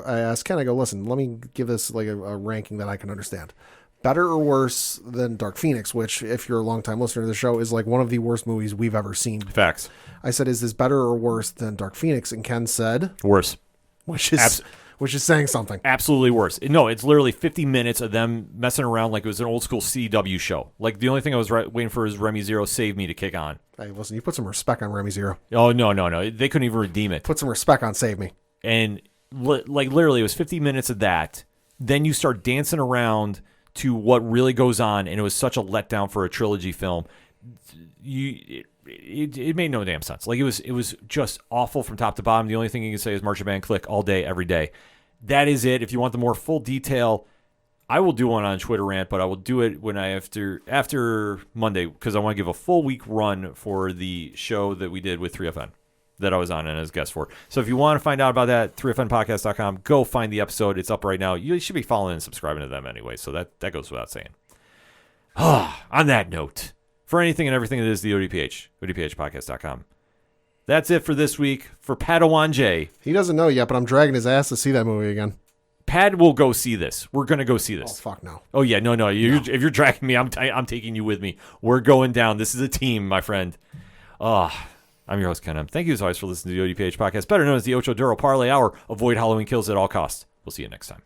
asked Ken, I go, listen, let me give this like a ranking that I can understand. Better or worse than Dark Phoenix, which, if you're a longtime listener to the show, is like one of the worst movies we've ever seen. Facts. I said, is this better or worse than Dark Phoenix? And Ken said, worse. Which is saying something. Absolutely worse. No, it's literally 50 minutes of them messing around like it was an old school CW show. Like, the only thing I was waiting for is Remy Zero Save Me to kick on. Hey, listen, you put some respect on Remy Zero. Oh, no. They couldn't even redeem it. Put some respect on Save Me. And, literally, it was 50 minutes of that. Then you start dancing around to what really goes on, and it was such a letdown for a trilogy film. It made no damn sense. Like, it was just awful from top to bottom. The only thing you can say is March of Band click all day, every day. That is it. If you want the more full detail, I will do one on Twitter rant, but I will do it when after Monday, because I want to give a full week run for the show that we did with 3FN. that I was on and as a guest for. So if you want to find out about that, 3fnpodcast.com, go find the episode. It's up right now. You should be following and subscribing to them anyway, so that goes without saying. On that note, for anything and everything that is the ODPH, ODPHpodcast.com. That's it for this week. For Padawan J. He doesn't know yet, but I'm dragging his ass to see that movie again. Pad will go see this. We're going to go see this. Oh, fuck no. Oh, yeah. No. If you're dragging me, I'm taking you with me. We're going down. This is a team, my friend. I'm your host, Ken. Thank you as always for listening to the ODPH podcast, better known as the Ocho Duro Parlay Hour. Avoid Halloween kills at all costs. We'll see you next time.